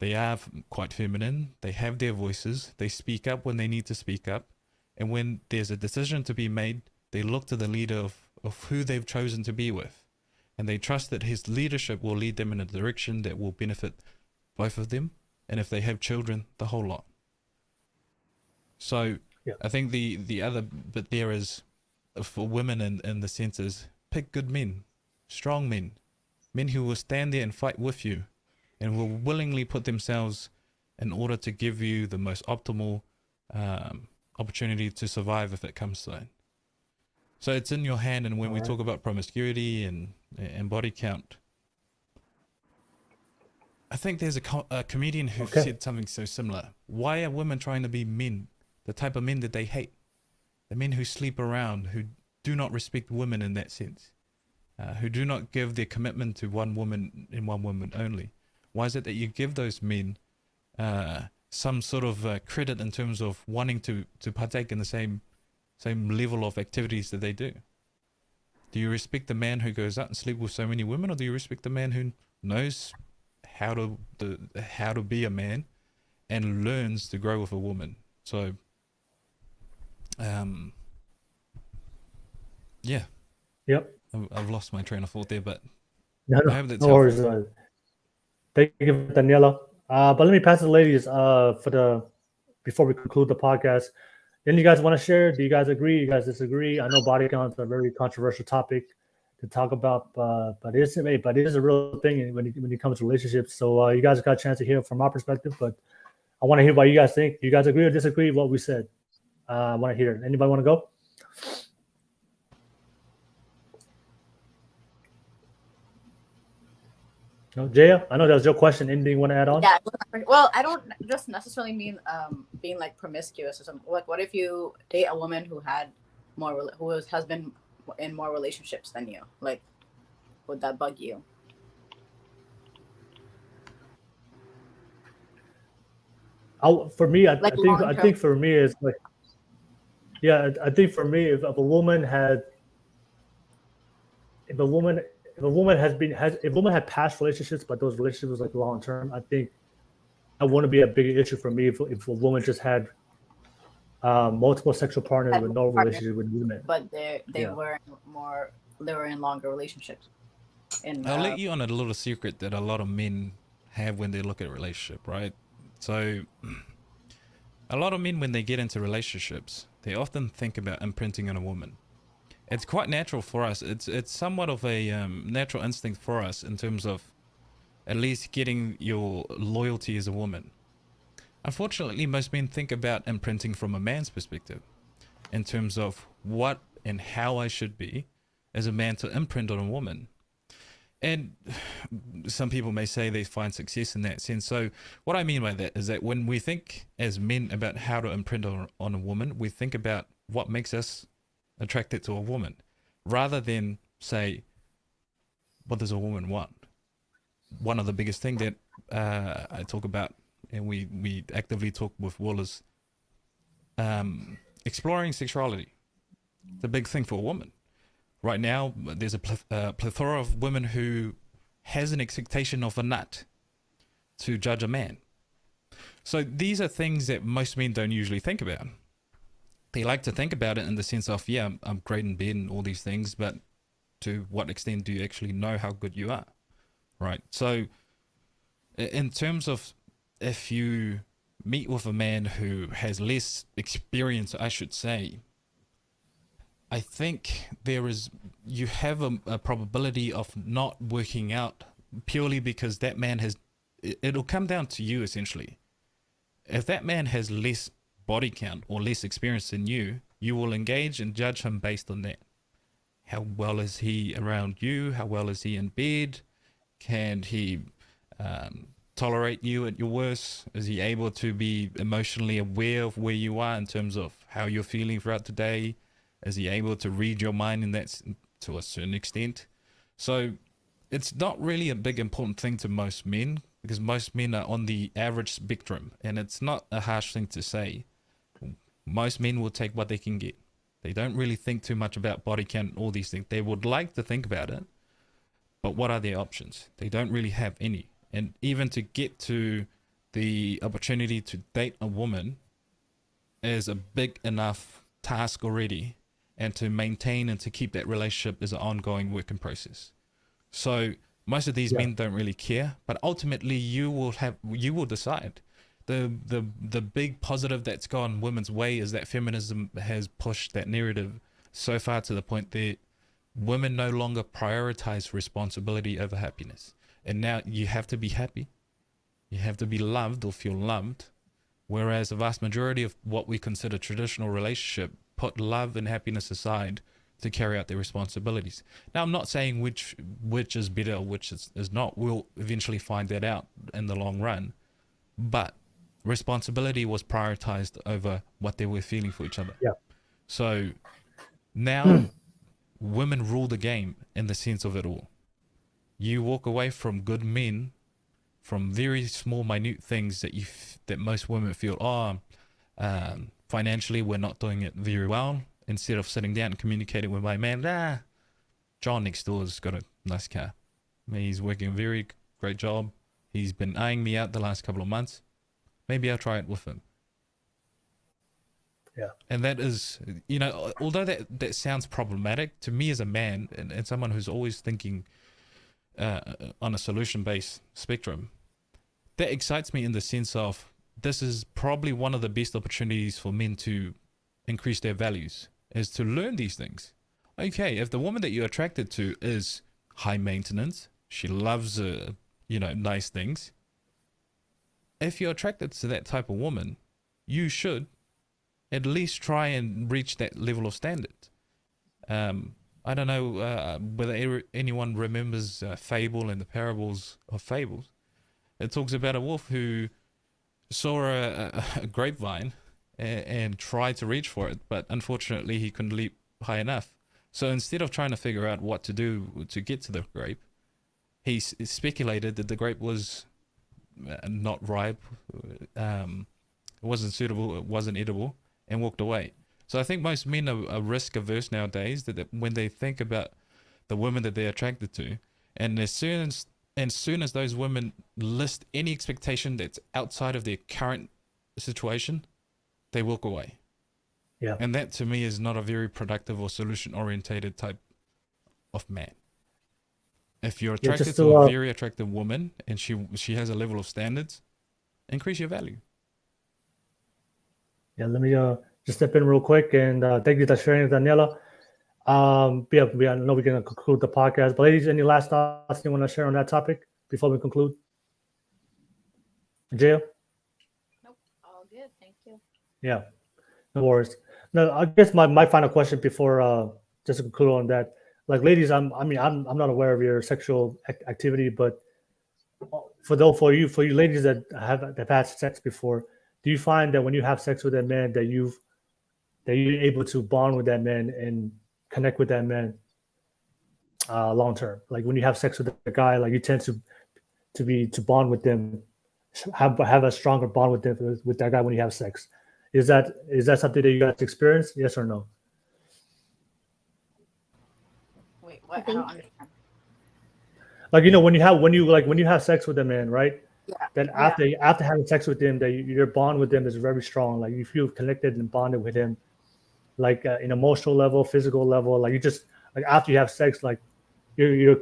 They are quite feminine, they have their voices, they speak up when they need to speak up. And when there's a decision to be made, they look to the leader of who they've chosen to be with. And they trust that his leadership will lead them in a direction that will benefit both of them. And if they have children, the whole lot. So I think the other bit there is for women in the sense is pick good men, strong men, men who will stand there and fight with you and will willingly put themselves in order to give you the most optimal opportunity to survive if it comes to it. So it's in your hand. And when we talk about promiscuity and body count, I think there's a comedian who said something so similar. Why are women trying to be men, the type of men that they hate? The men who sleep around, who do not respect women in that sense, who do not give their commitment to one woman and one woman only. Why is it that you give those men some sort of credit in terms of wanting to partake in the same level of activities that they do? Do you respect the man who goes out and sleeps with so many women, or do you respect the man who knows how to be a man and learns to grow with a woman? So I've lost my train of thought there, but I hope that's no worries. Thank you, Daniela. But let me pass it to the ladies before we conclude the podcast. Anything you guys want to share? Do you guys agree? You guys disagree? I know body count is a very controversial topic to talk about, but it is a real thing when it comes to relationships. So you guys got a chance to hear from my perspective, but I want to hear what you guys think. Do you guys agree or disagree with what we said? I want to hear it. Anybody want to go? No, Jaya, I know that was your question. Anything you want to add on? Yeah. Well, I don't just necessarily mean being like promiscuous or something. Like, what if you date a woman who has been in more relationships than you? Like, would that bug you? For me, I Like think for me it's like Yeah, I think for me, if a woman had, if a woman has been has if a woman had past relationships, but those relationships was like long term, I think that wouldn't be a big issue for me if a woman just had multiple sexual partners Had with more no partners, relationship with women. but they Yeah. were more, they were in longer relationships. In I'll let you on a little secret that a lot of men have when they look at a relationship, right? So, a lot of men, when they get into relationships, they often think about imprinting on a woman. It's quite natural for us. It's somewhat of a natural instinct for us in terms of at least getting your loyalty as a woman. Unfortunately, most men think about imprinting from a man's perspective in terms of what and how I should be as a man to imprint on a woman. And some people may say they find success in that sense. So what I mean by that is that when we think as men about how to imprint on a woman, we think about what makes us attracted to a woman rather than say, what does a woman want? One of the biggest thing that I talk about, and we actively talk with Will, is exploring sexuality. It's a big thing for a woman. Right now, there's a plethora of women who has an expectation of a nut to judge a man. So these are things that most men don't usually think about. They like to think about it in the sense of, yeah, I'm great in bed and all these things, but to what extent do you actually know how good you are, right? So in terms of if you meet with a man who has less experience, I should say, I think you have a probability of not working out purely because that man it'll come down to you essentially. If that man has less body count or less experience than you, you will engage and judge him based on that. How well is he around you? How well is he in bed? Can he tolerate you at your worst? Is he able to be emotionally aware of where you are in terms of how you're feeling throughout the day? Is he able to read your mind in that to a certain extent? So it's not really a big important thing to most men because most men are on the average spectrum, and it's not a harsh thing to say. Most men will take what they can get. They don't really think too much about body count and all these things. They would like to think about it, but what are their options? They don't really have any. And even to get to the opportunity to date a woman is a big enough task already, and to maintain and to keep that relationship is an ongoing working process. So most of these men don't really care, but ultimately you will decide. The big positive that's gone women's way is that feminism has pushed that narrative so far to the point that women no longer prioritize responsibility over happiness. And now you have to be happy. You have to be loved or feel loved. Whereas the vast majority of what we consider traditional relationship put love and happiness aside to carry out their responsibilities. Now, I'm not saying which is better or which is not. We'll eventually find that out in the long run. But responsibility was prioritized over what they were feeling for each other. Yeah. So now women rule the game in the sense of it all. You walk away from good men from very small, minute things that most women feel, financially we're not doing it very well. Instead of sitting down and communicating with my man, John next door's got a nice car. He's working a very great job. He's been eyeing me out the last couple of months. Maybe I'll try it with him. Yeah. And that is, although that sounds problematic to me as a man and someone who's always thinking on a solution-based spectrum, that excites me in the sense of this is probably one of the best opportunities for men to increase their values, is to learn these things. Okay, if the woman that you're attracted to is high maintenance, she loves, nice things. If you're attracted to that type of woman, you should at least try and reach that level of standard. I don't know whether anyone remembers Fable and the parables of Fables. It talks about a wolf who saw a grapevine and tried to reach for it, but unfortunately he couldn't leap high enough. So instead of trying to figure out what to do to get to the grape, he speculated that the grape was not ripe, it wasn't suitable, it wasn't edible, and walked away. So I think most men are risk averse nowadays, that when they think about the women that they're attracted to, and as soon as those women list any expectation that's outside of their current situation, they walk away. Yeah. And that to me is not a very productive or solution orientated type of man. If you're Yeah, attracted just to to, a very attractive woman and she has a level of standards, increase your value. Yeah, let me just step in real quick and thank you for sharing, Daniela. I know we're gonna conclude the podcast, but ladies, any last thoughts you want to share on that topic before we conclude? Jaya? Nope, all good. Thank you. Yeah, no worries. No, I guess my final question before just to conclude on that, like ladies, I'm not aware of your sexual activity, but for you ladies that have had sex before, do you find that when you have sex with a man that you're able to bond with that man and connect with that man long term? Like when you have sex with a guy, like you tend to bond with them, have a stronger bond with them with that guy when you have sex. Is that something that you guys experience? Yes or no? Wait, what? I think- don't understand. Like when you have sex with a man, right? Yeah. Then after having sex with him, that your bond with him is very strong. Like you feel connected and bonded with him, like an emotional level, physical level. Like you just like after you have sex, like you're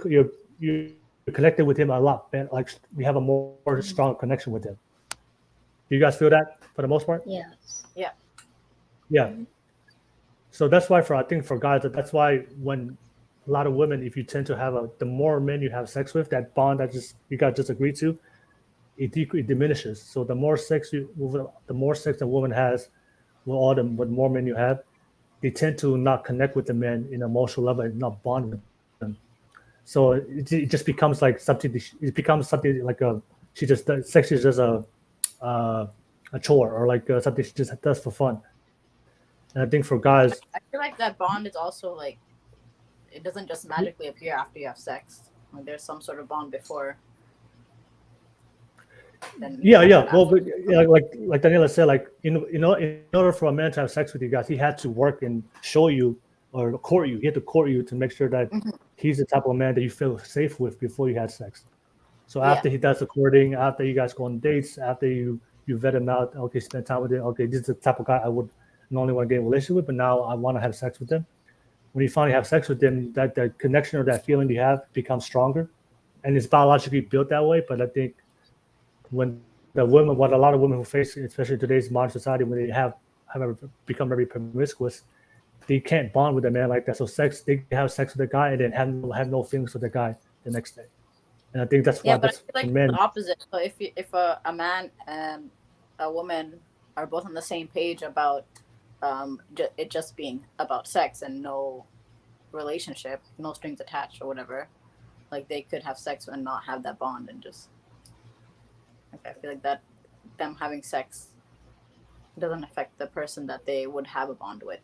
connected with him a lot. Man, like we have a more strong connection with him. Do you guys feel that for the most part? Yes. Yeah. Yeah. So that's why I think for guys, that's why when a lot of women, if you tend to have the more men you have sex with, that bond that you guys just agreed to, it diminishes. So the more sex a woman has with more men you have, they tend to not connect with the men in an emotional level and not bond with them. So it just becomes like something. It becomes something like sex is just a chore or like something she just does for fun. And I think for guys, I feel like that bond is also like, it doesn't just magically appear after you have sex. Like there's some sort of bond before. Yeah. Well, but, like Daniela said, like in order for a man to have sex with you guys, he had to work and show you or court you. He had to court you to make sure that he's the type of man that you feel safe with before you had sex. So after he does the courting, after you guys go on dates, after you vet him out, okay, spend time with him. Okay, this is the type of guy I would not only want to get in a relationship with, but now I want to have sex with him. When you finally have sex with them, that connection or that feeling you have becomes stronger, and it's biologically built that way. But I think when what a lot of women who face, especially in today's modern society, when they have become very promiscuous, they can't bond with a man like that. So they have sex with a guy and then have no feelings for the guy the next day. And I think that's why but I feel like men. the opposite. So if a man and a woman are both on the same page about it just being about sex and no relationship, no strings attached or whatever, like they could have sex and not have that bond and just like I feel like that them having sex doesn't affect the person that they would have a bond with.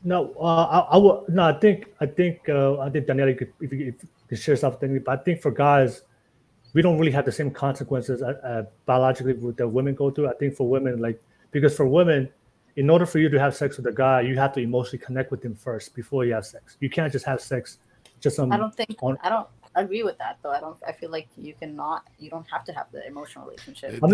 No, I would no. I think Daniela could if you could share something. But I think for guys, we don't really have the same consequences biologically with the women go through. I think for women, like because for women, in order for you to have sex with a guy, you have to emotionally connect with him first before you have sex. You can't just have sex just on. I don't agree with that though. I feel like you don't have to have the emotional relationship. In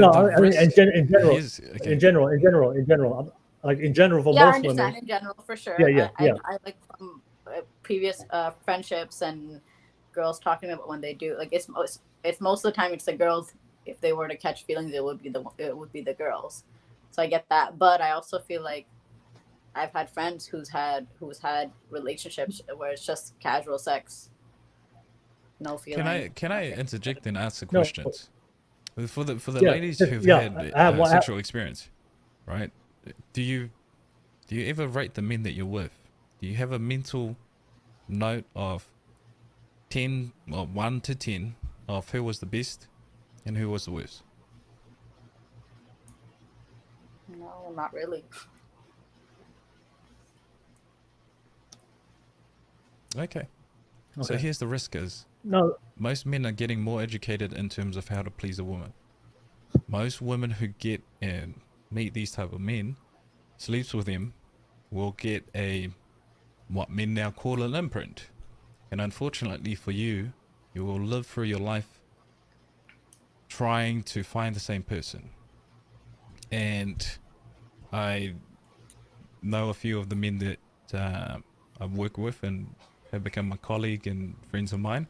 general, like in general for Yeah, I most understand women. in general for sure. Yeah. I like from previous friendships and girls talking about when they do like it's most of the time it's the girls. If they were to catch feelings, it would be the girls. So I get that, but I also feel like I've had friends who's had relationships where it's just casual sex, no feeling. Can I interject and ask the No. questions for the ladies who've had sexual experience, right? Do you ever rate the men that you're with? Do you have a mental note of 10 or 1 to 10 of who was the best and who was the worst? No, not really. Okay. So here's the risk is most men are getting more educated in terms of how to please a woman. Most women who get and meet these type of men sleeps with them will get what men now call an imprint. And unfortunately for you, you will live through your life trying to find the same person. And I know a few of the men that I've worked with and have become my colleague and friends of mine.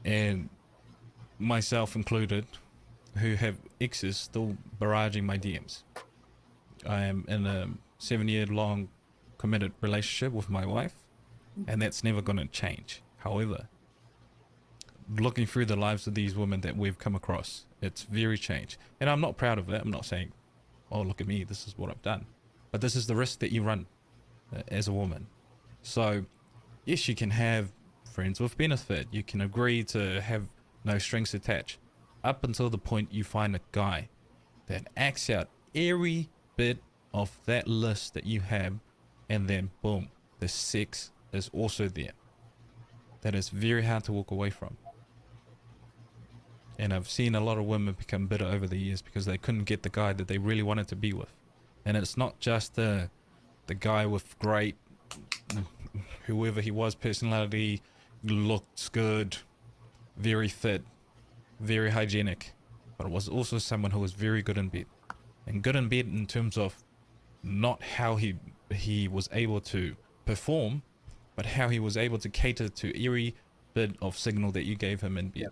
And myself included, who have exes still barraging my DMs. I am in a 7-year-long committed relationship with my wife, and that's never going to change. However, looking through the lives of these women that we've come across, it's very changed. And I'm not proud of it. I'm not saying, oh, look at me, this is what I've done. But this is the risk that you run as a woman. So, yes, you can have friends with benefit. You can agree to have no strings attached. Up until the point you find a guy that acts out every bit of that list that you have, and then boom, the sex is also there. That is very hard to walk away from. And I've seen a lot of women become bitter over the years because they couldn't get the guy that they really wanted to be with. And it's not just the guy with great, whoever he was, personality, looks good, very fit, very hygienic, but it was also someone who was very good in bed. And good in bed in terms of not how he was able to perform, but how he was able to cater to every bit of signal that you gave him in bed. Yeah.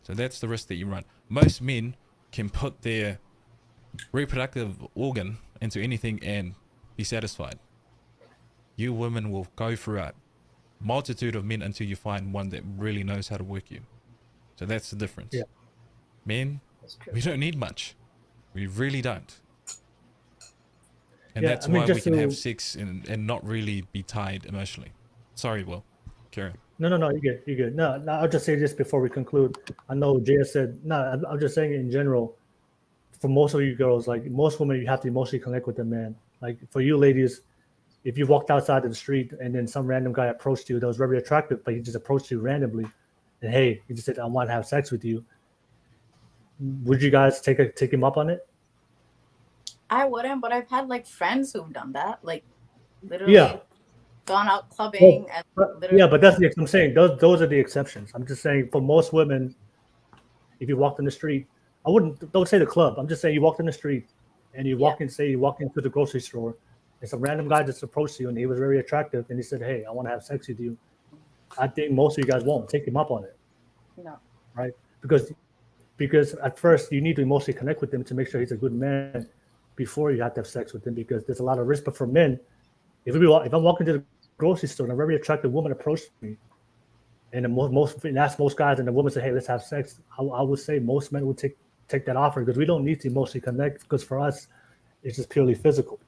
So that's the risk that you run. Most men can put their reproductive organ into anything and be satisfied. You women will go through a multitude of men until you find one that really knows how to work you. So that's the difference. Yeah. Men, we don't need much. We really don't. And that's why we can have sex and not really be tied emotionally. Sorry, Will. Carry on. No, you're good. No, I'll just say this before we conclude. I know Jaya said, no, I'm just saying in general, for most of you girls, like most women, you have to emotionally connect with the man. Like for you ladies, if you walked outside of the street and then some random guy approached you that was very attractive, but he just approached you randomly, and hey, he just said, I want to have sex with you. Would you guys take him up on it? I wouldn't, but I've had like friends who've done that, like literally gone out clubbing and literally. Yeah, but that's I'm saying those are the exceptions. I'm just saying for most women, if you walked in the street, don't say the club. I'm just saying you walked in the street and you walk into the grocery store and some random guy just approached you and he was very attractive and he said, hey, I want to have sex with you. I think most of you guys won't take him up on it. No. Right? Because at first you need to emotionally connect with him to make sure he's a good man before you have to have sex with him, because there's a lot of risk. But for men, if I'm walking to the grocery store and a very attractive woman approached me, and that's most guys, and the woman said, hey, let's have sex, I would say most men would take that offer, because we don't need to emotionally connect, because for us it's just purely physical.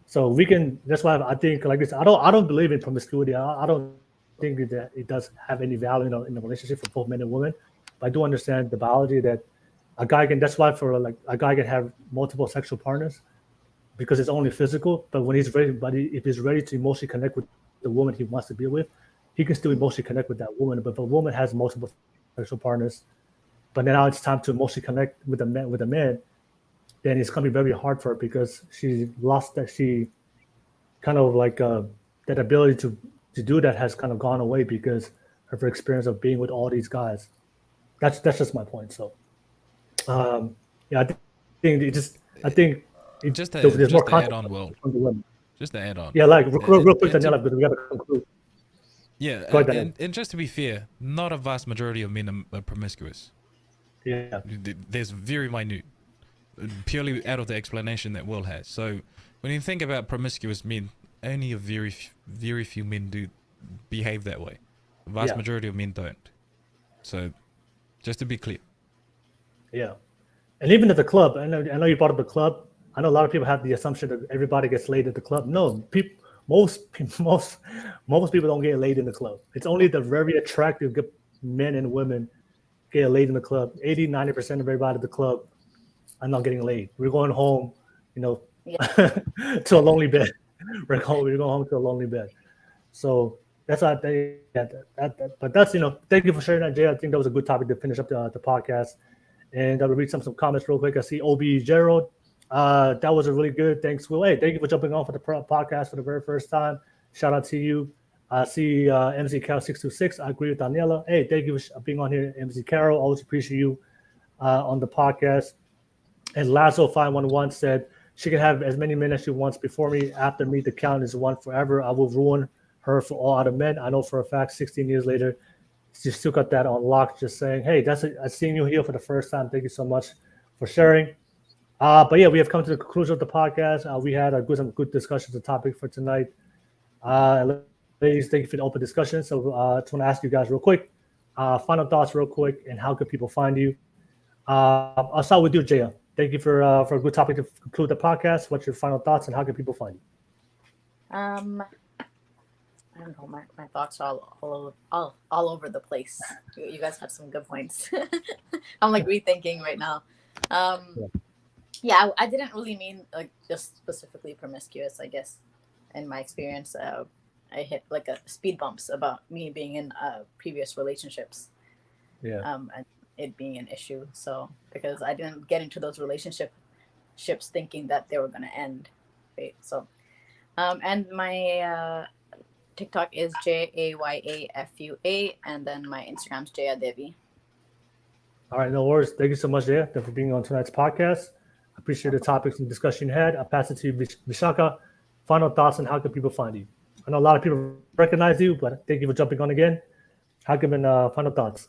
So we can. That's why I think like this. I don't believe in promiscuity. I don't think that it does have any value in a relationship for both men and women. But I do understand the biology that a guy can. That's why a guy can have multiple sexual partners, because it's only physical. But when he's ready, if he's ready to emotionally connect with the woman he wants to be with, he can still emotionally connect with that woman. But if a woman has multiple sexual partners, but now it's time to emotionally connect with a man, then it's gonna be very hard for her, because she lost that. She kind of like that ability to do that has kind of gone away because of her experience of being with all these guys. That's just my point. So, I think just to add on, Will. Just to add on. Yeah, like real quick, Daniela, because we got to conclude. Yeah, and just to be fair, not a vast majority of men are promiscuous. Yeah, there's very minute, purely out of the explanation that Will has. So when you think about promiscuous men, only a very few men do behave that way. The vast majority of men don't. So just to be clear. Yeah. And even at the club, I know you brought up the club. I know a lot of people have the assumption that everybody gets laid at the club. No, most people don't get laid in the club. It's only the very attractive men and women get laid in the club. 80-90% of everybody at the club are not getting laid. We're going home, to a lonely bed. We're going home to a lonely bed. So that's how I think. But that's thank you for sharing that, Jay. I think that was a good topic to finish up the podcast. And I will read some comments real quick. I see OB Gerald. That was a really good. Thanks, Will. Hey, thank you for jumping on for the podcast for the very first time. Shout out to you. See MC Carol 626. I agree with Daniela. Hey, thank you for being on here, MC Carol. Always appreciate you on the podcast. And Lazo 511 said she can have as many men as she wants before me. After me, the count is one forever. I will ruin her for all other men. I know for a fact. 16 years later, she still got that on lock. Just saying, hey, I seen you here for the first time. Thank you so much for sharing. But yeah, we have come to the conclusion of the podcast. We had some good discussions, the topic for tonight. Ladies, thank you for the open discussion. So I just want to ask you guys real quick, final thoughts real quick, and how can people find you? I'll start with you, Jaya. Thank you for a good topic to conclude the podcast. What's your final thoughts, and how can people find you? I don't know. My thoughts are all over the place. You guys have some good points. I'm like rethinking right now. Yeah, I didn't really mean like just specifically promiscuous. I guess in my experience, I hit like a speed bumps about me being in previous relationships. Yeah. And it being an issue. So because I didn't get into those relationships thinking that they were gonna end. Right. So, and my TikTok is JAYAFUA, and then my Instagram's Jaya Devi. All right, no worries. Thank you so much, Jaya, for being on tonight's podcast. I appreciate the topics and discussion you had. I'll pass it to you, Vishakha. Final thoughts and how can people find you? I know a lot of people recognize you, but thank you for jumping on again. How can final thoughts?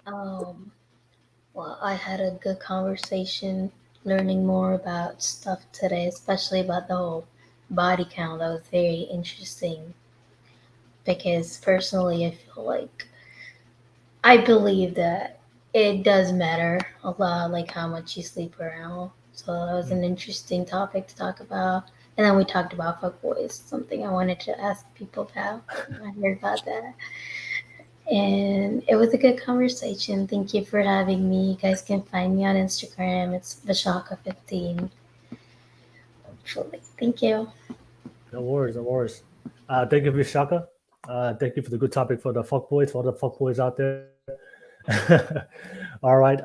Well, I had a good conversation learning more about stuff today, especially about the whole body count. That was very interesting because personally, I feel like I believe that it does matter a lot, like how much you sleep around. So that was an interesting topic to talk about. And then we talked about fuckboys, something I wanted to ask people about. I heard about that. And it was a good conversation. Thank you for having me. You guys can find me on Instagram. It's Vishakha15. Hopefully. Thank you. No worries, no worries. Thank you, Vishakha. Thank you for the good topic for the fuckboys, for all the fuckboys out there. All right.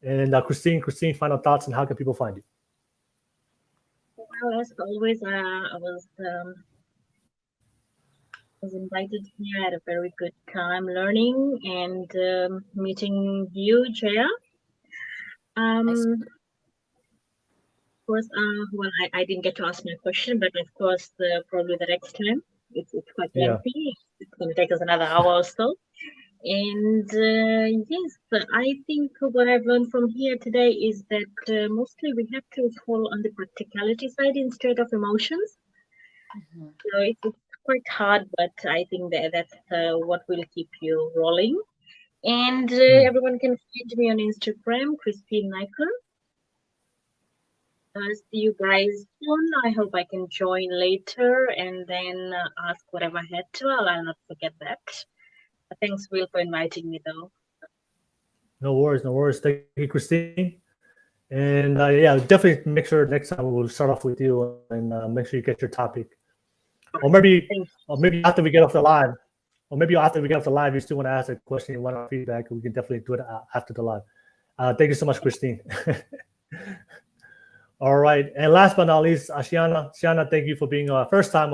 And Christine, final thoughts and how can people find you? Well, as always, I was invited here. I had a very good time learning and meeting you, Jaya. Of course, well, I didn't get to ask my question, but of course, probably the next time. It's quite lengthy. It's going to take us another hour or so. And yes, I think what I've learned from here today is that mostly we have to fall on the practicality side instead of emotions. Mm-hmm. So it's quite hard, but I think that's what will keep you rolling. And everyone can find me on Instagram, Christine Nicol. See you guys soon. I hope I can join later and then ask whatever I had to. I'll not forget that. Thanks, Will, for inviting me, though. No worries, no worries. Thank you, Christine. And yeah, definitely make sure next time we'll start off with you and make sure you get your topic. Or maybe after we get off the live, you still want to ask a question, you want our feedback, we can definitely do it after the live. Thank you so much, Christine. All right. And last but not least, Ashiyana. Ashiyana, thank you for being first time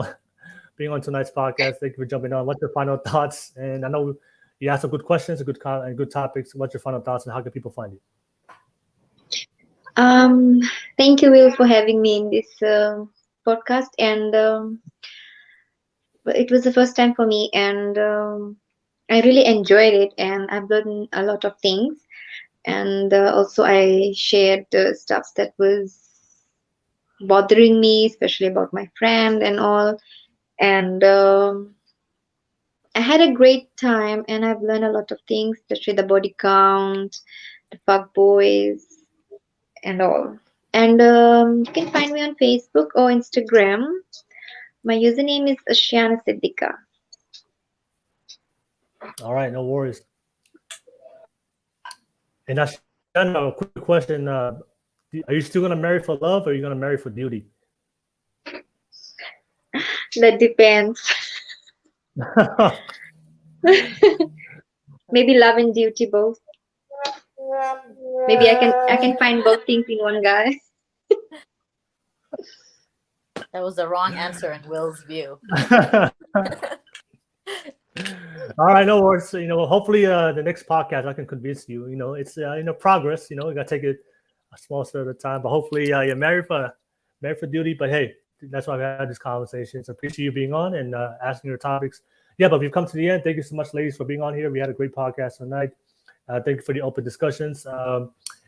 being on tonight's podcast. Thank you for jumping on. What's your final thoughts? And I know you asked some good questions, and good topics. What's your final thoughts and how can people find you? Thank you, Will, for having me in this podcast. And it was the first time for me, and I really enjoyed it, and I've learned a lot of things. And also, I shared stuff that was bothering me, especially about my friend and all. And I had a great time, and I've learned a lot of things, especially the body count, the fuck boys, and all. And you can find me on Facebook or Instagram. My username is Ashiyana Siddika. All right, no worries. And Ashiyana, a quick question: are you still gonna marry for love, or are you gonna marry for duty? That depends. Maybe love and duty both. Maybe I can find both things in one guy. That was the wrong answer in Will's view. All right, no worries. So, hopefully the next podcast I can convince you. It's progress. You gotta take it a small step at a time. But hopefully you're married for duty. But hey, that's why we had this conversation. So appreciate you being on and asking your topics. Yeah, but we've come to the end. Thank you so much, ladies, for being on here. We had a great podcast tonight. Thank you for the open discussions.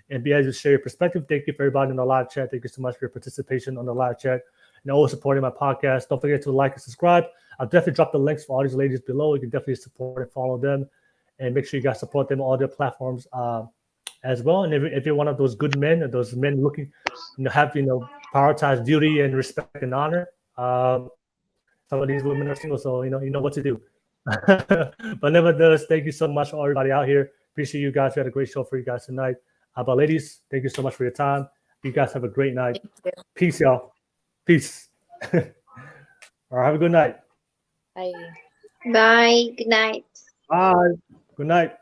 And be able to share your perspective. Thank you for everybody in the live chat. Thank you so much for your participation on the live chat and always supporting my podcast. Don't forget to like and subscribe. I'll definitely drop the links for all these ladies below. You can definitely support and follow them, and make sure you guys support them on all their platforms as well. And if you're one of those good men, or those men looking, have prioritize duty and respect and honor. Some of these women are single, so you know what to do. But nevertheless, thank you so much for everybody out here. Appreciate you guys. We had a great show for you guys tonight. But ladies, thank you so much for your time. You guys have a great night. Peace, y'all. Peace. All right, have a good night. Bye. Bye. Good night. Bye. Good night.